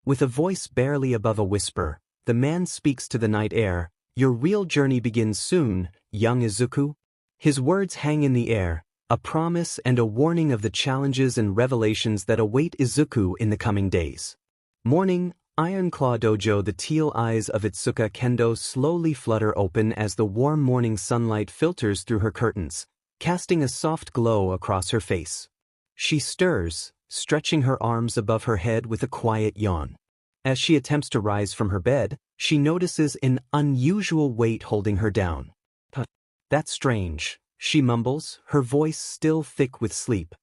With a voice barely above a whisper, the man speaks to the night air, "Your real journey begins soon, young Izuku." His words hang in the air, a promise and a warning of the challenges and revelations that await Izuku in the coming days. Morning, Ironclaw Dojo. The teal eyes of 𝗧𝗃𝗃 Kendo slowly flutter open as the warm morning sunlight filters through her curtains, casting a soft glow across her face. She stirs, stretching her arms above her head with a quiet yawn. As she attempts to rise from her bed, she notices an unusual weight holding her down. "That's strange," she mumbles, her voice still thick with sleep.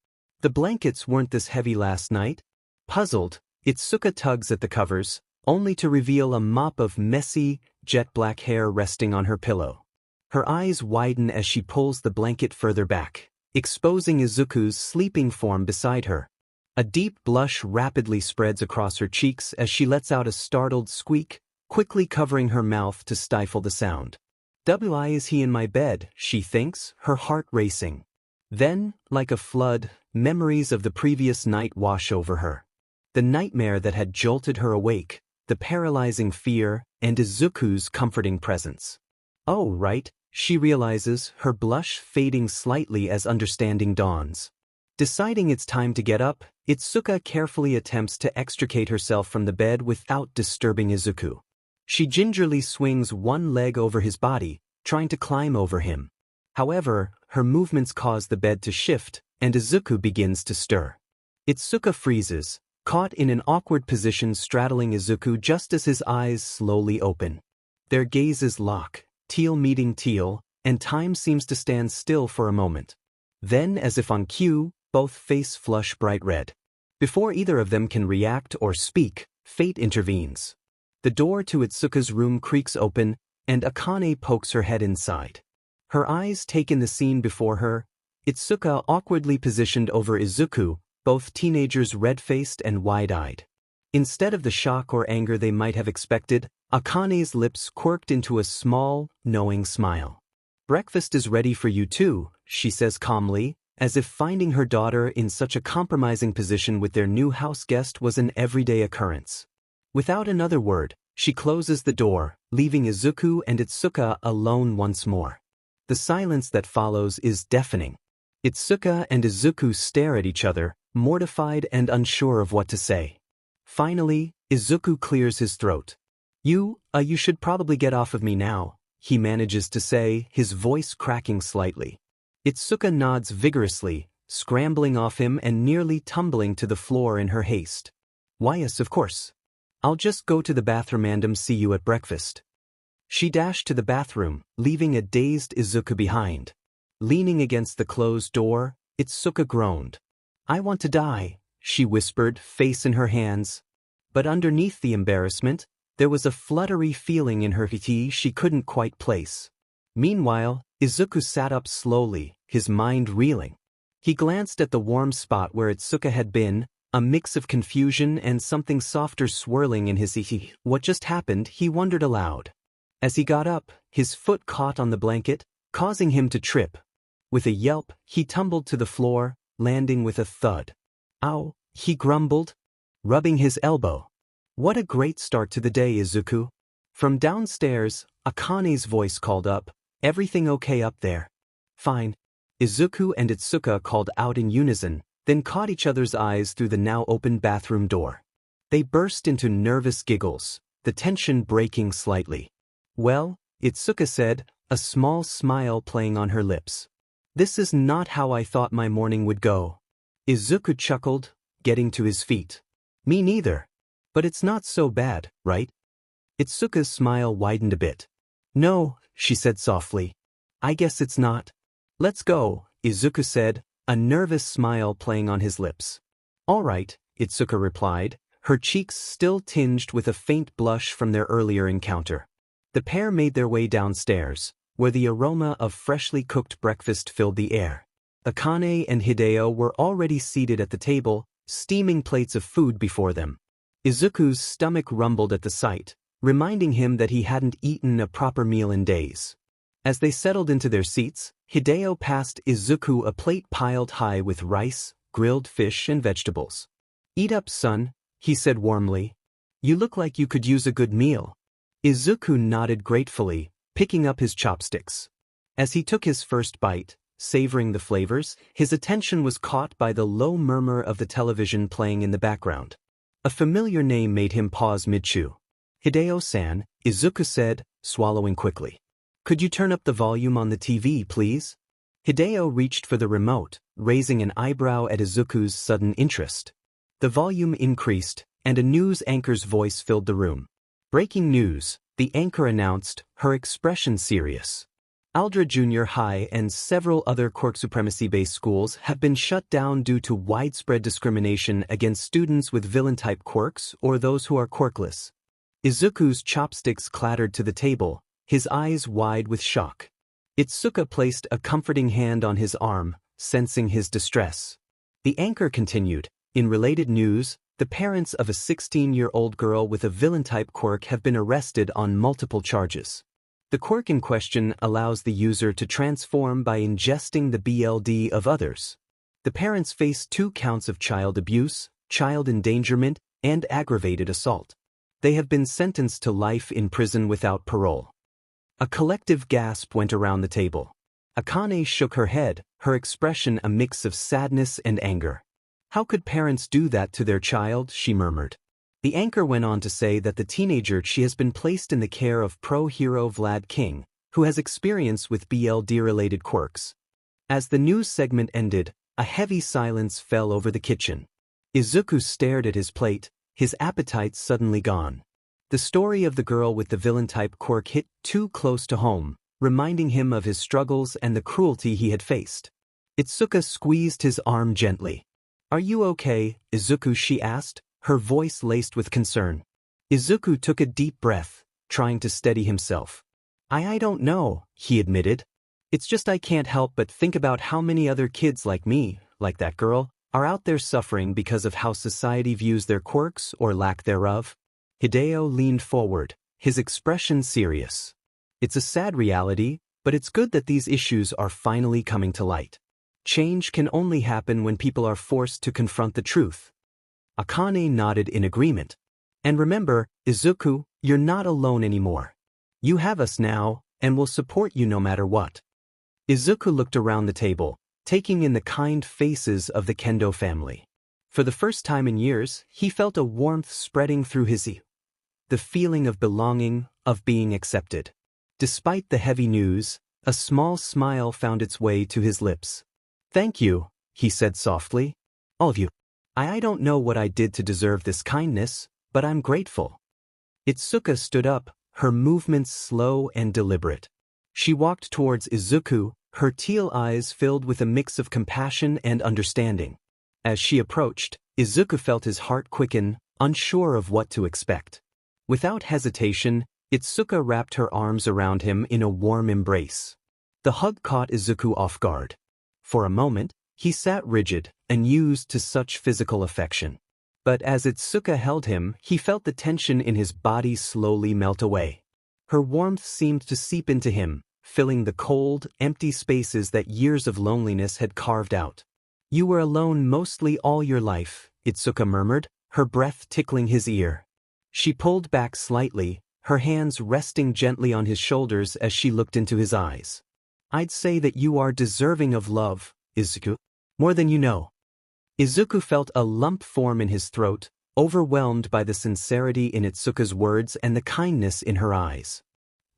The blankets weren't this heavy last night? Puzzled, 𝗧𝗵𝗃 tugs at the covers, only to reveal a mop of messy, jet-black hair resting on her pillow. Her eyes widen as she pulls the blanket further back, exposing Izuku's sleeping form beside her. A deep blush rapidly spreads across her cheeks as she lets out a startled squeak, quickly covering her mouth to stifle the sound. "Why is he in my bed?" she thinks, her heart racing. Then, like a flood, memories of the previous night wash over her. The nightmare that had jolted her awake, the paralyzing fear, and Izuku's comforting presence. Oh, right, she realizes, her blush fading slightly as understanding dawns. Deciding it's time to get up, 𝗧𝗵𝗃 carefully attempts to extricate herself from the bed without disturbing Izuku. She gingerly swings one leg over his body, trying to climb over him. However, her movements cause the bed to shift, and Izuku begins to stir. 𝗧𝗵𝗃 freezes, caught in an awkward position straddling Izuku just as his eyes slowly open. Their gazes lock, teal meeting teal, and time seems to stand still for a moment. Then, as if on cue, both face flush bright red. Before either of them can react or speak, fate intervenes. The door to 𝗧𝗵𝗃's room creaks open, and Akane pokes her head inside. Her eyes take in the scene before her, 𝗧𝗵𝗃 awkwardly positioned over Izuku, both teenagers red-faced and wide-eyed. Instead of the shock or anger they might have expected, Akane's lips quirked into a small, knowing smile. "Breakfast is ready for you too," she says calmly, as if finding her daughter in such a compromising position with their new house guest was an everyday occurrence. Without another word, she closes the door, leaving Izuku and 𝗧𝗃 alone once more. The silence that follows is deafening. 𝗧𝗃 and Izuku stare at each other, mortified and unsure of what to say. Finally, Izuku clears his throat. You should probably get off of me now," he manages to say, his voice cracking slightly. 𝗧𝗃 nods vigorously, scrambling off him and nearly tumbling to the floor in her haste. "Why, yes, of course. I'll just go to the bathroom and see you at breakfast." She dashed to the bathroom, leaving a dazed Izuku behind. Leaning against the closed door, 𝗧𝗃 groaned. "I want to die," she whispered, face in her hands. But underneath the embarrassment, there was a fluttery feeling in her she couldn't quite place. Meanwhile, Izuku sat up slowly, his mind reeling. He glanced at the warm spot where 𝗧𝗃 had been, a mix of confusion and something softer swirling in his What just happened, he wondered aloud. As he got up, his foot caught on the blanket, causing him to trip. With a yelp, he tumbled to the floor, landing with a thud. "Ow," he grumbled, rubbing his elbow. "What a great start to the day, Izuku." From downstairs, Akane's voice called up, "Everything okay up there?" "Fine." Izuku and 𝗧𝗃 called out in unison, then caught each other's eyes through the now open bathroom door. They burst into nervous giggles, the tension breaking slightly. "Well," 𝗧𝗃 said, a small smile playing on her lips. "This is not how I thought my morning would go." Izuku chuckled, getting to his feet. "Me neither. But it's not so bad, right?" 𝗧𝗃's smile widened a bit. "No," she said softly. "I guess it's not." "Let's go," Izuku said, a nervous smile playing on his lips. "All right," 𝗧𝗃 replied, her cheeks still tinged with a faint blush from their earlier encounter. The pair made their way downstairs, where the aroma of freshly cooked breakfast filled the air. Akane and Hideo were already seated at the table, steaming plates of food before them. Izuku's stomach rumbled at the sight, reminding him that he hadn't eaten a proper meal in days. As they settled into their seats, Hideo passed Izuku a plate piled high with rice, grilled fish, and vegetables. "Eat up, son," he said warmly. "You look like you could use a good meal." Izuku nodded gratefully, picking up his chopsticks. As he took his first bite, savoring the flavors, his attention was caught by the low murmur of the television playing in the background. A familiar name made him pause mid-chew. "Hideo-san," Izuku said, swallowing quickly. "Could you turn up the volume on the TV, please?" Hideo reached for the remote, raising an eyebrow at Izuku's sudden interest. The volume increased, and a news anchor's voice filled the room. "Breaking news," the anchor announced, her expression serious. 𝗳𝗏 Junior High and several other Quirk supremacy-based schools have been shut down due to widespread discrimination against students with villain-type quirks or those who are quirkless. Izuku's chopsticks clattered to the table, his eyes wide with shock. 𝗧𝗵𝗃 placed a comforting hand on his arm, sensing his distress. The anchor continued, in related news, the parents of a 16-year-old girl with a villain-type quirk have been arrested on multiple charges. The quirk in question allows the user to transform by ingesting the BLD of others. The parents face 2 counts of child abuse, child endangerment, and aggravated assault. They have been sentenced to life in prison without parole. A collective gasp went around the table. Akane shook her head, her expression a mix of sadness and anger. How could parents do that to their child, she murmured. The anchor went on to say that the teenager she has been placed in the care of pro hero Vlad King, who has experience with BLD-related quirks. As the news segment ended, a heavy silence fell over the kitchen. Izuku stared at his plate, his appetite suddenly gone. The story of the girl with the villain-type quirk hit too close to home, reminding him of his struggles and the cruelty he had faced. 𝗧𝗏 squeezed his arm gently. "Are you okay, Izuku?" she asked, her voice laced with concern. Izuku took a deep breath, trying to steady himself. I don't know, he admitted. It's just I can't help but think about how many other kids like me, like that girl, are out there suffering because of how society views their quirks or lack thereof." Hideo leaned forward, his expression serious. "It's a sad reality, but it's good that these issues are finally coming to light. Change can only happen when people are forced to confront the truth." Akane nodded in agreement. "And remember, Izuku, you're not alone anymore. You have us now, and we'll support you no matter what." Izuku looked around the table, taking in the kind faces of the Kendo family. For the first time in years, he felt a warmth spreading through his the feeling of belonging, of being accepted. Despite the heavy news, a small smile found its way to his lips. "Thank you," he said softly. "All of you. I don't know what I did to deserve this kindness, but I'm grateful." 𝗧𝗏 stood up, her movements slow and deliberate. She walked towards Izuku, her teal eyes filled with a mix of compassion and understanding. As she approached, Izuku felt his heart quicken, unsure of what to expect. Without hesitation, 𝗧𝗏 wrapped her arms around him in a warm embrace. The hug caught Izuku off guard. For a moment, he sat rigid, unused to such physical affection. But as 𝗧𝗏 held him, he felt the tension in his body slowly melt away. Her warmth seemed to seep into him, filling the cold, empty spaces that years of loneliness had carved out. "You were alone mostly all your life," 𝗧𝗏 murmured, her breath tickling his ear. She pulled back slightly, her hands resting gently on his shoulders as she looked into his eyes. "I'd say that you are deserving of love, Izuku. More than you know." Izuku felt a lump form in his throat, overwhelmed by the sincerity in 𝗧𝗏's words and the kindness in her eyes.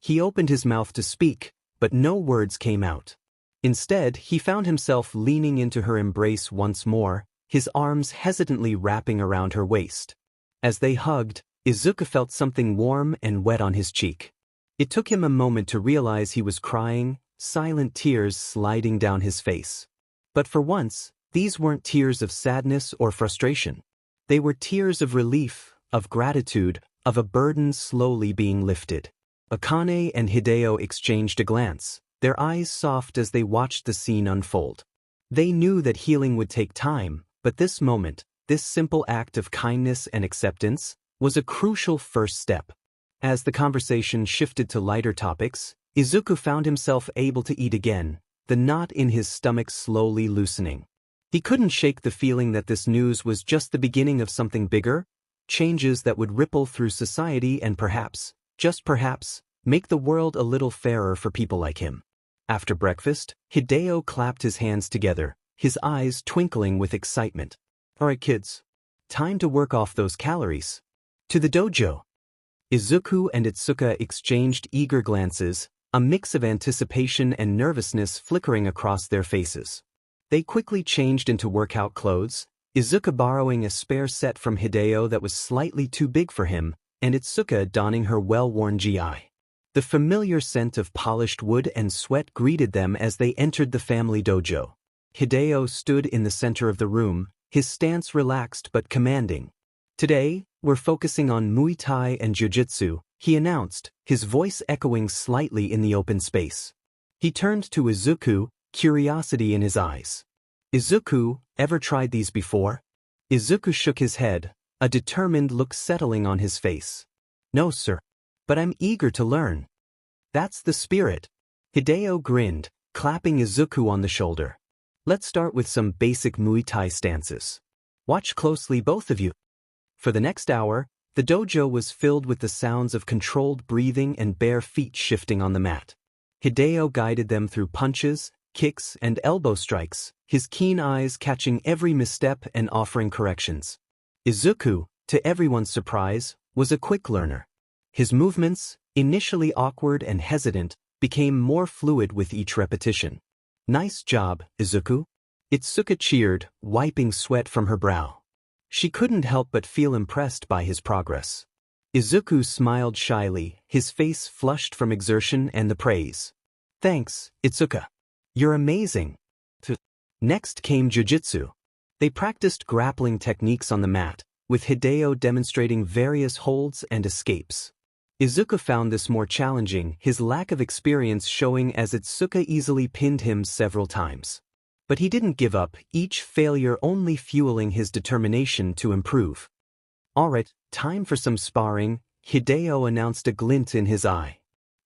He opened his mouth to speak, but no words came out. Instead, he found himself leaning into her embrace once more, his arms hesitantly wrapping around her waist. As they hugged, Izuku felt something warm and wet on his cheek. It took him a moment to realize he was crying, silent tears sliding down his face. But for once, these weren't tears of sadness or frustration. They were tears of relief, of gratitude, of a burden slowly being lifted. Akane and Hideo exchanged a glance, their eyes soft as they watched the scene unfold. They knew that healing would take time, but this moment, this simple act of kindness and acceptance, was a crucial first step. As the conversation shifted to lighter topics, Izuku found himself able to eat again, the knot in his stomach slowly loosening. He couldn't shake the feeling that this news was just the beginning of something bigger, changes that would ripple through society and perhaps, just perhaps, make the world a little fairer for people like him. After breakfast, Hideo clapped his hands together, his eyes twinkling with excitement. "All right, kids. Time to work off those calories. To the dojo." Izuku and 𝗧𝗏 exchanged eager glances, a mix of anticipation and nervousness flickering across their faces. They quickly changed into workout clothes, Izuku borrowing a spare set from Hideo that was slightly too big for him, and 𝗧𝗏 donning her well-worn gi. The familiar scent of polished wood and sweat greeted them as they entered the family dojo. Hideo stood in the center of the room, his stance relaxed but commanding. "Today, we're focusing on Muay Thai and Jiu-Jitsu," he announced, his voice echoing slightly in the open space. He turned to Izuku, curiosity in his eyes. "Izuku, ever tried these before?" Izuku shook his head, a determined look settling on his face. "No, sir. But I'm eager to learn." "That's the spirit." Hideo grinned, clapping Izuku on the shoulder. "Let's start with some basic Muay Thai stances. Watch closely, both of you." For the next hour, the dojo was filled with the sounds of controlled breathing and bare feet shifting on the mat. Hideo guided them through punches, kicks, and elbow strikes, his keen eyes catching every misstep and offering corrections. Izuku, to everyone's surprise, was a quick learner. His movements, initially awkward and hesitant, became more fluid with each repetition. "Nice job, Izuku." Itsuka cheered, wiping sweat from her brow. She couldn't help but feel impressed by his progress. Izuku smiled shyly, his face flushed from exertion and the praise. "Thanks, Itsuka. You're amazing." Next came Jiu-Jitsu. They practiced grappling techniques on the mat, with Hideo demonstrating various holds and escapes. Izuku found this more challenging, his lack of experience showing as Itsuka easily pinned him several times. But he didn't give up, each failure only fueling his determination to improve. "Alright, time for some sparring," Hideo announced, a glint in his eye.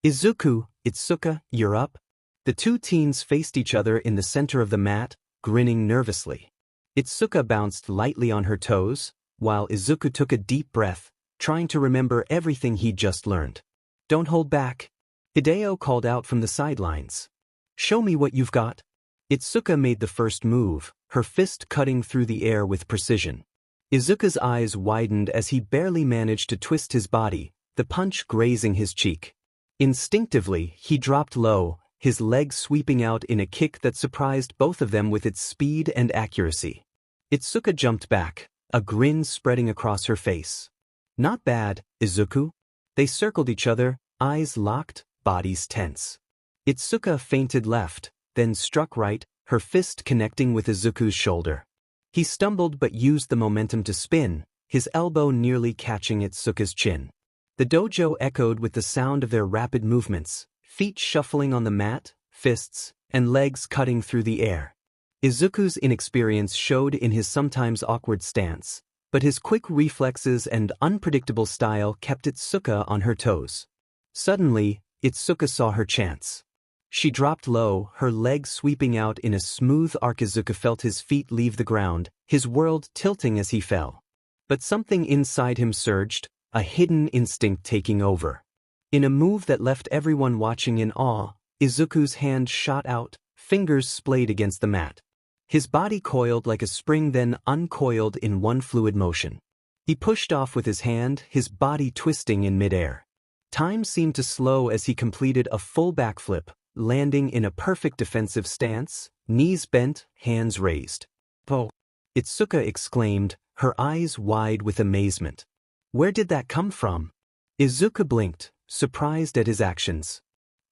"Izuku, Itsuka, you're up." The two teens faced each other in the center of the mat, grinning nervously. Itsuka bounced lightly on her toes, while Izuku took a deep breath, trying to remember everything he'd just learned. "Don't hold back," Hideo called out from the sidelines. "Show me what you've got." Itsuka made the first move, her fist cutting through the air with precision. Izuku's eyes widened as he barely managed to twist his body, the punch grazing his cheek. Instinctively, he dropped low, his leg sweeping out in a kick that surprised both of them with its speed and accuracy. Itsuka jumped back, a grin spreading across her face. "Not bad, Izuku." They circled each other, eyes locked, bodies tense. Itsuka feinted left, then struck right, her fist connecting with Izuku's shoulder. He stumbled but used the momentum to spin, his elbow nearly catching Itsuka's chin. The dojo echoed with the sound of their rapid movements, feet shuffling on the mat, fists, and legs cutting through the air. Izuku's inexperience showed in his sometimes awkward stance, but his quick reflexes and unpredictable style kept Itsuka on her toes. Suddenly, Itsuka saw her chance. She dropped low, her legs sweeping out in a smooth arc. Izuku felt his feet leave the ground, his world tilting as he fell. But something inside him surged, a hidden instinct taking over. In a move that left everyone watching in awe, Izuku's hand shot out, fingers splayed against the mat. His body coiled like a spring, then uncoiled in one fluid motion. He pushed off with his hand, his body twisting in midair. Time seemed to slow as he completed a full backflip, landing in a perfect defensive stance, knees bent, hands raised. "Oh!" Itsuka exclaimed, her eyes wide with amazement. "Where did that come from?" Izuku blinked, surprised at his actions.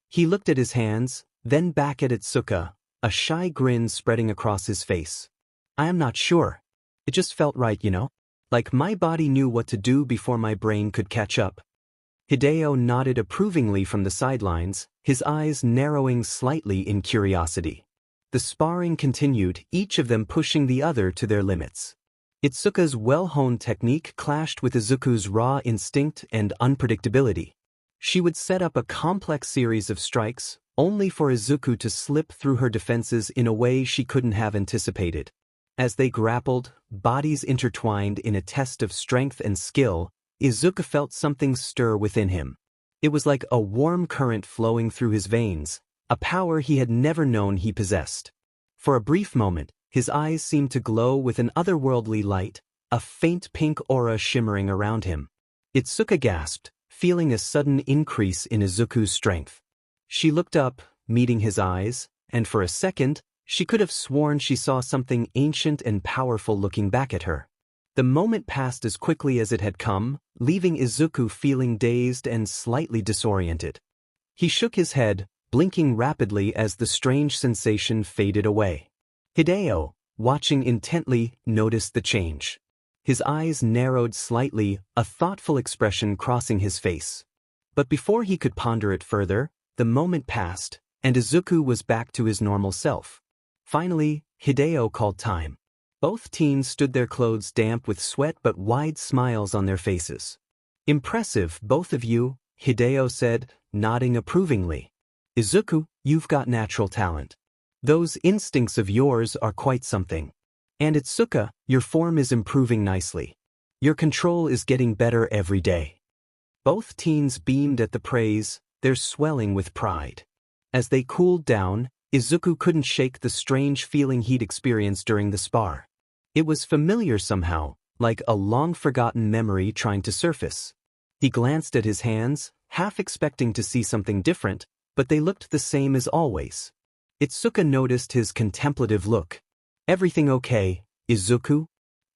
He looked at his hands, then back at Itsuka, a shy grin spreading across his face. "I am not sure. It just felt right, you know? Like my body knew what to do before my brain could catch up." Hideo nodded approvingly from the sidelines, his eyes narrowing slightly in curiosity. The sparring continued, each of them pushing the other to their limits. Itsuka's well-honed technique clashed with Izuku's raw instinct and unpredictability. She would set up a complex series of strikes, only for Izuku to slip through her defenses in a way she couldn't have anticipated. As they grappled, bodies intertwined in a test of strength and skill, Izuku felt something stir within him. It was like a warm current flowing through his veins, a power he had never known he possessed. For a brief moment, his eyes seemed to glow with an otherworldly light, a faint pink aura shimmering around him. Itsuka gasped, feeling a sudden increase in Izuku's strength. She looked up, meeting his eyes, and for a second, she could have sworn she saw something ancient and powerful looking back at her. The moment passed as quickly as it had come, leaving Izuku feeling dazed and slightly disoriented. He shook his head, blinking rapidly as the strange sensation faded away. Hideo, watching intently, noticed the change. His eyes narrowed slightly, a thoughtful expression crossing his face. But before he could ponder it further, the moment passed, and Izuku was back to his normal self. Finally, Hideo called time. Both teens stood there, clothes damp with sweat but wide smiles on their faces. "Impressive, both of you," Hideo said, nodding approvingly. "Izuku, you've got natural talent. Those instincts of yours are quite something. And Itsuka, your form is improving nicely. Your control is getting better every day." Both teens beamed at the praise, their swelling with pride. As they cooled down, Izuku couldn't shake the strange feeling he'd experienced during the spar. It was familiar somehow, like a long-forgotten memory trying to surface. He glanced at his hands, half expecting to see something different, but they looked the same as always. Itsuka noticed his contemplative look. "Everything okay, Izuku?"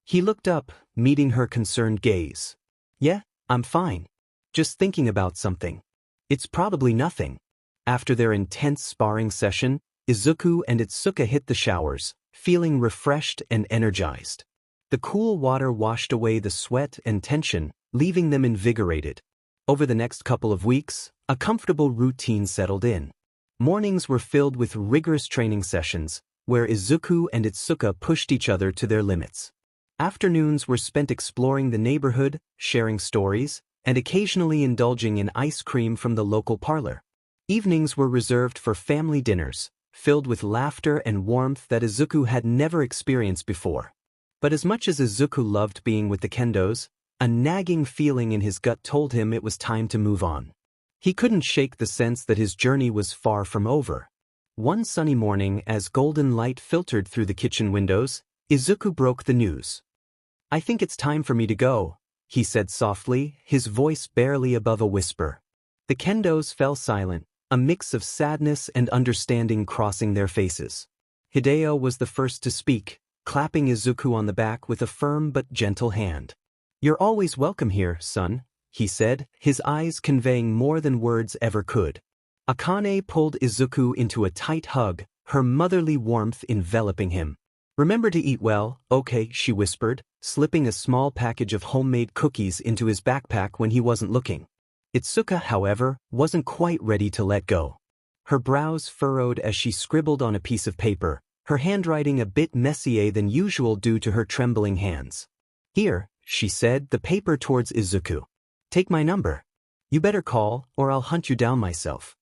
He looked up, meeting her concerned gaze. "Yeah, I'm fine. Just thinking about something. It's probably nothing." After their intense sparring session, Izuku and Itsuka hit the showers, feeling refreshed and energized. The cool water washed away the sweat and tension, leaving them invigorated. Over the next couple of weeks, a comfortable routine settled in. Mornings were filled with rigorous training sessions, where Izuku and Itsuka pushed each other to their limits. Afternoons were spent exploring the neighborhood, sharing stories, and occasionally indulging in ice cream from the local parlor. Evenings were reserved for family dinners, filled with laughter and warmth that Izuku had never experienced before. But as much as Izuku loved being with the kendos, a nagging feeling in his gut told him it was time to move on. He couldn't shake the sense that his journey was far from over. One sunny morning, as golden light filtered through the kitchen windows, Izuku broke the news. "I think it's time for me to go," he said softly, his voice barely above a whisper. The kendos fell silent, a mix of sadness and understanding crossing their faces. Hideo was the first to speak, clapping Izuku on the back with a firm but gentle hand. "You're always welcome here, son," he said, his eyes conveying more than words ever could. Akane pulled Izuku into a tight hug, her motherly warmth enveloping him. "Remember to eat well, okay?" she whispered, slipping a small package of homemade cookies into his backpack when he wasn't looking. Itsuka, however, wasn't quite ready to let go. Her brows furrowed as she scribbled on a piece of paper, her handwriting a bit messier than usual due to her trembling hands. "Here," she said, the paper towards Izuku. "Take my number. You better call, or I'll hunt you down myself."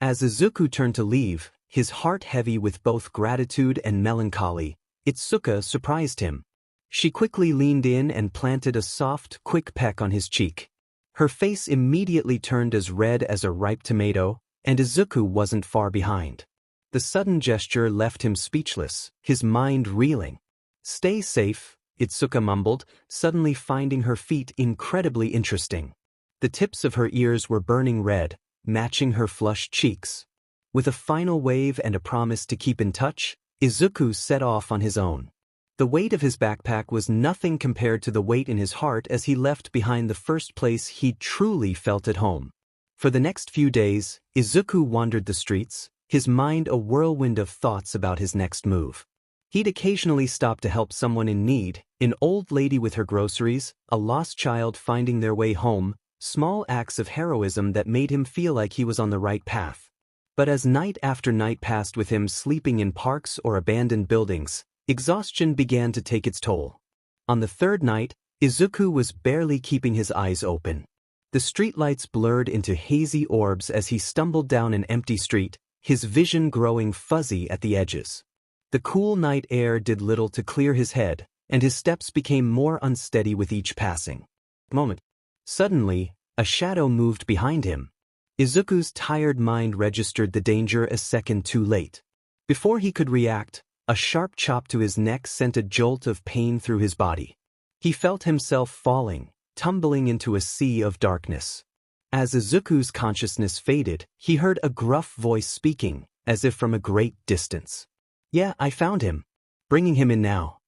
As Izuku turned to leave, his heart heavy with both gratitude and melancholy, Itsuka surprised him. She quickly leaned in and planted a soft, quick peck on his cheek. Her face immediately turned as red as a ripe tomato, and Izuku wasn't far behind. The sudden gesture left him speechless, his mind reeling. "Stay safe," Itsuka mumbled, suddenly finding her feet incredibly interesting. The tips of her ears were burning red, matching her flushed cheeks. With a final wave and a promise to keep in touch, Izuku set off on his own. The weight of his backpack was nothing compared to the weight in his heart as he left behind the first place he'd truly felt at home. For the next few days, Izuku wandered the streets, his mind a whirlwind of thoughts about his next move. He'd occasionally stop to help someone in need, an old lady with her groceries, a lost child finding their way home, small acts of heroism that made him feel like he was on the right path. But as night after night passed with him sleeping in parks or abandoned buildings, exhaustion began to take its toll. On the third night, Izuku was barely keeping his eyes open. The streetlights blurred into hazy orbs as he stumbled down an empty street, his vision growing fuzzy at the edges. The cool night air did little to clear his head, and his steps became more unsteady with each passing moment. Suddenly, a shadow moved behind him. Izuku's tired mind registered the danger a second too late. Before he could react, a sharp chop to his neck sent a jolt of pain through his body. He felt himself falling, tumbling into a sea of darkness. As Izuku's consciousness faded, he heard a gruff voice speaking, as if from a great distance. "Yeah, I found him. Bringing him in now."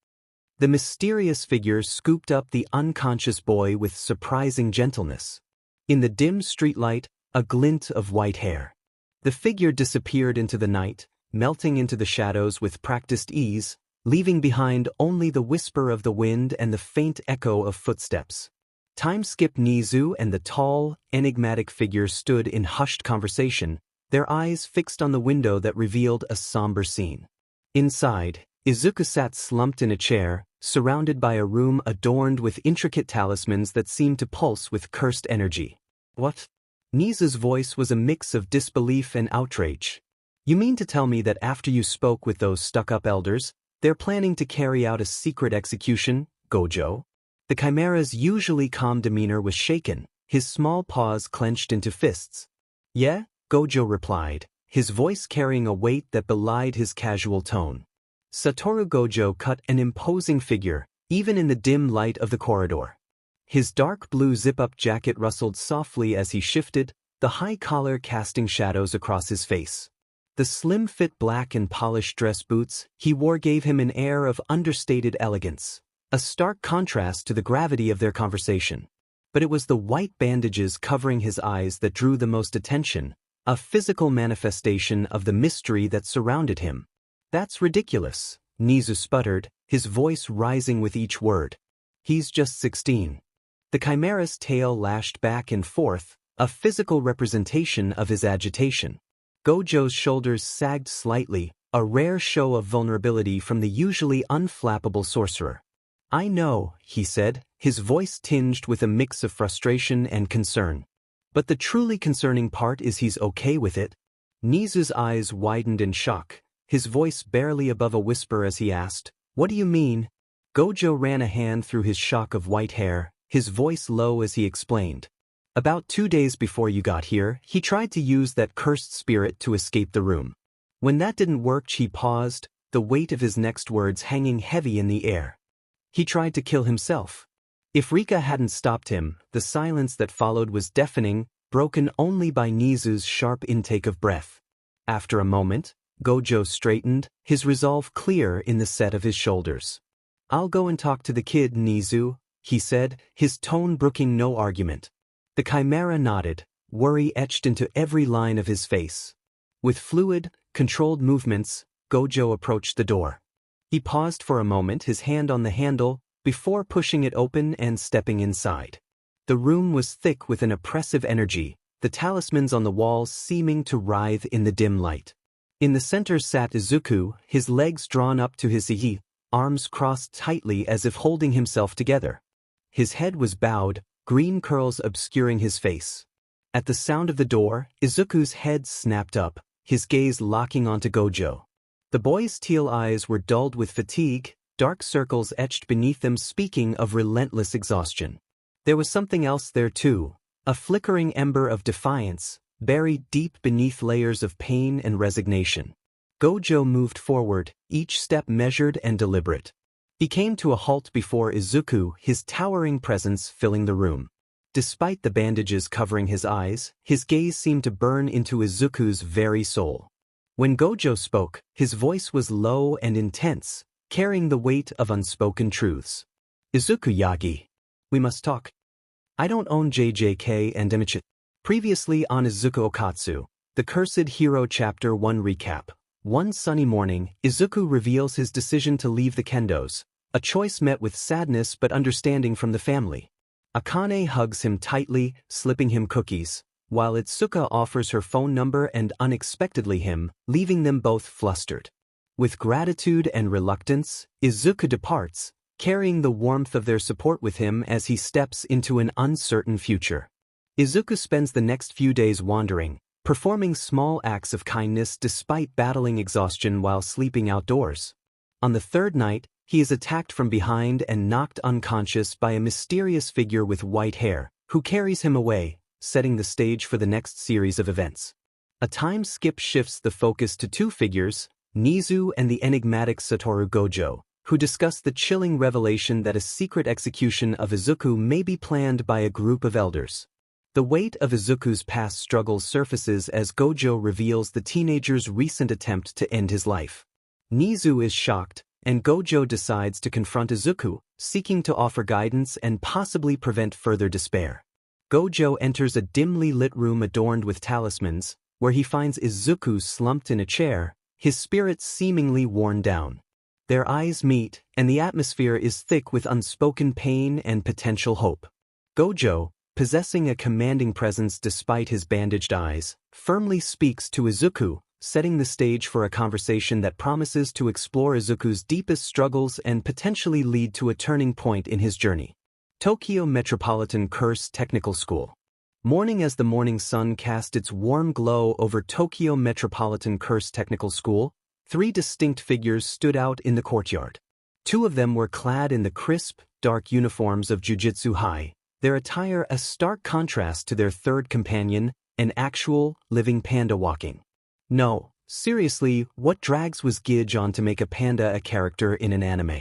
The mysterious figure scooped up the unconscious boy with surprising gentleness. In the dim streetlight, a glint of white hair. The figure disappeared into the night, melting into the shadows with practiced ease, leaving behind only the whisper of the wind and the faint echo of footsteps. 𝗵𝗃𝗃 and the tall, enigmatic figure stood in hushed conversation, their eyes fixed on the window that revealed a somber scene. Inside, Izuku sat slumped in a chair, surrounded by a room adorned with intricate talismans that seemed to pulse with cursed energy. What? 𝗍𝗂's voice was a mix of disbelief and outrage. You mean to tell me that after you spoke with those stuck-up elders, they're planning to carry out a secret execution, Gojo? The Chimera's usually calm demeanor was shaken, his small paws clenched into fists. Yeah, Gojo replied, his voice carrying a weight that belied his casual tone. Satoru Gojo cut an imposing figure, even in the dim light of the corridor. His dark blue zip-up jacket rustled softly as he shifted, the high collar casting shadows across his face. The slim-fit black and polished dress boots he wore gave him an air of understated elegance, a stark contrast to the gravity of their conversation. But it was the white bandages covering his eyes that drew the most attention, a physical manifestation of the mystery that surrounded him. That's ridiculous, 𝗍𝗂 sputtered, his voice rising with each word. He's just 16. The Chimera's tail lashed back and forth, a physical representation of his agitation. Gojo's shoulders sagged slightly, a rare show of vulnerability from the usually unflappable sorcerer. I know, he said, his voice tinged with a mix of frustration and concern. But the truly concerning part is he's okay with it. 𝗍𝗂's eyes widened in shock, his voice barely above a whisper as he asked, What do you mean? Gojo ran a hand through his shock of white hair, his voice low as he explained. About 2 days before you got here, he tried to use that cursed spirit to escape the room. When that didn't work, he paused, the weight of his next words hanging heavy in the air. He tried to kill himself. If Rika hadn't stopped him, the silence that followed was deafening, broken only by 𝗍𝗂's sharp intake of breath. After a moment, Gojo straightened, his resolve clear in the set of his shoulders. I'll go and talk to the kid, 𝗍𝗂, he said, his tone brooking no argument. The Chimera nodded, worry etched into every line of his face. With fluid, controlled movements, Gojo approached the door. He paused for a moment, his hand on the handle, before pushing it open and stepping inside. The room was thick with an oppressive energy, the talismans on the walls seeming to writhe in the dim light. In the center sat Izuku, his legs drawn up to his 𝗧𝗍𝗃, arms crossed tightly as if holding himself together. His head was bowed, green curls obscuring his face. At the sound of the door, Izuku's head snapped up, his gaze locking onto Gojo. The boy's teal eyes were dulled with fatigue, dark circles etched beneath them speaking of relentless exhaustion. There was something else there too, a flickering ember of defiance, buried deep beneath layers of pain and resignation. Gojo moved forward, each step measured and deliberate. He came to a halt before Izuku, his towering presence filling the room. Despite the bandages covering his eyes, his gaze seemed to burn into Izuku's very soul. When Gojo spoke, his voice was low and intense, carrying the weight of unspoken truths. Izuku Yagi. We must talk. I don't own JJK and MHA. Previously on Izuku Okkotsu, the Cursed Hero Chapter 1 Recap. One sunny morning, Izuku reveals his decision to leave the kendos, a choice met with sadness but understanding from the family. Akane hugs him tightly, slipping him cookies, while Itsuka offers her phone number and unexpectedly him, leaving them both flustered. With gratitude and reluctance, Izuku departs, carrying the warmth of their support with him as he steps into an uncertain future. Izuku spends the next few days wandering, performing small acts of kindness despite battling exhaustion while sleeping outdoors. On the third night, he is attacked from behind and knocked unconscious by a mysterious figure with white hair, who carries him away, setting the stage for the next series of events. A time skip shifts the focus to two figures, 𝗍𝗂 and the enigmatic Satoru Gojo, who discuss the chilling revelation that a secret execution of Izuku may be planned by a group of elders. The weight of Izuku's past struggles surfaces as Gojo reveals the teenager's recent attempt to end his life. 𝗍𝗂 is shocked, and Gojo decides to confront Izuku, seeking to offer guidance and possibly prevent further despair. Gojo enters a dimly lit room adorned with talismans, where he finds Izuku slumped in a chair, his spirits seemingly worn down. Their eyes meet, and the atmosphere is thick with unspoken pain and potential hope. Gojo, possessing a commanding presence despite his bandaged eyes, firmly speaks to Izuku, setting the stage for a conversation that promises to explore Izuku's deepest struggles and potentially lead to a turning point in his journey. Tokyo Metropolitan 𝗧𝗃 Technical School. Morning. As the morning sun cast its warm glow over Tokyo Metropolitan 𝗧𝗃 Technical School, three distinct figures stood out in the courtyard. Two of them were clad in the crisp, dark uniforms of Jujutsu High, their attire a stark contrast to their third companion, an actual, living panda walking. No, seriously, what drags was Gidge on to make a panda a character in an anime?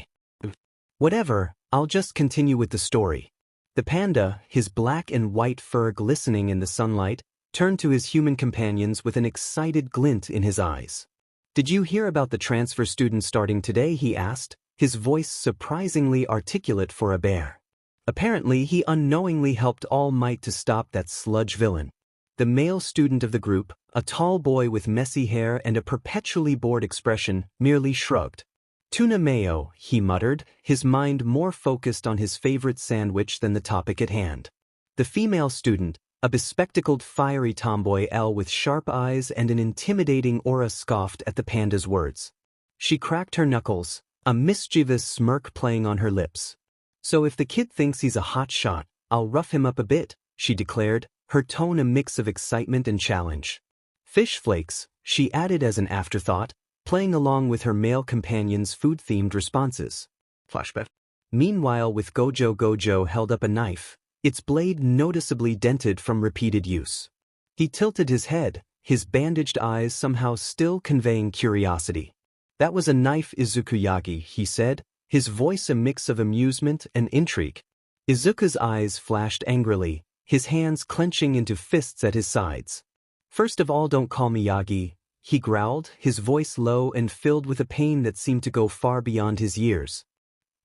Whatever, I'll just continue with the story. The panda, his black and white fur glistening in the sunlight, turned to his human companions with an excited glint in his eyes. "Did you hear about the transfer student starting today?" he asked, his voice surprisingly articulate for a bear. Apparently he unknowingly helped All Might to stop that sludge villain. The male student of the group, a tall boy with messy hair and a perpetually bored expression, merely shrugged. "Tuna mayo," he muttered, his mind more focused on his favorite sandwich than the topic at hand. The female student, a bespectacled fiery tomboy with sharp eyes and an intimidating aura, scoffed at the panda's words. She cracked her knuckles, a mischievous smirk playing on her lips. "So if the kid thinks he's a hot shot, I'll rough him up a bit," she declared, her tone a mix of excitement and challenge. "Fish flakes," she added as an afterthought, playing along with her male companion's food-themed responses. Flashback. Meanwhile, with Gojo held up a knife, its blade noticeably dented from repeated use. He tilted his head, his bandaged eyes somehow still conveying curiosity. "That was a knife, Izuku Yagi," he said, his voice a mix of amusement and intrigue. Izuku's eyes flashed angrily, his hands clenching into fists at his sides. "First of all, don't call me Yagi," he growled, his voice low and filled with a pain that seemed to go far beyond his years.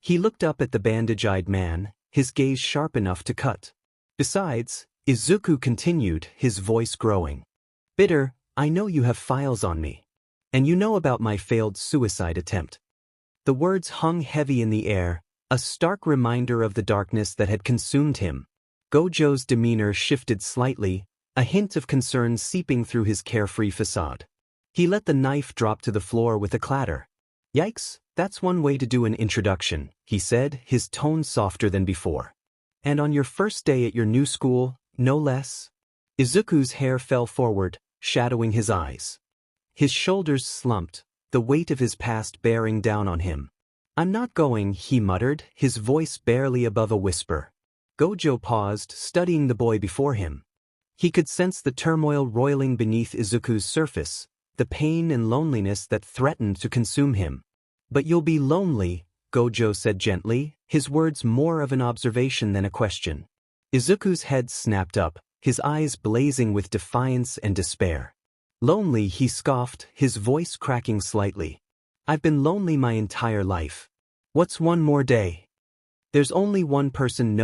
He looked up at the bandage-eyed man, his gaze sharp enough to cut. "Besides," Izuku continued, his voice growing. "Bitter, I know you have files on me. And you know about my failed suicide attempt." The words hung heavy in the air, a stark reminder of the darkness that had consumed him. Gojo's demeanor shifted slightly, a hint of concern seeping through his carefree facade. He let the knife drop to the floor with a clatter. "Yikes, that's one way to do an introduction," he said, his tone softer than before. "And on your first day at your new school, no less?" Izuku's hair fell forward, shadowing his eyes. His shoulders slumped, the weight of his past bearing down on him. "I'm not going," he muttered, his voice barely above a whisper. Gojo paused, studying the boy before him. He could sense the turmoil roiling beneath Izuku's surface, the pain and loneliness that threatened to consume him. "But you'll be lonely," Gojo said gently, his words more of an observation than a question. Izuku's head snapped up, his eyes blazing with defiance and despair. "Lonely," he scoffed, his voice cracking slightly. "I've been lonely my entire life. What's one more day? There's only one person,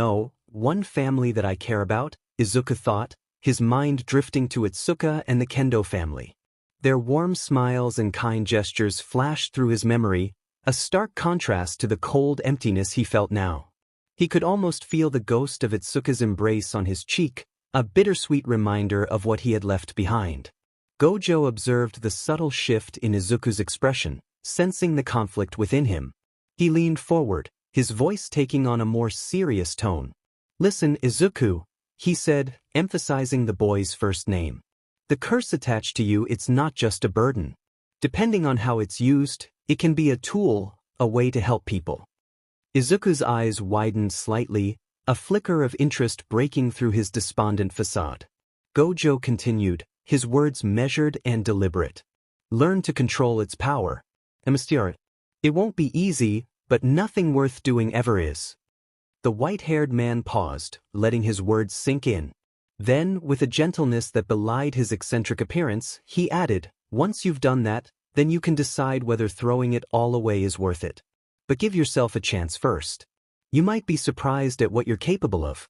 one family that I care about," Izuku thought, his mind drifting to Ōtsuka and the Kendo family. Their warm smiles and kind gestures flashed through his memory, a stark contrast to the cold emptiness he felt now. He could almost feel the ghost of Ōtsuka's embrace on his cheek, a bittersweet reminder of what he had left behind. Gojo observed the subtle shift in Izuku's expression, sensing the conflict within him. He leaned forward, his voice taking on a more serious tone. "Listen, Izuku," he said, emphasizing the boy's first name. "The curse attached to you, it's not just a burden. Depending on how it's used, it can be a tool, a way to help people." Izuku's eyes widened slightly, a flicker of interest breaking through his despondent facade. Gojo continued, his words measured and deliberate. "Learn to control its power. It won't be easy, but nothing worth doing ever is." The white-haired man paused, letting his words sink in. Then, with a gentleness that belied his eccentric appearance, he added, "Once you've done that, then you can decide whether throwing it all away is worth it. But give yourself a chance first. You might be surprised at what you're capable of."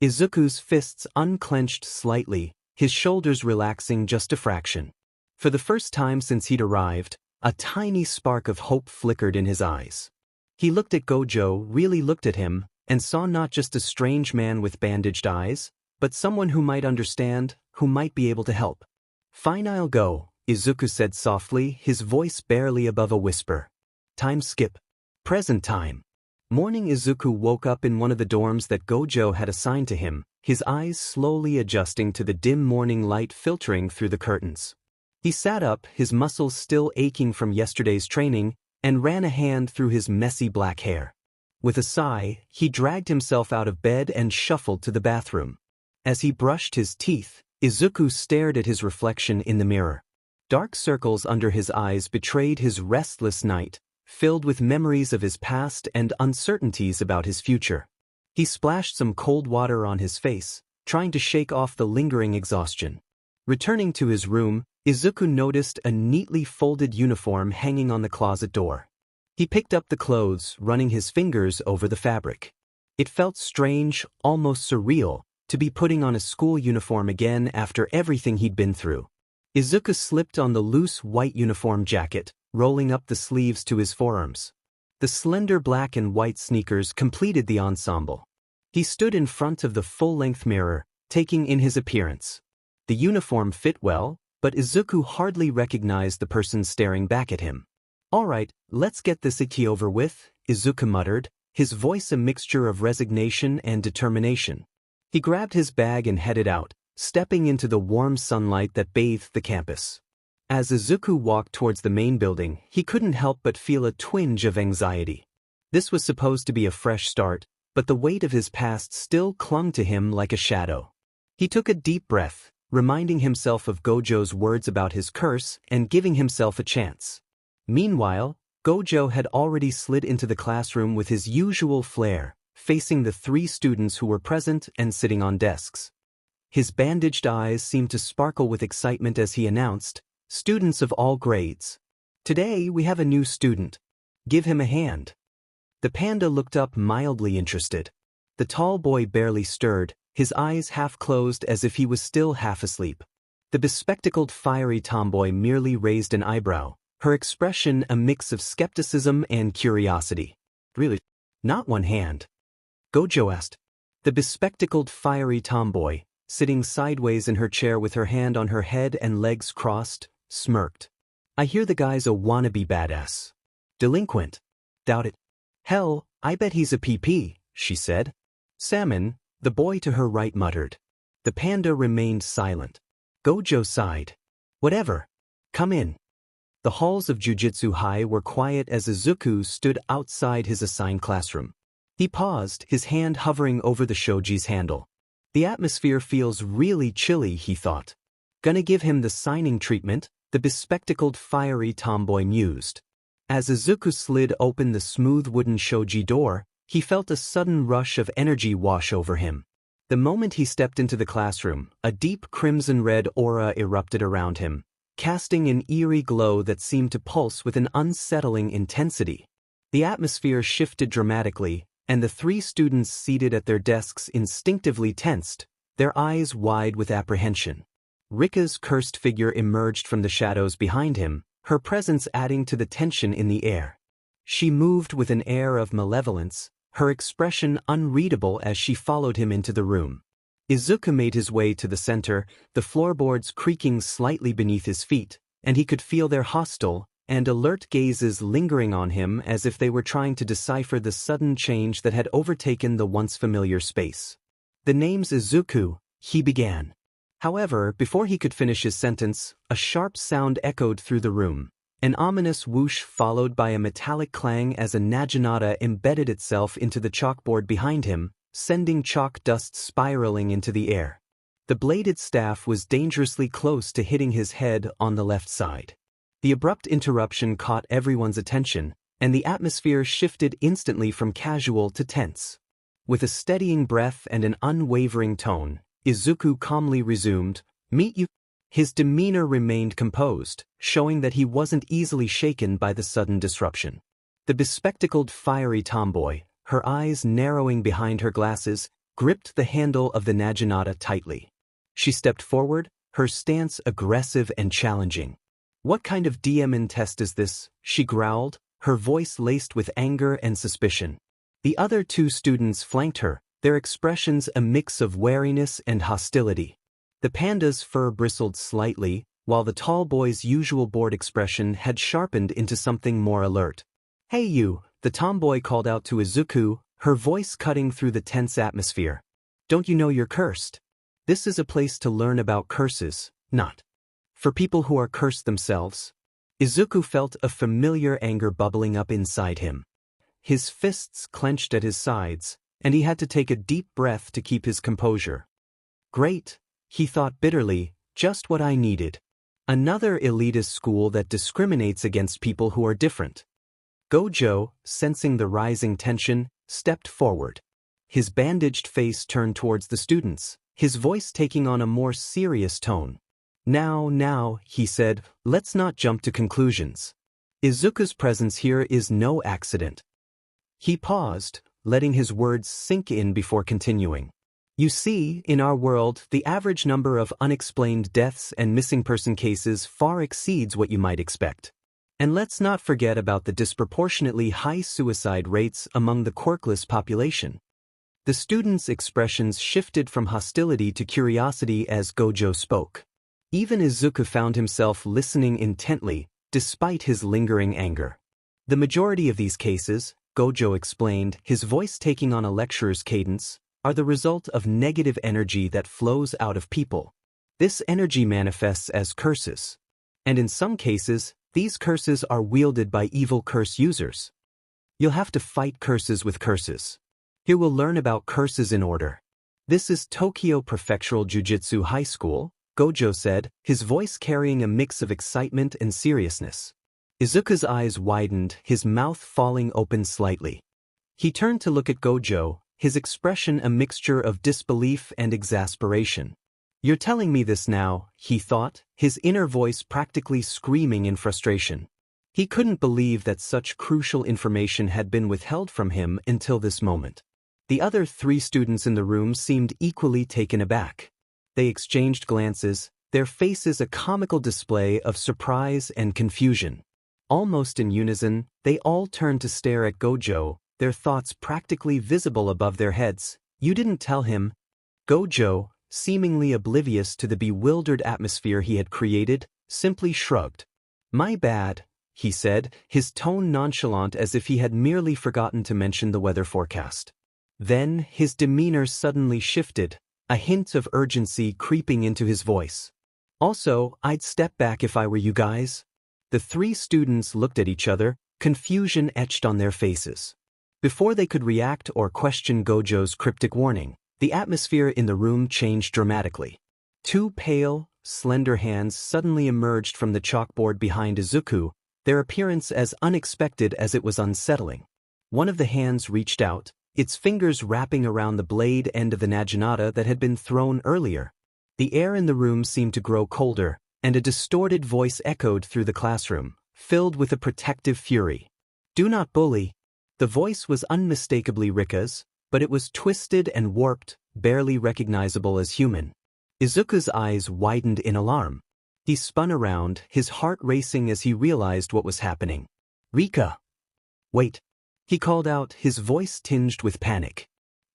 Izuku's fists unclenched slightly, his shoulders relaxing just a fraction. For the first time since he'd arrived, a tiny spark of hope flickered in his eyes. He looked at Gojo, really looked at him, and saw not just a strange man with bandaged eyes, but someone who might understand, who might be able to help. "Fine, I'll go," Izuku said softly, his voice barely above a whisper. Time skip. Present time. Morning. Izuku woke up in one of the dorms that Gojo had assigned to him, his eyes slowly adjusting to the dim morning light filtering through the curtains. He sat up, his muscles still aching from yesterday's training, and ran a hand through his messy black hair. With a sigh, he dragged himself out of bed and shuffled to the bathroom. As he brushed his teeth, Izuku stared at his reflection in the mirror. Dark circles under his eyes betrayed his restless night, filled with memories of his past and uncertainties about his future. He splashed some cold water on his face, trying to shake off the lingering exhaustion. Returning to his room, Izuku noticed a neatly folded uniform hanging on the closet door. He picked up the clothes, running his fingers over the fabric. It felt strange, almost surreal, to be putting on a school uniform again after everything he'd been through. Izuku slipped on the loose white uniform jacket, rolling up the sleeves to his forearms. The slender black and white sneakers completed the ensemble. He stood in front of the full-length mirror, taking in his appearance. The uniform fit well, but Izuku hardly recognized the person staring back at him. "All right, let's get this over with," Izuku muttered, his voice a mixture of resignation and determination. He grabbed his bag and headed out, stepping into the warm sunlight that bathed the campus. As Izuku walked towards the main building, he couldn't help but feel a twinge of anxiety. This was supposed to be a fresh start, but the weight of his past still clung to him like a shadow. He took a deep breath, reminding himself of Gojo's words about his curse and giving himself a chance. Meanwhile, Gojo had already slid into the classroom with his usual flair, facing the 3 students who were present and sitting on desks. His bandaged eyes seemed to sparkle with excitement as he announced, "Students of all grades. Today we have a new student. Give him a hand." The panda looked up mildly interested. The tall boy barely stirred, his eyes half closed as if he was still half asleep. The bespectacled fiery tomboy merely raised an eyebrow, her expression a mix of skepticism and curiosity. "Really? Not one hand?" Gojo asked. The bespectacled fiery tomboy, sitting sideways in her chair with her hand on her head and legs crossed, smirked. "I hear the guy's a wannabe badass. Delinquent. Doubt it." "Hell, I bet he's a PP," she said. "Salmon," the boy to her right muttered. The panda remained silent. Gojo sighed. "Whatever. Come in." The halls of Jujutsu High were quiet as Izuku stood outside his assigned classroom. He paused, his hand hovering over the shoji's handle. "The atmosphere feels really chilly," he thought. "Gonna give him the signing treatment," the bespectacled fiery tomboy mused. As Izuku slid open the smooth wooden shoji door, he felt a sudden rush of energy wash over him. The moment he stepped into the classroom, a deep crimson-red aura erupted around him, casting an eerie glow that seemed to pulse with an unsettling intensity. The atmosphere shifted dramatically, and the 3 students seated at their desks instinctively tensed, their eyes wide with apprehension. Rika's cursed figure emerged from the shadows behind him, her presence adding to the tension in the air. She moved with an air of malevolence, her expression unreadable as she followed him into the room. Izuku made his way to the center, the floorboards creaking slightly beneath his feet, and he could feel their hostile and alert gazes lingering on him as if they were trying to decipher the sudden change that had overtaken the once familiar space. "The name's Izuku," he began. However, before he could finish his sentence, a sharp sound echoed through the room, an ominous whoosh followed by a metallic clang as a naginata embedded itself into the chalkboard behind him, sending chalk dust spiraling into the air. The bladed staff was dangerously close to hitting his head on the left side. The abrupt interruption caught everyone's attention, and the atmosphere shifted instantly from casual to tense. With a steadying breath and an unwavering tone, Izuku calmly resumed, "Meet you." His demeanor remained composed, showing that he wasn't easily shaken by the sudden disruption. The bespectacled fiery tomboy, her eyes narrowing behind her glasses, gripped the handle of the 𝗧𝗵𝗲 tightly. She stepped forward, her stance aggressive and challenging. "What kind of DMN test is this?" she growled, her voice laced with anger and suspicion. The other two students flanked her, their expressions a mix of wariness and hostility. The panda's fur bristled slightly, while the tall boy's usual bored expression had sharpened into something more alert. "Hey you," the tomboy called out to Izuku, her voice cutting through the tense atmosphere. "Don't you know you're cursed? This is a place to learn about curses, not for people who are cursed themselves." Izuku felt a familiar anger bubbling up inside him. His fists clenched at his sides, and he had to take a deep breath to keep his composure. Great, he thought bitterly, just what I needed. Another elitist school that discriminates against people who are different. Gojo, sensing the rising tension, stepped forward. His bandaged face turned towards the students, his voice taking on a more serious tone. Now, he said, let's not jump to conclusions. Izuku's presence here is no accident." He paused, letting his words sink in before continuing. "You see, in our world, the average number of unexplained deaths and missing person cases far exceeds what you might expect. And let's not forget about the disproportionately high suicide rates among the quirkless population." The students' expressions shifted from hostility to curiosity as Gojo spoke. Even Izuku found himself listening intently, despite his lingering anger. "The majority of these cases," Gojo explained, his voice taking on a lecturer's cadence, "are the result of negative energy that flows out of people. This energy manifests as curses. And in some cases, these curses are wielded by evil curse users. You'll have to fight curses with curses. Here we'll learn about curses in order. This is Tokyo Prefectural Jujutsu High School," Gojo said, his voice carrying a mix of excitement and seriousness. Izuku's eyes widened, his mouth falling open slightly. He turned to look at Gojo, his expression a mixture of disbelief and exasperation. "You're telling me this now," he thought, his inner voice practically screaming in frustration. He couldn't believe that such crucial information had been withheld from him until this moment. The other three students in the room seemed equally taken aback. They exchanged glances, their faces a comical display of surprise and confusion. Almost in unison, they all turned to stare at Gojo, their thoughts practically visible above their heads. "You didn't tell him?" Gojo, seemingly oblivious to the bewildered atmosphere he had created, simply shrugged. "My bad," he said, his tone nonchalant as if he had merely forgotten to mention the weather forecast. Then his demeanor suddenly shifted, a hint of urgency creeping into his voice. "Also, I'd step back if I were you guys." The three students looked at each other, confusion etched on their faces. Before they could react or question Gojo's cryptic warning, the atmosphere in the room changed dramatically. Two pale, slender hands suddenly emerged from the chalkboard behind Izuku, their appearance as unexpected as it was unsettling. One of the hands reached out, its fingers wrapping around the blade end of the 𝗧𝗵𝗲 that had been thrown earlier. The air in the room seemed to grow colder, and a distorted voice echoed through the classroom, filled with a protective fury. "Do not bully." The voice was unmistakably Rika's, but it was twisted and warped, barely recognizable as human. Izuku's eyes widened in alarm. He spun around, his heart racing as he realized what was happening. "Rika! Wait!" he called out, his voice tinged with panic.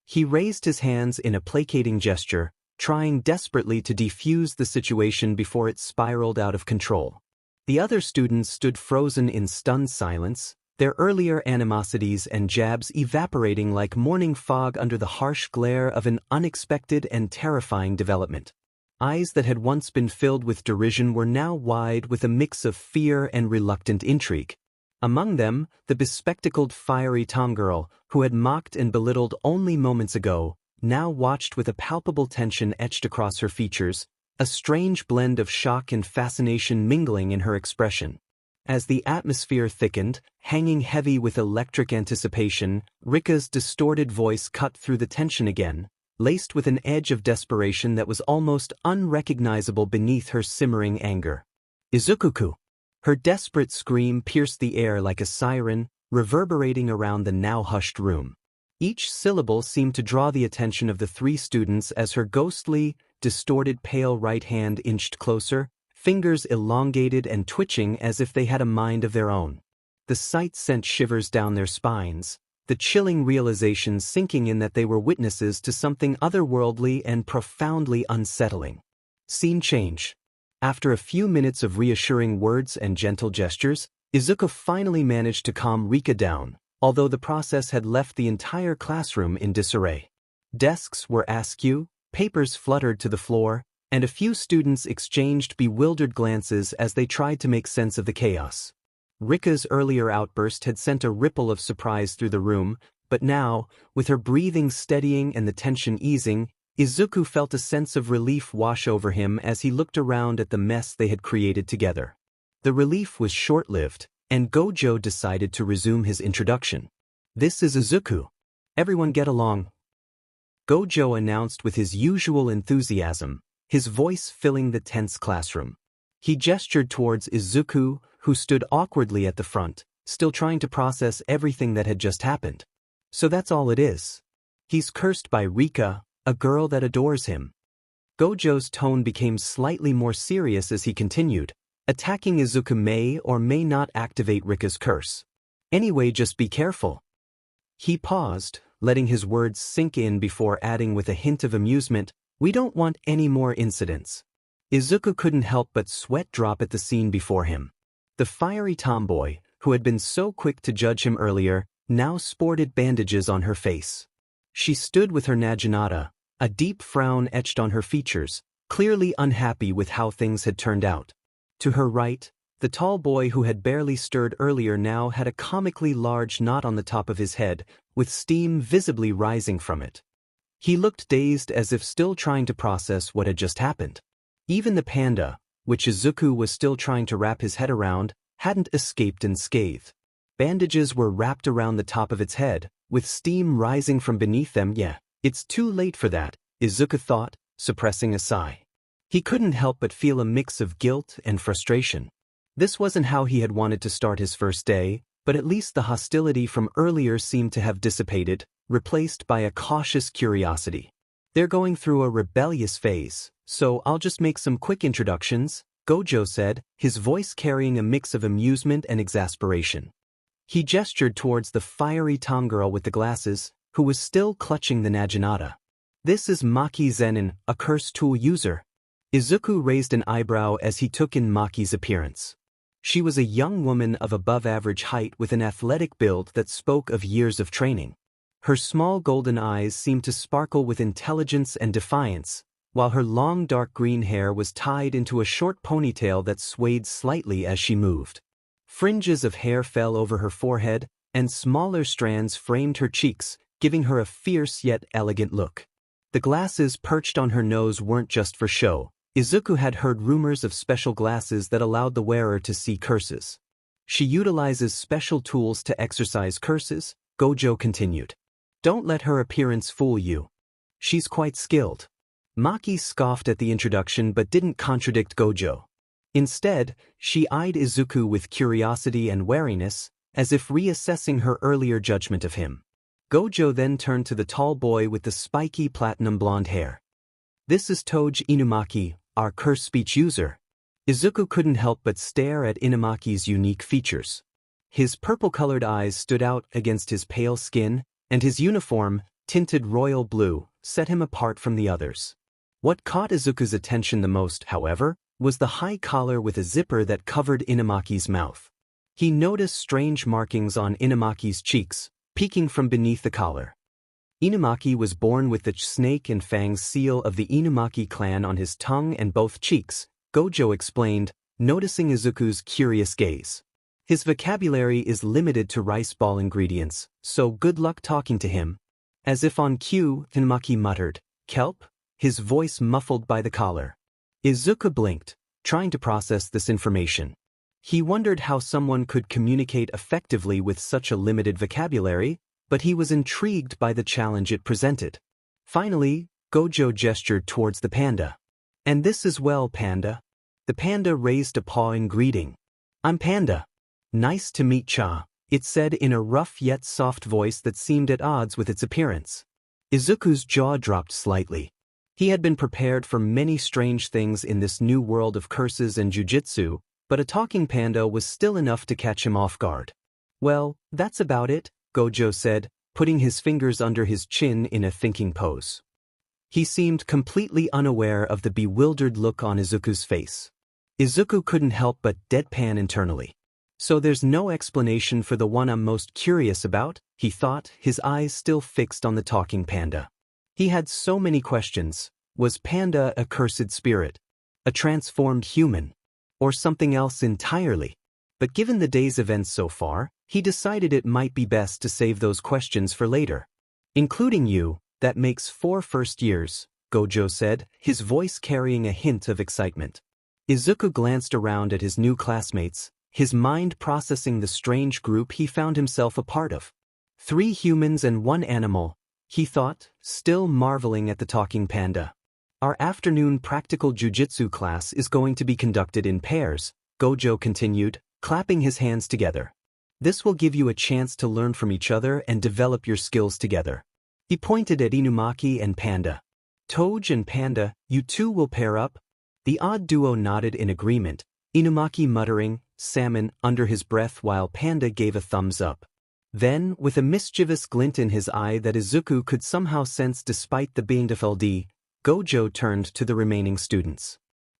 He raised his hands in a placating gesture, trying desperately to defuse the situation before it spiraled out of control. The other students stood frozen in stunned silence, their earlier animosities and jabs evaporating like morning fog under the harsh glare of an unexpected and terrifying development. Eyes that had once been filled with derision were now wide with a mix of fear and reluctant intrigue. Among them, the bespectacled fiery tomgirl, who had mocked and belittled only moments ago, now watched with a palpable tension etched across her features, a strange blend of shock and fascination mingling in her expression. As the atmosphere thickened, hanging heavy with electric anticipation, Rika's distorted voice cut through the tension again, laced with an edge of desperation that was almost unrecognizable beneath her simmering anger. "Izuku-ku!" Her desperate scream pierced the air like a siren, reverberating around the now hushed room. Each syllable seemed to draw the attention of the three students as her ghostly, distorted pale right hand inched closer, fingers elongated and twitching as if they had a mind of their own. The sight sent shivers down their spines, the chilling realization sinking in that they were witnesses to something otherworldly and profoundly unsettling. Scene change. After a few minutes of reassuring words and gentle gestures, Izuku finally managed to calm Rika down, although the process had left the entire classroom in disarray. Desks were askew, papers fluttered to the floor, and a few students exchanged bewildered glances as they tried to make sense of the chaos. Rika's earlier outburst had sent a ripple of surprise through the room, but now, with her breathing steadying and the tension easing, Izuku felt a sense of relief wash over him as he looked around at the mess they had created together. The relief was short-lived, and Gojo decided to resume his introduction. "This is Izuku. Everyone get along," Gojo announced with his usual enthusiasm, his voice filling the tense classroom. He gestured towards Izuku, who stood awkwardly at the front, still trying to process everything that had just happened. "So that's all it is. He's cursed by Rika, a girl that adores him." Gojo's tone became slightly more serious as he continued, "Attacking Izuku may or may not activate Rika's curse. Anyway, just be careful." He paused, letting his words sink in before adding with a hint of amusement, "We don't want any more incidents." Izuku couldn't help but sweat drop at the scene before him. The fiery tomboy, who had been so quick to judge him earlier, now sported bandages on her face. She stood with her naginata, a deep frown etched on her features, clearly unhappy with how things had turned out. To her right, the tall boy who had barely stirred earlier now had a comically large knot on the top of his head, with steam visibly rising from it. He looked dazed as if still trying to process what had just happened. Even the panda, which Izuku was still trying to wrap his head around, hadn't escaped unscathed. Bandages were wrapped around the top of its head, with steam rising from beneath them. "Yeah, it's too late for that," Izuku thought, suppressing a sigh. He couldn't help but feel a mix of guilt and frustration. This wasn't how he had wanted to start his first day, but at least the hostility from earlier seemed to have dissipated, replaced by a cautious curiosity. "They're going through a rebellious phase, so I'll just make some quick introductions," Gojo said, his voice carrying a mix of amusement and exasperation. He gestured towards the fiery tomgirl with the glasses, who was still clutching the naginata. "This is Maki Zenin, a curse tool user." Izuku raised an eyebrow as he took in Maki's appearance. She was a young woman of above-average height with an athletic build that spoke of years of training. Her small golden eyes seemed to sparkle with intelligence and defiance, while her long dark green hair was tied into a short ponytail that swayed slightly as she moved. Fringes of hair fell over her forehead, and smaller strands framed her cheeks, giving her a fierce yet elegant look. The glasses perched on her nose weren't just for show. Izuku had heard rumors of special glasses that allowed the wearer to see curses. "She utilizes special tools to exorcise curses," Gojo continued. "Don't let her appearance fool you. She's quite skilled." Maki scoffed at the introduction but didn't contradict Gojo. Instead, she eyed Izuku with curiosity and wariness, as if reassessing her earlier judgment of him. Gojo then turned to the tall boy with the spiky platinum blonde hair. "This is Toji Inumaki, our curse speech user." Izuku couldn't help but stare at Inumaki's unique features. His purple-colored eyes stood out against his pale skin, and his uniform, tinted royal blue, set him apart from the others. What caught Izuku's attention the most, however, was the high collar with a zipper that covered Inumaki's mouth. He noticed strange markings on Inumaki's cheeks, peeking from beneath the collar. Inumaki was born with the snake and fangs seal of the Inumaki clan on his tongue and both cheeks, Gojo explained, noticing Izuku's curious gaze. "His vocabulary is limited to rice ball ingredients, so good luck talking to him." As if on cue, Inumaki muttered, "Kelp?" his voice muffled by the collar. Izuku blinked, trying to process this information. He wondered how someone could communicate effectively with such a limited vocabulary, but he was intrigued by the challenge it presented. Finally, Gojo gestured towards the panda. "And this as well, Panda." The panda raised a paw in greeting. "I'm Panda. Nice to meet ya." it said in a rough yet soft voice that seemed at odds with its appearance. Izuku's jaw dropped slightly. He had been prepared for many strange things in this new world of curses and jujitsu, but a talking panda was still enough to catch him off guard. Well, that's about it, Gojo said, putting his fingers under his chin in a thinking pose. He seemed completely unaware of the bewildered look on Izuku's face. Izuku couldn't help but deadpan internally. So there's no explanation for the one I'm most curious about, he thought, his eyes still fixed on the talking panda. He had so many questions. Was Panda a cursed spirit? A transformed human? Or something else entirely? But given the day's events so far, he decided it might be best to save those questions for later. Including you, that makes 4 first years, Gojo said, his voice carrying a hint of excitement. Izuku glanced around at his new classmates, his mind processing the strange group he found himself a part of. 3 humans and 1 animal, he thought, still marveling at the talking panda. Our afternoon practical jujitsu class is going to be conducted in pairs, Gojo continued, clapping his hands together. This will give you a chance to learn from each other and develop your skills together. He pointed at Inumaki and Panda. Toge and Panda, you two will pair up? The odd duo nodded in agreement, Inumaki muttering, salmon, under his breath while Panda gave a thumbs up. Then, with a mischievous glint in his eye that Izuku could somehow sense despite the 𝗵𝗃𝗃𝗃, Gojo turned to the remaining students.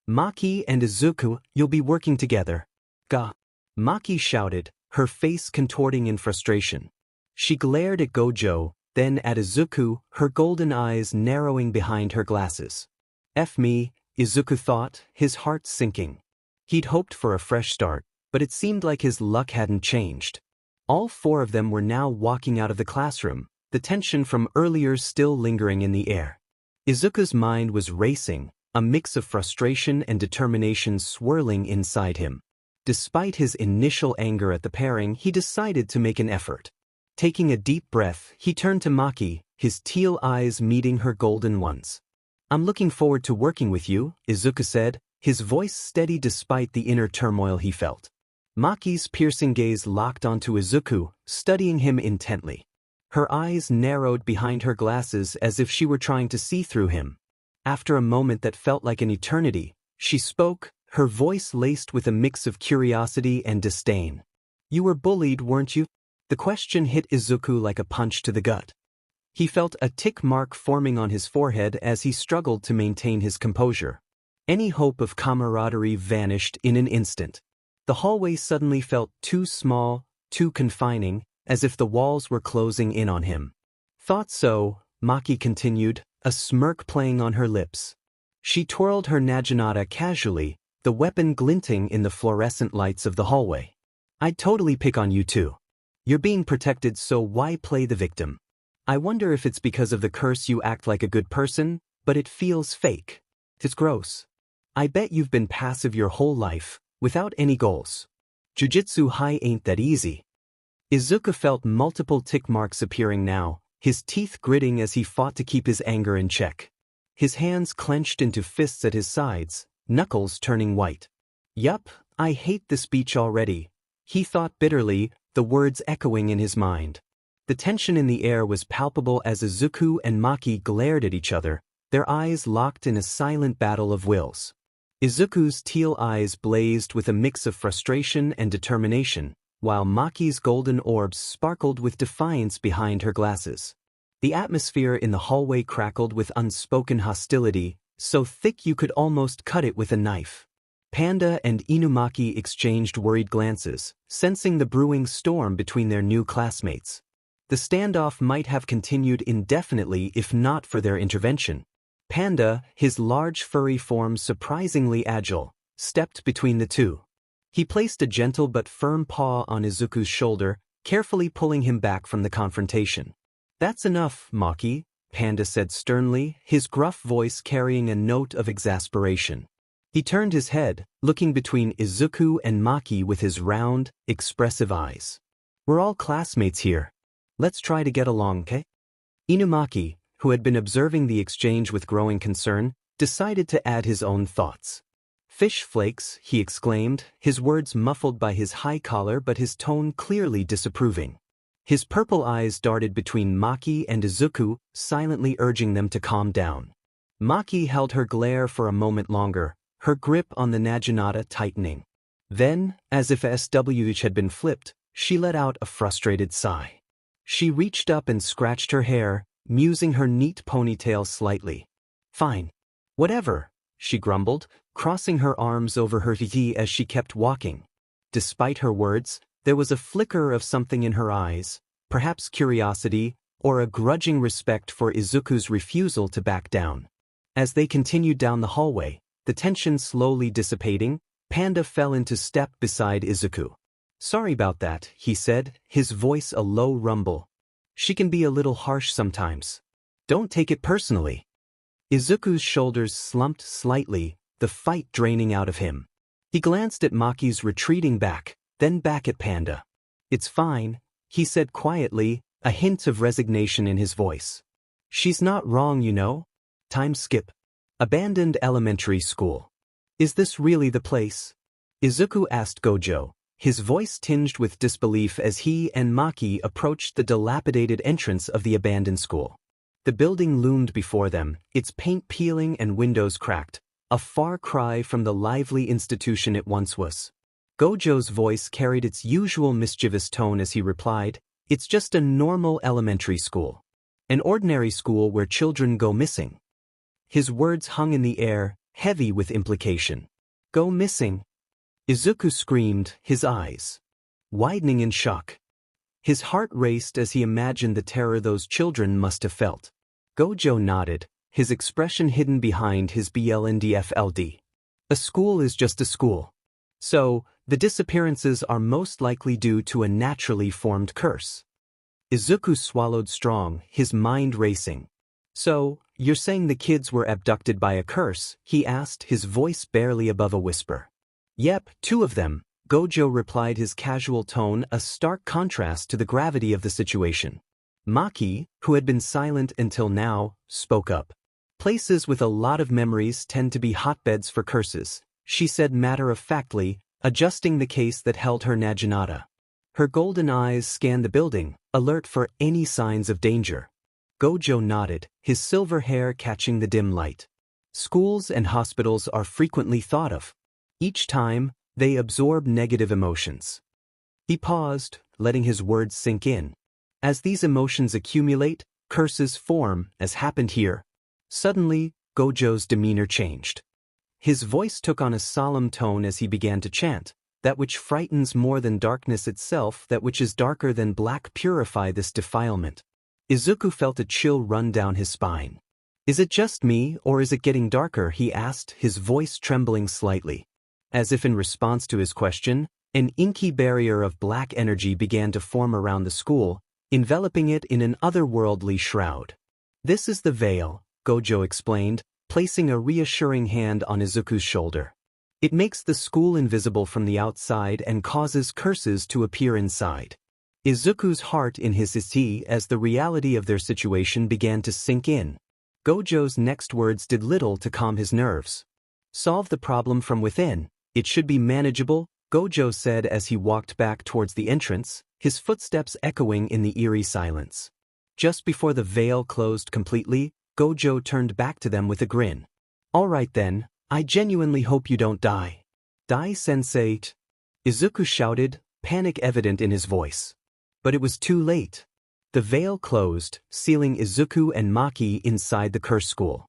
Maki and Izuku, you'll be working together. Ga. Maki shouted, her face contorting in frustration. She glared at Gojo, then at Izuku, her golden eyes narrowing behind her glasses. F me, Izuku thought, his heart sinking. He'd hoped for a fresh start, but it seemed like his luck hadn't changed. All 4 of them were now walking out of the classroom, the tension from earlier still lingering in the air. Izuku's mind was racing, a mix of frustration and determination swirling inside him. Despite his initial anger at the pairing, he decided to make an effort. Taking a deep breath, he turned to Maki, his teal eyes meeting her golden ones. I'm looking forward to working with you, Izuku said, his voice steady despite the inner turmoil he felt. Maki's piercing gaze locked onto Izuku, studying him intently. Her eyes narrowed behind her glasses as if she were trying to see through him. After a moment that felt like an eternity, she spoke, her voice laced with a mix of curiosity and disdain. You were bullied, weren't you? The question hit Izuku like a punch to the gut. He felt a tick mark forming on his forehead as he struggled to maintain his composure. Any hope of camaraderie vanished in an instant. The hallway suddenly felt too small, too confining, as if the walls were closing in on him. Thought so, Maki continued, a smirk playing on her lips. She twirled her naginata casually, the weapon glinting in the fluorescent lights of the hallway. I'd totally pick on you too. You're being protected, so why play the victim? I wonder if it's because of the curse you act like a good person, but it feels fake. It's gross. I bet you've been passive your whole life, without any goals. Jujitsu high ain't that easy. Izuku felt multiple tick marks appearing now, his teeth gritting as he fought to keep his anger in check. His hands clenched into fists at his sides, knuckles turning white. Yup, I hate the speech already, he thought bitterly, the words echoing in his mind. The tension in the air was palpable as Izuku and Maki glared at each other, their eyes locked in a silent battle of wills. Izuku's teal eyes blazed with a mix of frustration and determination, while Maki's golden orbs sparkled with defiance behind her glasses. The atmosphere in the hallway crackled with unspoken hostility, so thick you could almost cut it with a knife. Panda and Inumaki exchanged worried glances, sensing the brewing storm between their new classmates. The standoff might have continued indefinitely if not for their intervention. Panda, his large furry form surprisingly agile, stepped between the two. He placed a gentle but firm paw on Izuku's shoulder, carefully pulling him back from the confrontation. That's enough, Maki, Panda said sternly, his gruff voice carrying a note of exasperation. He turned his head, looking between Izuku and Maki with his round, expressive eyes. We're all classmates here. Let's try to get along, okay? Inumaki, who had been observing the exchange with growing concern, decided to add his own thoughts. Fish flakes, he exclaimed, his words muffled by his high collar but his tone clearly disapproving. His purple eyes darted between Maki and Izuku, silently urging them to calm down. Maki held her glare for a moment longer, her grip on the 𝗓𝗏𝗧𝗔𝗧𝗔𝗧 tightening. Then, as if 𝗧𝗏𝗧𝗔𝗧 had been flipped, she let out a frustrated sigh. She reached up and scratched her hair, musing her neat ponytail slightly. Fine. Whatever, she grumbled, crossing her arms over her 𝗧𝗧𝗧𝗧 as she kept walking. Despite her words, there was a flicker of something in her eyes, perhaps curiosity, or a grudging respect for Izuku's refusal to back down. As they continued down the hallway, the tension slowly dissipating, Panda fell into step beside Izuku. Sorry about that, he said, his voice a low rumble. She can be a little harsh sometimes. Don't take it personally. Izuku's shoulders slumped slightly, the fight draining out of him. He glanced at Maki's retreating back, then back at Panda. It's fine, he said quietly, a hint of resignation in his voice. She's not wrong, you know. Time skip. Abandoned elementary school. Is this really the place? Izuku asked Gojo, his voice tinged with disbelief as he and Maki approached the dilapidated entrance of the abandoned school. The building loomed before them, its paint peeling and windows cracked, a far cry from the lively institution it once was. Gojo's voice carried its usual mischievous tone as he replied, "It's just a normal elementary school. An ordinary school where children go missing." His words hung in the air, heavy with implication. Go missing? Izuku screamed, his eyes widening in shock. His heart raced as he imagined the terror those children must have felt. Gojo nodded, his expression hidden behind his blndfld. A school is just a school. So, the disappearances are most likely due to a naturally formed curse. Izuku swallowed strong, his mind racing. So, you're saying the kids were abducted by a curse? He asked, his voice barely above a whisper. Yep, 2 of them, Gojo replied, his casual tone a stark contrast to the gravity of the situation. Maki, who had been silent until now, spoke up. Places with a lot of memories tend to be hotbeds for curses, she said matter-of-factly, adjusting the case that held her 𝗓𝗏𝗧𝗔𝗧𝗔𝗧. Her golden eyes scanned the building, alert for any signs of danger. Gojo nodded, his silver hair catching the dim light. Schools and hospitals are frequently thought of. Each time, they absorb negative emotions. He paused, letting his words sink in. As these emotions accumulate, curses form, as happened here. Suddenly, Gojo's demeanor changed. His voice took on a solemn tone as he began to chant, "That which frightens more than darkness itself, that which is darker than black, purify this defilement." Izuku felt a chill run down his spine. Is it just me, or is it getting darker? He asked, his voice trembling slightly. As if in response to his question, an inky barrier of black energy began to form around the school, enveloping it in an otherworldly shroud. This is the veil, Gojo explained, placing a reassuring hand on Izuku's shoulder. It makes the school invisible from the outside and causes curses to appear inside. Izuku's heart in his 𝗧𝗧𝗧𝗧 as the reality of their situation began to sink in. Gojo's next words did little to calm his nerves. Solve the problem from within. It should be manageable, Gojo said as he walked back towards the entrance, his footsteps echoing in the eerie silence. Just before the veil closed completely, Gojo turned back to them with a grin. All right then, I genuinely hope you don't die. Die, sensei? Izuku shouted, panic evident in his voice. But it was too late. The veil closed, sealing Izuku and Maki inside the cursed school.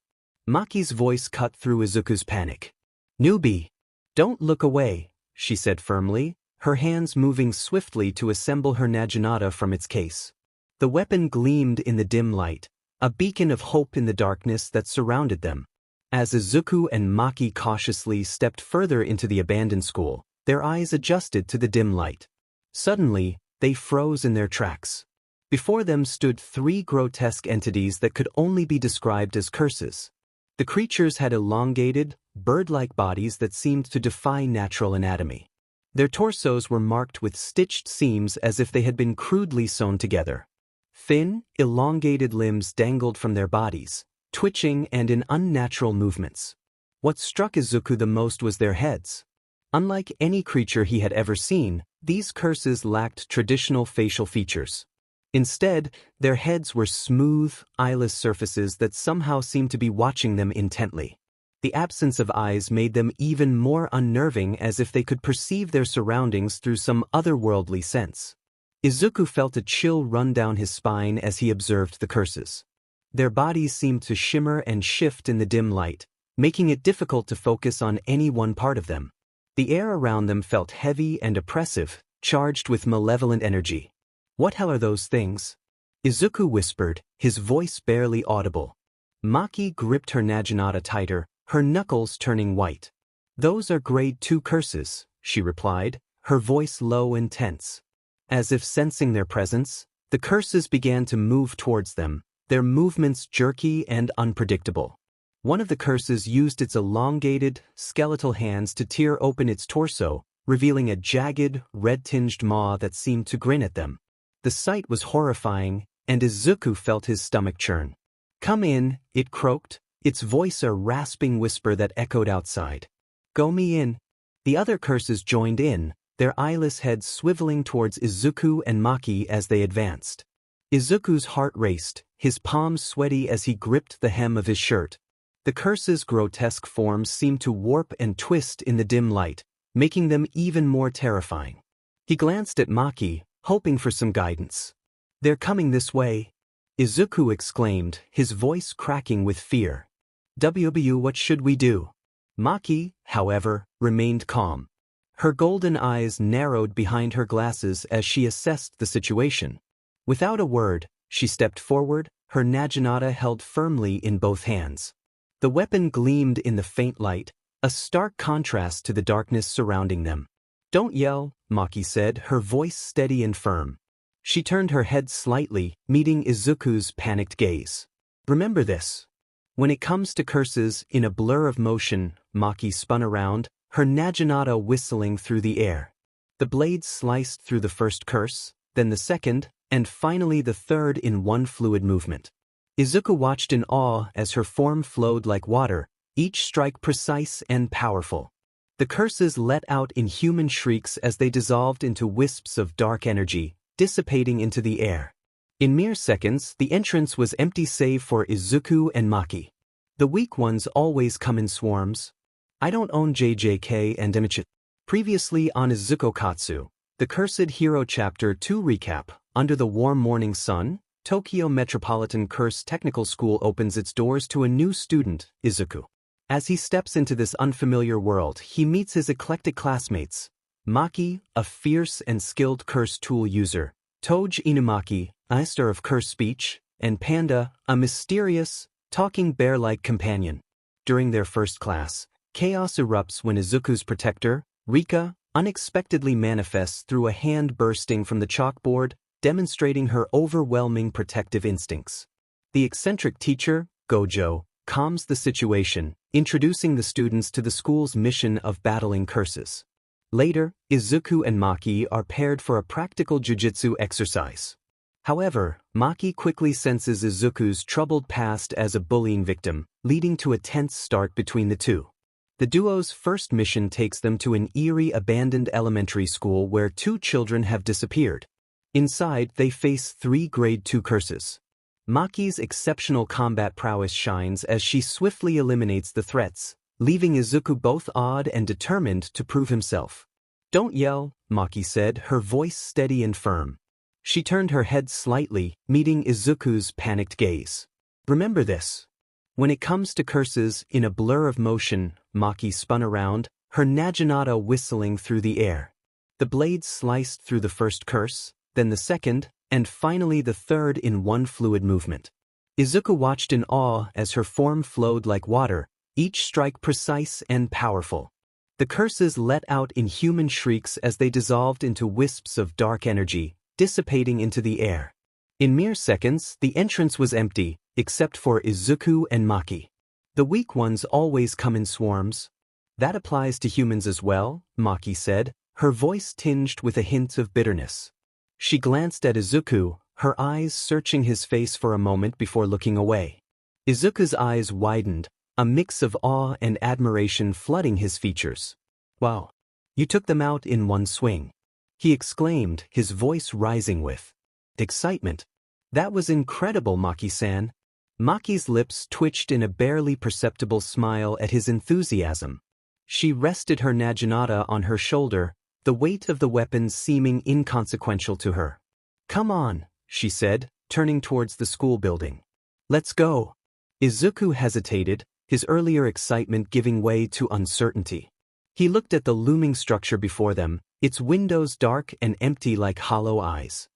Maki's voice cut through Izuku's panic. Newbie. Don't look away, she said firmly, her hands moving swiftly to assemble her 𝗓𝗏𝗧𝗔𝗧𝗔𝗓 from its case. The weapon gleamed in the dim light, a beacon of hope in the darkness that surrounded them. As Izuku and Maki cautiously stepped further into the abandoned school, their eyes adjusted to the dim light. Suddenly, they froze in their tracks. Before them stood 3 grotesque entities that could only be described as curses. The creatures had elongated, bird-like bodies that seemed to defy natural anatomy. Their torsos were marked with stitched seams as if they had been crudely sewn together. Thin, elongated limbs dangled from their bodies, twitching and in unnatural movements. What struck Izuku the most was their heads. Unlike any creature he had ever seen, these curses lacked traditional facial features. Instead, their heads were smooth, eyeless surfaces that somehow seemed to be watching them intently. The absence of eyes made them even more unnerving, as if they could perceive their surroundings through some otherworldly sense. Izuku felt a chill run down his spine as he observed the curses. Their bodies seemed to shimmer and shift in the dim light, making it difficult to focus on any one part of them. The air around them felt heavy and oppressive, charged with malevolent energy. "What hell are those things?" Izuku whispered, his voice barely audible. Maki gripped her 𝗧𝗔𝗧𝗪𝗧 tighter, her knuckles turning white. "Those are grade 2 curses," she replied, her voice low and tense. As if sensing their presence, the curses began to move towards them, their movements jerky and unpredictable. One of the curses used its elongated, skeletal hands to tear open its torso, revealing a jagged, red-tinged maw that seemed to grin at them. The sight was horrifying, and Izuku felt his stomach churn. "Come in," it croaked, its voice a rasping whisper that echoed outside. "Go me in." The other curses joined in, their eyeless heads swiveling towards Izuku and Maki as they advanced. Izuku's heart raced, his palms sweaty as he gripped the hem of his shirt. The curses' grotesque forms seemed to warp and twist in the dim light, making them even more terrifying. He glanced at Maki, hoping for some guidance. "They're coming this way," Izuku exclaimed, his voice cracking with fear. What should we do?" Maki, however, remained calm. Her golden eyes narrowed behind her glasses as she assessed the situation. Without a word, she stepped forward, her 𝗧𝗔𝗧𝗪𝗧 held firmly in both hands. The weapon gleamed in the faint light, a stark contrast to the darkness surrounding them. "Don't yell," Maki said, her voice steady and firm. She turned her head slightly, meeting Izuku's panicked gaze. "Remember this. When it comes to curses, in a blur of motion," Maki spun around, her 𝗧𝗔𝗪𝗧 whistling through the air. The blade sliced through the first curse, then the second, and finally the third in one fluid movement. Izuku watched in awe as her form flowed like water, each strike precise and powerful. The curses let out inhuman shrieks as they dissolved into wisps of dark energy, dissipating into the air. In mere seconds, the entrance was empty save for Izuku and Maki. "The weak ones always come in swarms. I don't own JJK and MHA." Previously on Izuku, the Cursed Hero Chapter 2 recap. Under the warm morning sun, Tokyo Metropolitan Curse Technical School opens its doors to a new student, Izuku. As he steps into this unfamiliar world, he meets his eclectic classmates. Maki, a fierce and skilled curse tool user, Toge Inumaki, master of curse speech, and Panda, a mysterious, talking bear-like companion. During their first class, chaos erupts when Izuku's protector, Rika, unexpectedly manifests through a hand bursting from the chalkboard, demonstrating her overwhelming protective instincts. The eccentric teacher, Gojo, calms the situation, introducing the students to the school's mission of battling curses. Later, Izuku and Maki are paired for a practical jujitsu exercise. However, Maki quickly senses Izuku's troubled past as a bullying victim, leading to a tense start between the two. The duo's first mission takes them to an eerie abandoned elementary school where 2 children have disappeared. Inside, they face 3 grade 2 curses. Maki's exceptional combat prowess shines as she swiftly eliminates the threats, leaving Izuku both awed and determined to prove himself. "Don't yell," Maki said, her voice steady and firm. She turned her head slightly, meeting Izuku's panicked gaze. "Remember this. When it comes to curses, in a blur of motion," Maki spun around, her 𝗧𝗪𝗧𝗪𝗧 whistling through the air. The blade sliced through the first curse, then the second, and finally the third in one fluid movement. Izuku watched in awe as her form flowed like water, each strike precise and powerful. The curses let out inhuman shrieks as they dissolved into wisps of dark energy, dissipating into the air. In mere seconds, the entrance was empty, except for Izuku and Maki. "The weak ones always come in swarms." "That applies to humans as well," Maki said, her voice tinged with a hint of bitterness. She glanced at Izuku, her eyes searching his face for a moment before looking away. Izuku's eyes widened, a mix of awe and admiration flooding his features. "Wow. You took them out in one swing," he exclaimed, his voice rising with excitement. "That was incredible, Maki-san." Maki's lips twitched in a barely perceptible smile at his enthusiasm. She rested her naginata on her shoulder, the weight of the weapons seeming inconsequential to her. "Come on," she said, turning towards the school building. "Let's go." Izuku hesitated, his earlier excitement giving way to uncertainty. He looked at the looming structure before them, its windows dark and empty like hollow eyes.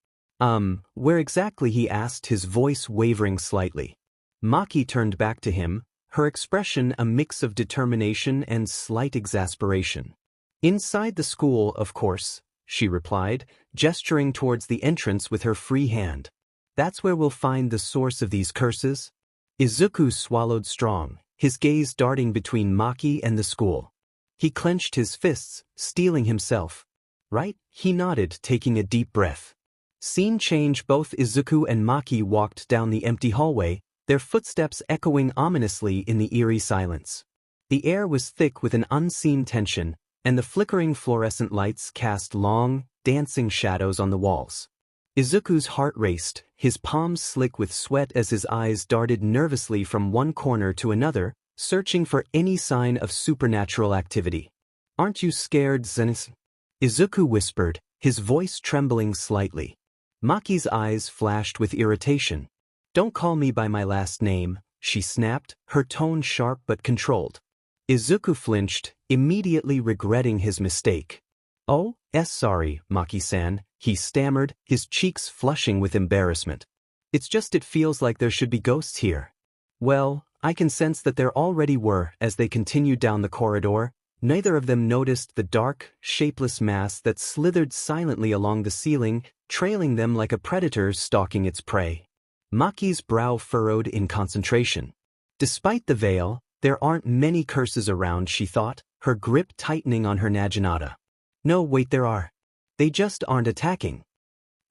Where exactly?" he asked, his voice wavering slightly. Maki turned back to him, her expression a mix of determination and slight exasperation. "Inside the school, of course," she replied, gesturing towards the entrance with her free hand. "That's where we'll find the source of these curses." Izuku swallowed strong, his gaze darting between Maki and the school. He clenched his fists, steeling himself. "Right?" he nodded, taking a deep breath. Scene change. Both Izuku and Maki walked down the empty hallway, their footsteps echoing ominously in the eerie silence. The air was thick with an unseen tension, and the flickering fluorescent lights cast long, dancing shadows on the walls. Izuku's heart raced, his palms slick with sweat as his eyes darted nervously from one corner to another, searching for any sign of supernatural activity. "Aren't you scared, 𝗧𝗵𝗲?" Izuku whispered, his voice trembling slightly. Maki's eyes flashed with irritation. "Don't call me by my last name," she snapped, her tone sharp but controlled. Izuku flinched, immediately regretting his mistake. "Oh, sorry, Maki-san," he stammered, his cheeks flushing with embarrassment. "It's just it feels like there should be ghosts here." "Well, I can sense that there already were." As they continued down the corridor, neither of them noticed the dark, shapeless mass that slithered silently along the ceiling, trailing them like a predator stalking its prey. Maki's brow furrowed in concentration. Despite the veil, there aren't many curses around, she thought, her grip tightening on her naginata. "No, wait, there are. They just aren't attacking."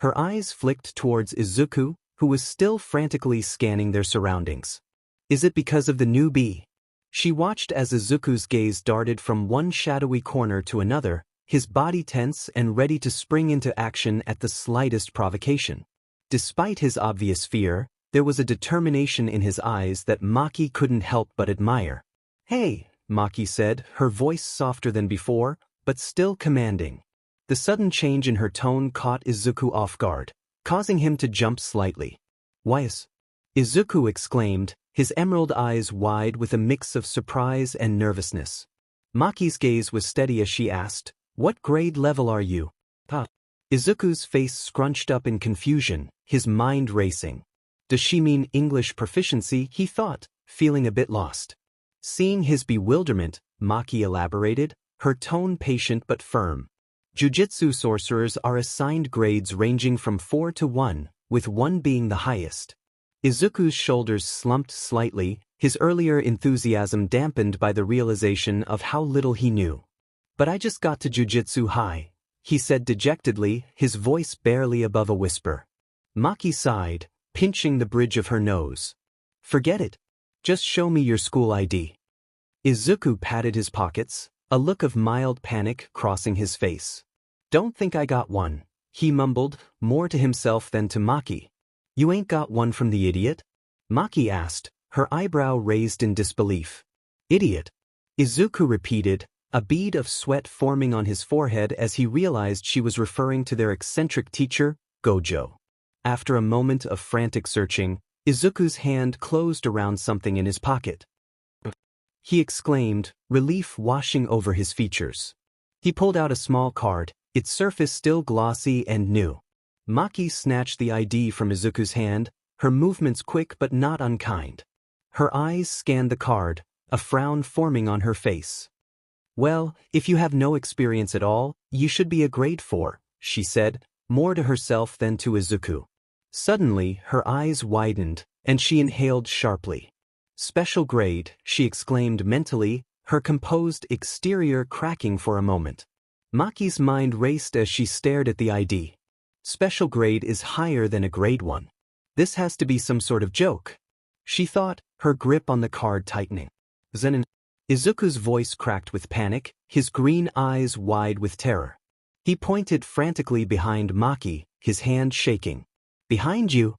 Her eyes flicked towards Izuku, who was still frantically scanning their surroundings. "Is it because of the new bee?" She watched as Izuku's gaze darted from one shadowy corner to another, his body tense and ready to spring into action at the slightest provocation. Despite his obvious fear, there was a determination in his eyes that Maki couldn't help but admire. "Hey," Maki said, her voice softer than before, but still commanding. The sudden change in her tone caught Izuku off guard, causing him to jump slightly. "WhatIf?" Izuku exclaimed, his emerald eyes wide with a mix of surprise and nervousness. Maki's gaze was steady as she asked, "What grade level are you?" Izuku's face scrunched up in confusion, his mind racing. Does she mean English proficiency, he thought, feeling a bit lost. Seeing his bewilderment, Maki elaborated, her tone patient but firm. Jujutsu sorcerers are assigned grades ranging from 4 to 1, with 1 being the highest. Izuku's shoulders slumped slightly, his earlier enthusiasm dampened by the realization of how little he knew. "But I just got to Jujutsu High," he said dejectedly, his voice barely above a whisper. Maki sighed, pinching the bridge of her nose. "Forget it. Just show me your school ID." Izuku patted his pockets, a look of mild panic crossing his face. "Don't think I got one," he mumbled, more to himself than to Maki. "You ain't got one from the idiot?" Maki asked, her eyebrow raised in disbelief. "Idiot?" Izuku repeated, a bead of sweat forming on his forehead as he realized she was referring to their eccentric teacher, Gojo. After a moment of frantic searching, Izuku's hand closed around something in his pocket. He exclaimed, relief washing over his features. He pulled out a small card, its surface still glossy and new. Maki snatched the ID from Izuku's hand, her movements quick but not unkind. Her eyes scanned the card, a frown forming on her face. "Well, if you have no experience at all, you should be a grade 4, she said, more to herself than to Izuku. Suddenly, her eyes widened, and she inhaled sharply. "Special grade," she exclaimed mentally, her composed exterior cracking for a moment. Maki's mind raced as she stared at the ID. Special grade is higher than a grade 1. This has to be some sort of joke, she thought, her grip on the card tightening. 𝗧𝗵𝗲. Izuku's voice cracked with panic, his green eyes wide with terror. He pointed frantically behind Maki, his hand shaking. Behind you?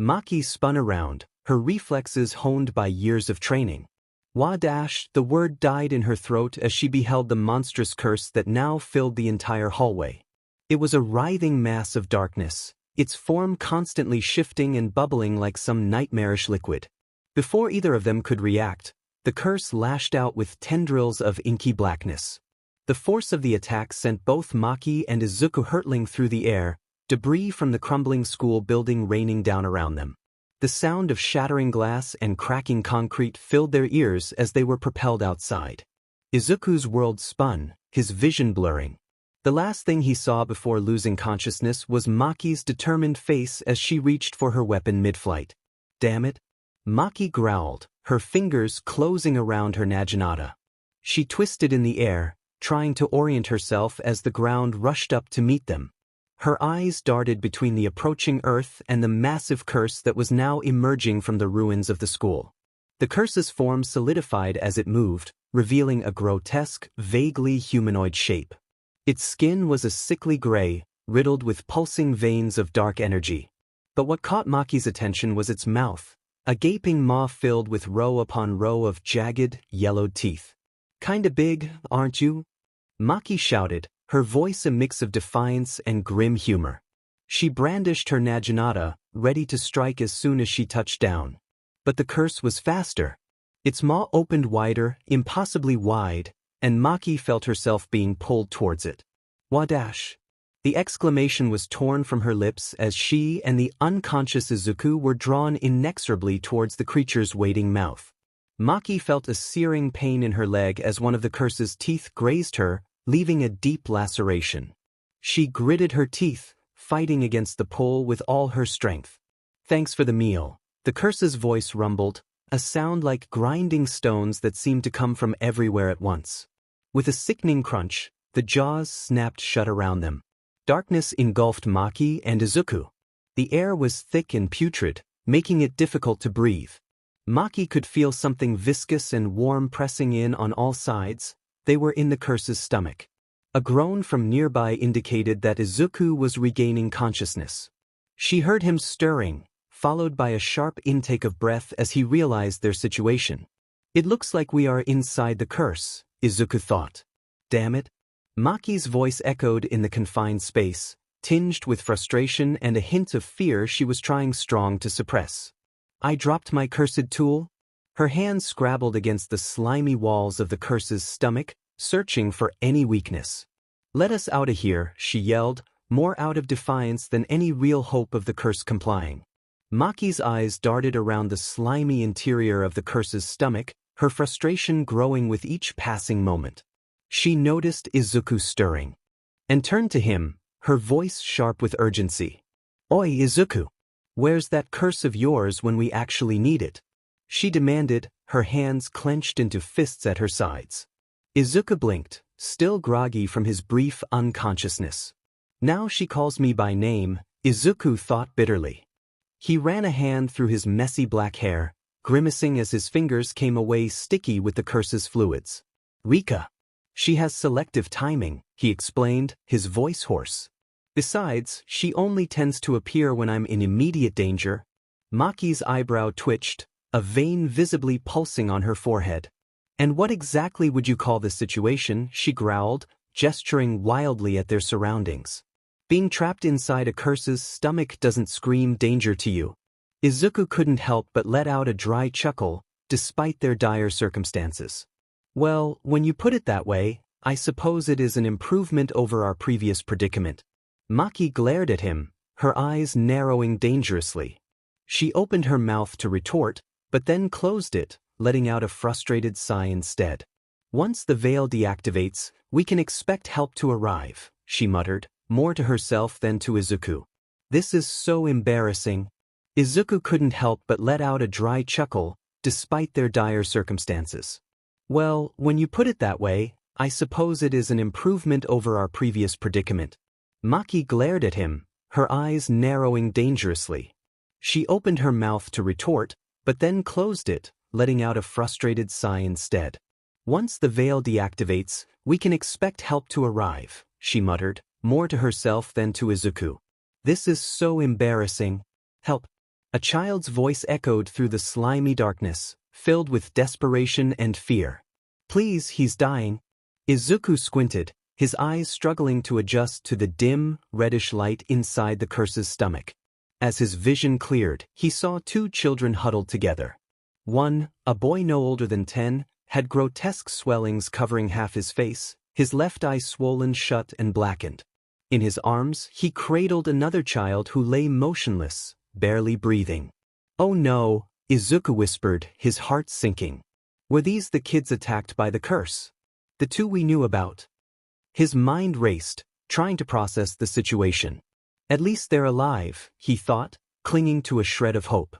Maki spun around, her reflexes honed by years of training. The word died in her throat as she beheld the monstrous curse that now filled the entire hallway. It was a writhing mass of darkness, its form constantly shifting and bubbling like some nightmarish liquid. Before either of them could react, the curse lashed out with tendrils of inky blackness. The force of the attack sent both Maki and Izuku hurtling through the air, debris from the crumbling school building raining down around them. The sound of shattering glass and cracking concrete filled their ears as they were propelled outside. Izuku's world spun, his vision blurring. The last thing he saw before losing consciousness was Maki's determined face as she reached for her weapon mid-flight. Damn it! Maki growled, her fingers closing around her 𝗧𝗓𝗧𝗔𝗓𝗧. She twisted in the air, trying to orient herself as the ground rushed up to meet them. Her eyes darted between the approaching earth and the massive curse that was now emerging from the ruins of the school. The curse's form solidified as it moved, revealing a grotesque, vaguely humanoid shape. Its skin was a sickly gray, riddled with pulsing veins of dark energy. But what caught Maki's attention was its mouth, a gaping maw filled with row upon row of jagged, yellowed teeth. "Kinda big, aren't you?" Maki shouted, her voice a mix of defiance and grim humor. She brandished her 𝗧𝗓𝗧𝗔𝗓𝗧, ready to strike as soon as she touched down. But the curse was faster. Its maw opened wider, impossibly wide, and Maki felt herself being pulled towards it. "Wadash!" The exclamation was torn from her lips as she and the unconscious Izuku were drawn inexorably towards the creature's waiting mouth. Maki felt a searing pain in her leg as one of the curse's teeth grazed her, leaving a deep laceration. She gritted her teeth, fighting against the pull with all her strength. "Thanks for the meal," the curse's voice rumbled, a sound like grinding stones that seemed to come from everywhere at once. With a sickening crunch, the jaws snapped shut around them. Darkness engulfed Maki and Izuku. The air was thick and putrid, making it difficult to breathe. Maki could feel something viscous and warm pressing in on all sides. They were in the curse's stomach. A groan from nearby indicated that Izuku was regaining consciousness. She heard him stirring, followed by a sharp intake of breath as he realized their situation. "It looks like we are inside the curse," Izuku thought. "Damn it." Maki's voice echoed in the confined space, tinged with frustration and a hint of fear she was trying strong to suppress. "I dropped my cursed tool?" Her hand scrabbled against the slimy walls of the curse's stomach, searching for any weakness. "Let us out of here," she yelled, more out of defiance than any real hope of the curse complying. Maki's eyes darted around the slimy interior of the curse's stomach, her frustration growing with each passing moment. She noticed Izuku stirring, and turned to him, her voice sharp with urgency. "Oi, Izuku! Where's that curse of yours when we actually need it?" she demanded, her hands clenched into fists at her sides. Izuku blinked, still groggy from his brief unconsciousness. "Now she calls me by name," Izuku thought bitterly. He ran a hand through his messy black hair, grimacing as his fingers came away sticky with the curse's fluids. "Rika. She has selective timing," he explained, his voice hoarse. "Besides, she only tends to appear when I'm in immediate danger." Maki's eyebrow twitched, a vein visibly pulsing on her forehead. "And what exactly would you call this situation?" she growled, gesturing wildly at their surroundings. "Being trapped inside a curse's stomach doesn't scream danger to you." Izuku couldn't help but let out a dry chuckle, despite their dire circumstances. "Well, when you put it that way, I suppose it is an improvement over our previous predicament." Maki glared at him, her eyes narrowing dangerously. She opened her mouth to retort, but then closed it, letting out a frustrated sigh instead. "Once the veil deactivates, we can expect help to arrive," she muttered, more to herself than to Izuku. "This is so embarrassing." Izuku couldn't help but let out a dry chuckle, despite their dire circumstances. "Well, when you put it that way, I suppose it is an improvement over our previous predicament." Maki glared at him, her eyes narrowing dangerously. She opened her mouth to retort, but then closed it, letting out a frustrated sigh instead. Once the veil deactivates, we can expect help to arrive, she muttered, more to herself than to Izuku. This is so embarrassing. Help. A child's voice echoed through the slimy darkness, filled with desperation and fear. Please, he's dying. Izuku squinted, his eyes struggling to adjust to the dim, reddish light inside the curse's stomach. As his vision cleared, he saw two children huddled together. One, a boy no older than 10, had grotesque swellings covering half his face, his left eye swollen shut and blackened. In his arms, he cradled another child who lay motionless, barely breathing. Oh no, Izuku whispered, his heart sinking. Were these the kids attacked by the curse? The two we knew about? His mind raced, trying to process the situation. At least they're alive, he thought, clinging to a shred of hope.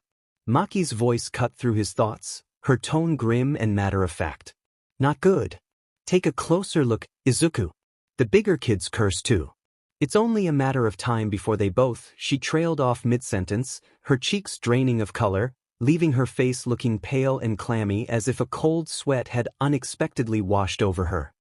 Maki's voice cut through his thoughts, her tone grim and matter-of-fact. Not good. Take a closer look, Izuku. The bigger kids curse too. It's only a matter of time before they both. She trailed off mid-sentence, her cheeks draining of color, leaving her face looking pale and clammy as if a cold sweat had unexpectedly washed over her.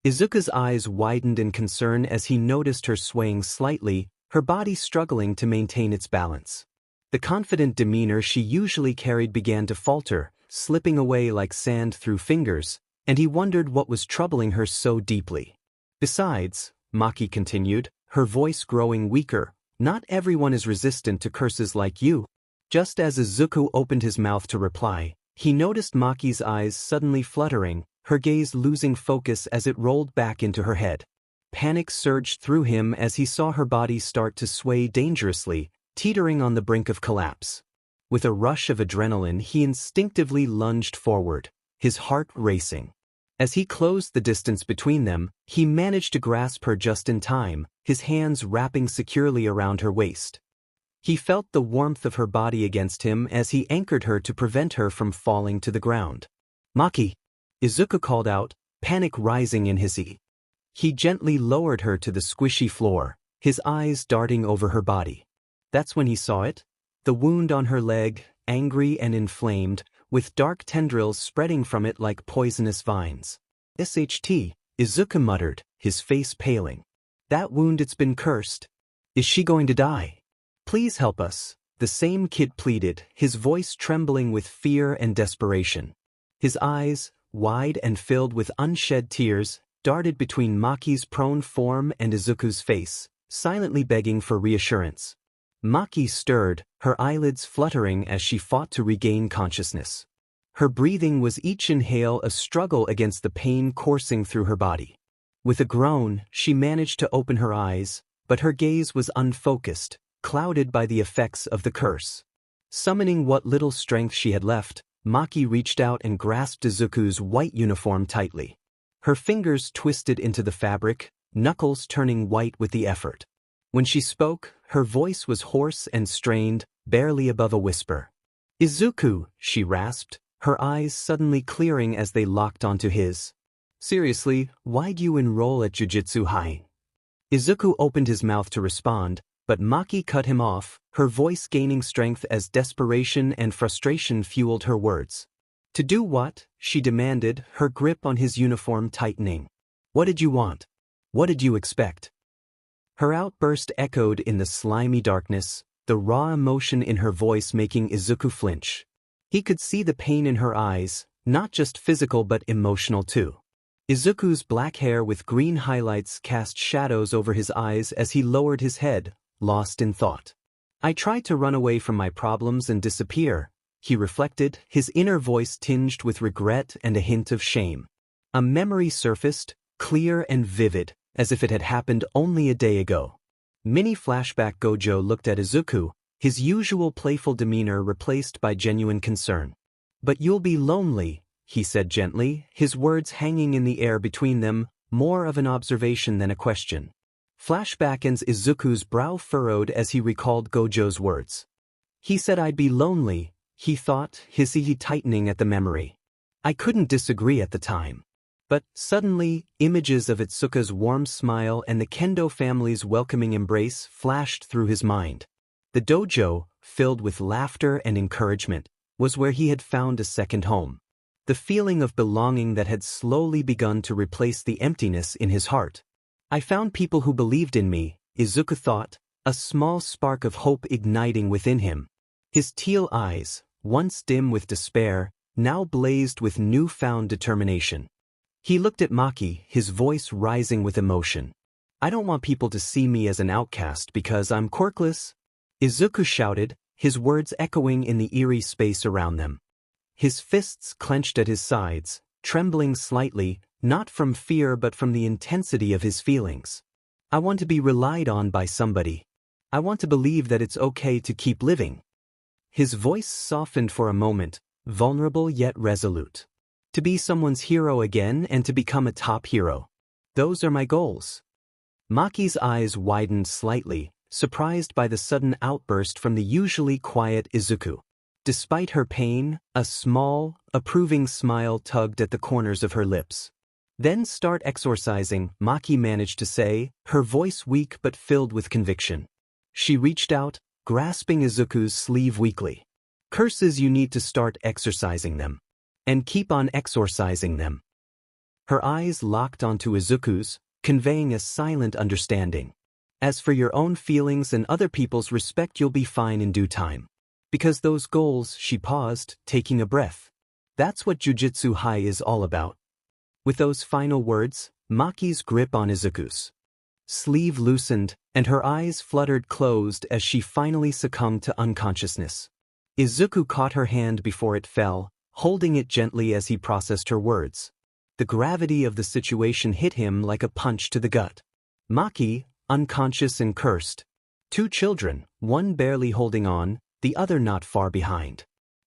Izuku's eyes widened in concern as he noticed her swaying slightly, her body struggling to maintain its balance. The confident demeanor she usually carried began to falter, slipping away like sand through fingers, and he wondered what was troubling her so deeply. Besides, Maki continued, her voice growing weaker, not everyone is resistant to curses like you. Just as Izuku opened his mouth to reply, he noticed Maki's eyes suddenly fluttering, her gaze losing focus as it rolled back into her head. Panic surged through him as he saw her body start to sway dangerously, teetering on the brink of collapse. With a rush of adrenaline, he instinctively lunged forward, his heart racing. As he closed the distance between them, he managed to grasp her just in time, his hands wrapping securely around her waist. He felt the warmth of her body against him as he anchored her to prevent her from falling to the ground. Maki! Izuku called out, panic rising in his eye. He gently lowered her to the squishy floor, his eyes darting over her body. That's when he saw it. The wound on her leg, angry and inflamed, with dark tendrils spreading from it like poisonous vines. "SHT," Izuku muttered, his face paling. That wound, it's been cursed. Is she going to die? Please help us, the same kid pleaded, his voice trembling with fear and desperation. His eyes, wide and filled with unshed tears, darted between Maki's prone form and Izuku's face, silently begging for reassurance. Maki stirred, her eyelids fluttering as she fought to regain consciousness. Her breathing was each inhale a struggle against the pain coursing through her body. With a groan, she managed to open her eyes, but her gaze was unfocused, clouded by the effects of the curse. Summoning what little strength she had left, Maki reached out and grasped Izuku's white uniform tightly. Her fingers twisted into the fabric, knuckles turning white with the effort. When she spoke, her voice was hoarse and strained, barely above a whisper. "Izuku," she rasped, her eyes suddenly clearing as they locked onto his. "Seriously, why'd you enroll at Jujutsu High?" Izuku opened his mouth to respond, but Maki cut him off, her voice gaining strength as desperation and frustration fueled her words. "To do what?" she demanded, her grip on his uniform tightening. "What did you want? What did you expect?" Her outburst echoed in the slimy darkness, the raw emotion in her voice making Izuku flinch. He could see the pain in her eyes, not just physical but emotional too. Izuku's black hair with green highlights cast shadows over his eyes as he lowered his head, lost in thought. "I tried to run away from my problems and disappear," he reflected, his inner voice tinged with regret and a hint of shame. A memory surfaced, clear and vivid, as if it had happened only a day ago. Mini flashback. Gojo looked at Izuku, his usual playful demeanor replaced by genuine concern. "But you'll be lonely," he said gently, his words hanging in the air between them, more of an observation than a question. Flashback ends. Izuku's brow furrowed as he recalled Gojo's words. He said I'd be lonely, he thought, his eye tightening at the memory. I couldn't disagree at the time. But, suddenly, images of Itsuka's warm smile and the Kendo family's welcoming embrace flashed through his mind. The dojo, filled with laughter and encouragement. was where he had found a second home. The feeling of belonging that had slowly begun to replace the emptiness in his heart. I found people who believed in me, Izuku thought, a small spark of hope igniting within him. His teal eyes, once dim with despair, now blazed with newfound determination. He looked at Maki, his voice rising with emotion. I don't want people to see me as an outcast because I'm quirkless, Izuku shouted, his words echoing in the eerie space around them. His fists clenched at his sides, trembling slightly, not from fear but from the intensity of his feelings. I want to be relied on by somebody. I want to believe that it's okay to keep living. His voice softened for a moment, vulnerable yet resolute. To be someone's hero again and to become a top hero. Those are my goals. Maki's eyes widened slightly, surprised by the sudden outburst from the usually quiet Izuku. Despite her pain, a small, approving smile tugged at the corners of her lips. Then start exorcising, Maki managed to say, her voice weak but filled with conviction. She reached out, grasping Izuku's sleeve weakly. Curses, you need to start exorcising them. And keep on exorcising them. Her eyes locked onto Izuku's, conveying a silent understanding. As for your own feelings and other people's respect, you'll be fine in due time. Because those goals, she paused, taking a breath. That's what Jujutsu High is all about. With those final words, Maki's grip on Izuku's sleeve loosened, and her eyes fluttered closed as she finally succumbed to unconsciousness. Izuku caught her hand before it fell, holding it gently as he processed her words. The gravity of the situation hit him like a punch to the gut. Maki, unconscious and cursed. 2 children, one barely holding on, the other not far behind.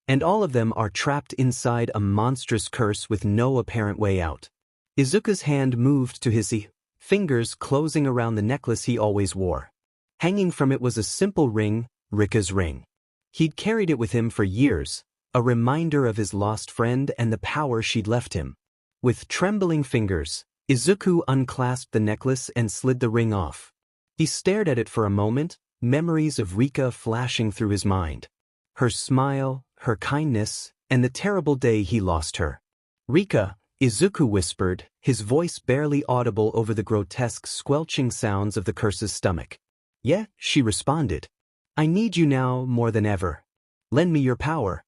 And all of them are trapped inside a monstrous curse with no apparent way out. Izuku's hand moved to his fingers closing around the necklace he always wore. Hanging from it was a simple ring, Rika's ring. He'd carried it with him for years, a reminder of his lost friend and the power she'd left him. With trembling fingers, Izuku unclasped the necklace and slid the ring off. He stared at it for a moment, memories of Rika flashing through his mind. Her smile, her kindness, and the terrible day he lost her. Rika, Izuku whispered, his voice barely audible over the grotesque squelching sounds of the curse's stomach. Yeah, she responded. I need you now more than ever. Lend me your power.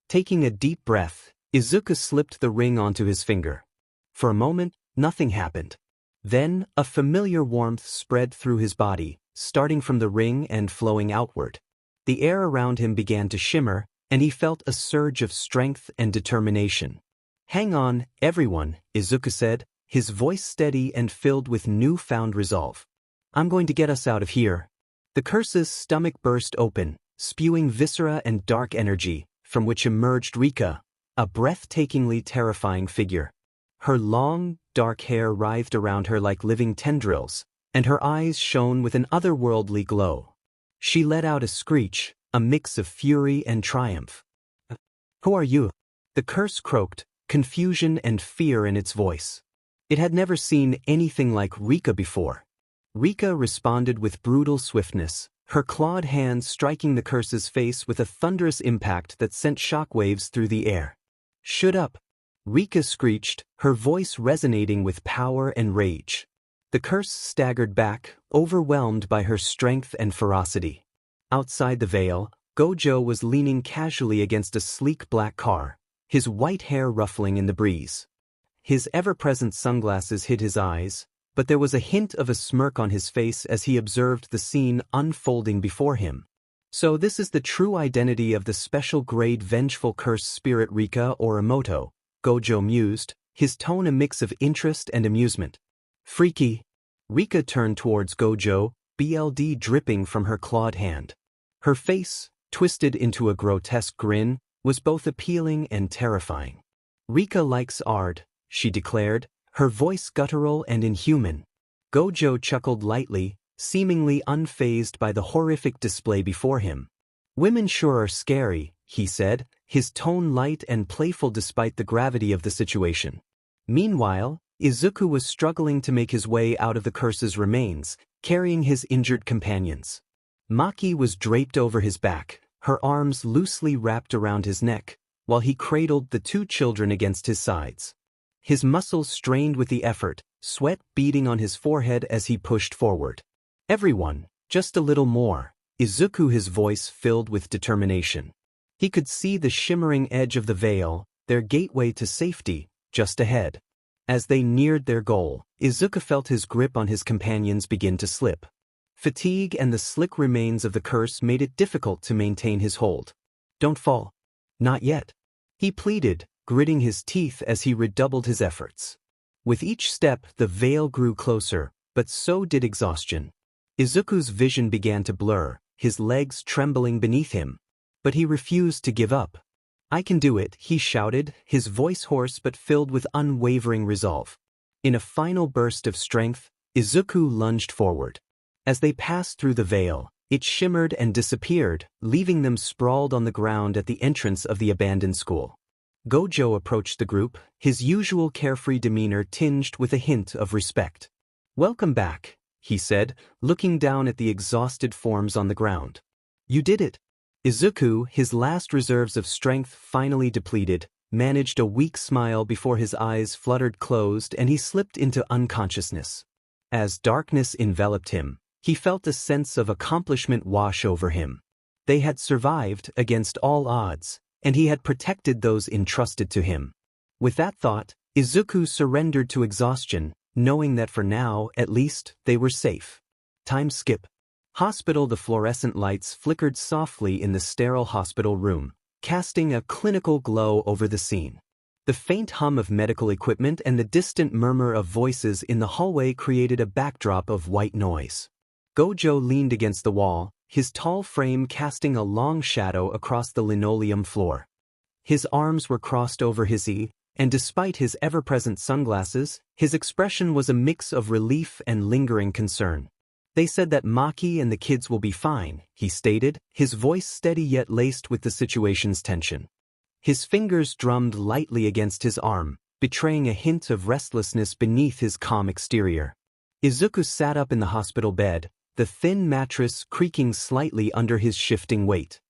Taking a deep breath, Izuku slipped the ring onto his finger. For a moment, nothing happened. Then, a familiar warmth spread through his body, starting from the ring and flowing outward. The air around him began to shimmer, and he felt a surge of strength and determination. Hang on, everyone, Izuku said, his voice steady and filled with newfound resolve. I'm going to get us out of here. The curse's stomach burst open, spewing viscera and dark energy, from which emerged Rika, a breathtakingly terrifying figure. Her long, dark hair writhed around her like living tendrils, and her eyes shone with an otherworldly glow. She let out a screech, a mix of fury and triumph. Who are you? The curse croaked, confusion and fear in its voice. It had never seen anything like Rika before. Rika responded with brutal swiftness, her clawed hands striking the curse's face with a thunderous impact that sent shockwaves through the air. Shut up! Rika screeched, her voice resonating with power and rage. The curse staggered back, overwhelmed by her strength and ferocity. Outside the veil, Gojo was leaning casually against a sleek black car, his white hair ruffling in the breeze. His ever-present sunglasses hid his eyes, but there was a hint of a smirk on his face as he observed the scene unfolding before him. So this is the true identity of the special-grade vengeful curse spirit Rika or Imoto, Gojo mused, his tone a mix of interest and amusement. Freaky. Rika turned towards Gojo, blood dripping from her clawed hand. Her face, twisted into a grotesque grin, was both appealing and terrifying. Rika likes art, she declared, her voice guttural and inhuman. Gojo chuckled lightly, seemingly unfazed by the horrific display before him. Women sure are scary, he said, his tone light and playful despite the gravity of the situation. Meanwhile, Izuku was struggling to make his way out of the curse's remains, carrying his injured companions. Maki was draped over his back, her arms loosely wrapped around his neck, while he cradled the two children against his sides. His muscles strained with the effort, sweat beading on his forehead as he pushed forward. "Everyone, just a little more," Izuku, his voice filled with determination. He could see the shimmering edge of the veil, their gateway to safety, just ahead. As they neared their goal, Izuku felt his grip on his companions begin to slip. Fatigue and the slick remains of the curse made it difficult to maintain his hold. "Don't fall. Not yet," he pleaded, gritting his teeth as he redoubled his efforts. With each step, the veil grew closer, but so did exhaustion. Izuku's vision began to blur, his legs trembling beneath him. But he refused to give up. "I can do it," he shouted, his voice hoarse but filled with unwavering resolve. In a final burst of strength, Izuku lunged forward. As they passed through the veil, it shimmered and disappeared, leaving them sprawled on the ground at the entrance of the abandoned school. Gojo approached the group, his usual carefree demeanor tinged with a hint of respect. "Welcome back," he said, looking down at the exhausted forms on the ground. "You did it." Izuku, his last reserves of strength finally depleted, managed a weak smile before his eyes fluttered closed and he slipped into unconsciousness. As darkness enveloped him, he felt a sense of accomplishment wash over him. They had survived against all odds, and he had protected those entrusted to him. With that thought, Izuku surrendered to exhaustion, knowing that for now, at least, they were safe. Time skip. Hospital. The fluorescent lights flickered softly in the sterile hospital room, casting a clinical glow over the scene. The faint hum of medical equipment and the distant murmur of voices in the hallway created a backdrop of white noise. Gojo leaned against the wall, his tall frame casting a long shadow across the linoleum floor. His arms were crossed over his eye, and despite his ever-present sunglasses, his expression was a mix of relief and lingering concern. "They said that Maki and the kids will be fine," he stated, his voice steady yet laced with the situation's tension. His fingers drummed lightly against his arm, betraying a hint of restlessness beneath his calm exterior. Izuku sat up in the hospital bed, the thin mattress creaking slightly under his shifting weight.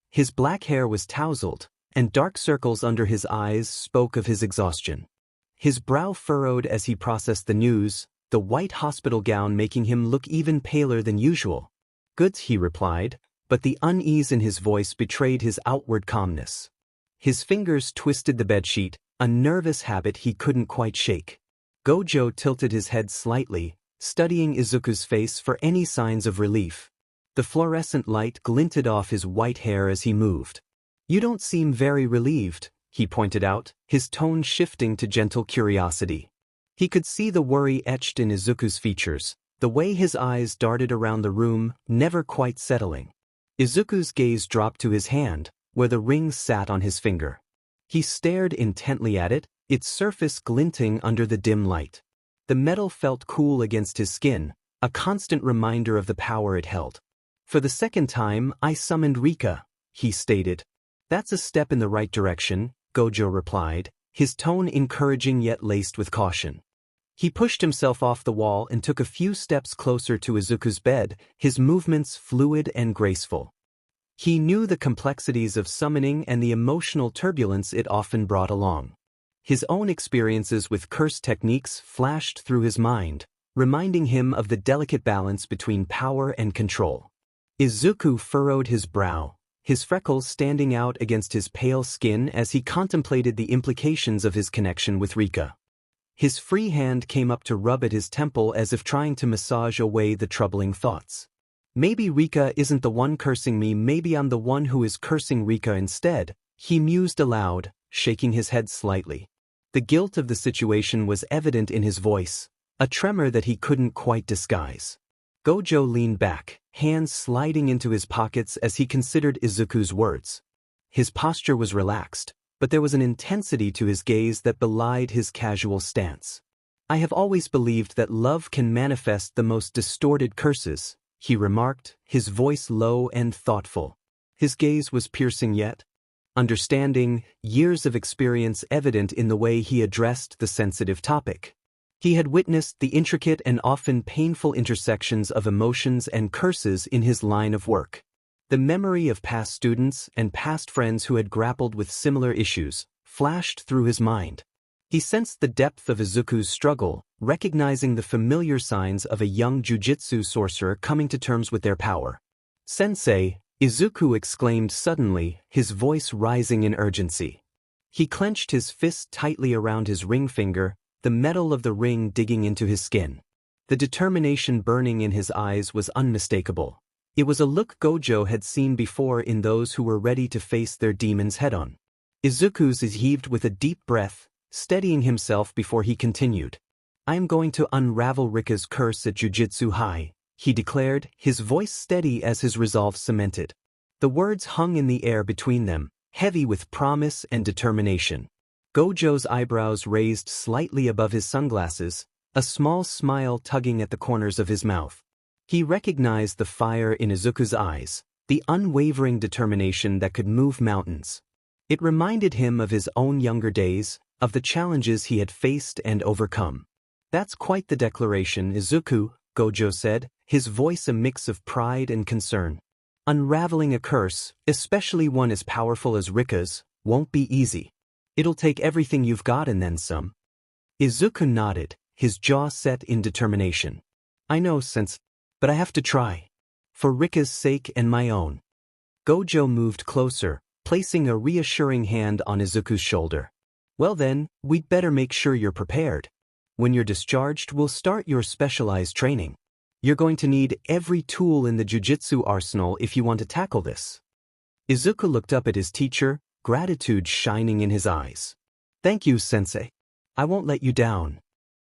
His black hair was tousled, and dark circles under his eyes spoke of his exhaustion. His brow furrowed as he processed the news, the white hospital gown making him look even paler than usual. "Good," he replied, but the unease in his voice betrayed his outward calmness. His fingers twisted the bedsheet, a nervous habit he couldn't quite shake. Gojo tilted his head slightly, studying Izuku's face for any signs of relief. The fluorescent light glinted off his white hair as he moved. "You don't seem very relieved," he pointed out, his tone shifting to gentle curiosity. He could see the worry etched in Izuku's features, the way his eyes darted around the room, never quite settling. Izuku's gaze dropped to his hand, where the ring sat on his finger. He stared intently at it, its surface glinting under the dim light. The metal felt cool against his skin, a constant reminder of the power it held. "For the second time, I summoned Rika," he stated. "That's a step in the right direction," Gojo replied, his tone encouraging yet laced with caution. He pushed himself off the wall and took a few steps closer to Izuku's bed, his movements fluid and graceful. He knew the complexities of summoning and the emotional turbulence it often brought along. His own experiences with curse techniques flashed through his mind, reminding him of the delicate balance between power and control. Izuku furrowed his brow, his freckles standing out against his pale skin as he contemplated the implications of his connection with Rika. His free hand came up to rub at his temple as if trying to massage away the troubling thoughts. "Maybe Rika isn't the one cursing me, maybe I'm the one who is cursing Rika instead," he mused aloud, shaking his head slightly. The guilt of the situation was evident in his voice, a tremor that he couldn't quite disguise. Gojo leaned back, hands sliding into his pockets as he considered Izuku's words. His posture was relaxed, but there was an intensity to his gaze that belied his casual stance. "I have always believed that love can manifest the most distorted curses," he remarked, his voice low and thoughtful. His gaze was piercing yet understanding, years of experience evident in the way he addressed the sensitive topic. He had witnessed the intricate and often painful intersections of emotions and curses in his line of work. The memory of past students and past friends who had grappled with similar issues flashed through his mind. He sensed the depth of Izuku's struggle, recognizing the familiar signs of a young jujitsu sorcerer coming to terms with their power. "Sensei," Izuku exclaimed suddenly, his voice rising in urgency. He clenched his fist tightly around his ring finger, the metal of the ring digging into his skin. The determination burning in his eyes was unmistakable. It was a look Gojo had seen before in those who were ready to face their demons head-on. Izuku's heaved with a deep breath, steadying himself before he continued. "I am going to unravel Rika's curse at Jujutsu High," he declared, his voice steady as his resolve cemented. The words hung in the air between them, heavy with promise and determination. Gojo's eyebrows raised slightly above his sunglasses, a small smile tugging at the corners of his mouth. He recognized the fire in Izuku's eyes, the unwavering determination that could move mountains. It reminded him of his own younger days, of the challenges he had faced and overcome. "That's quite the declaration, Izuku," Gojo said, his voice a mix of pride and concern. "Unraveling a curse, especially one as powerful as Rika's, won't be easy. It'll take everything you've got and then some." Izuku nodded, his jaw set in determination. "I know, but I have to try. For Rika's sake and my own." Gojo moved closer, placing a reassuring hand on Izuku's shoulder. "Well then, we'd better make sure you're prepared. When you're discharged, we'll start your specialized training. You're going to need every tool in the jujitsu arsenal if you want to tackle this." Izuku looked up at his teacher, gratitude shining in his eyes. "Thank you, sensei. I won't let you down."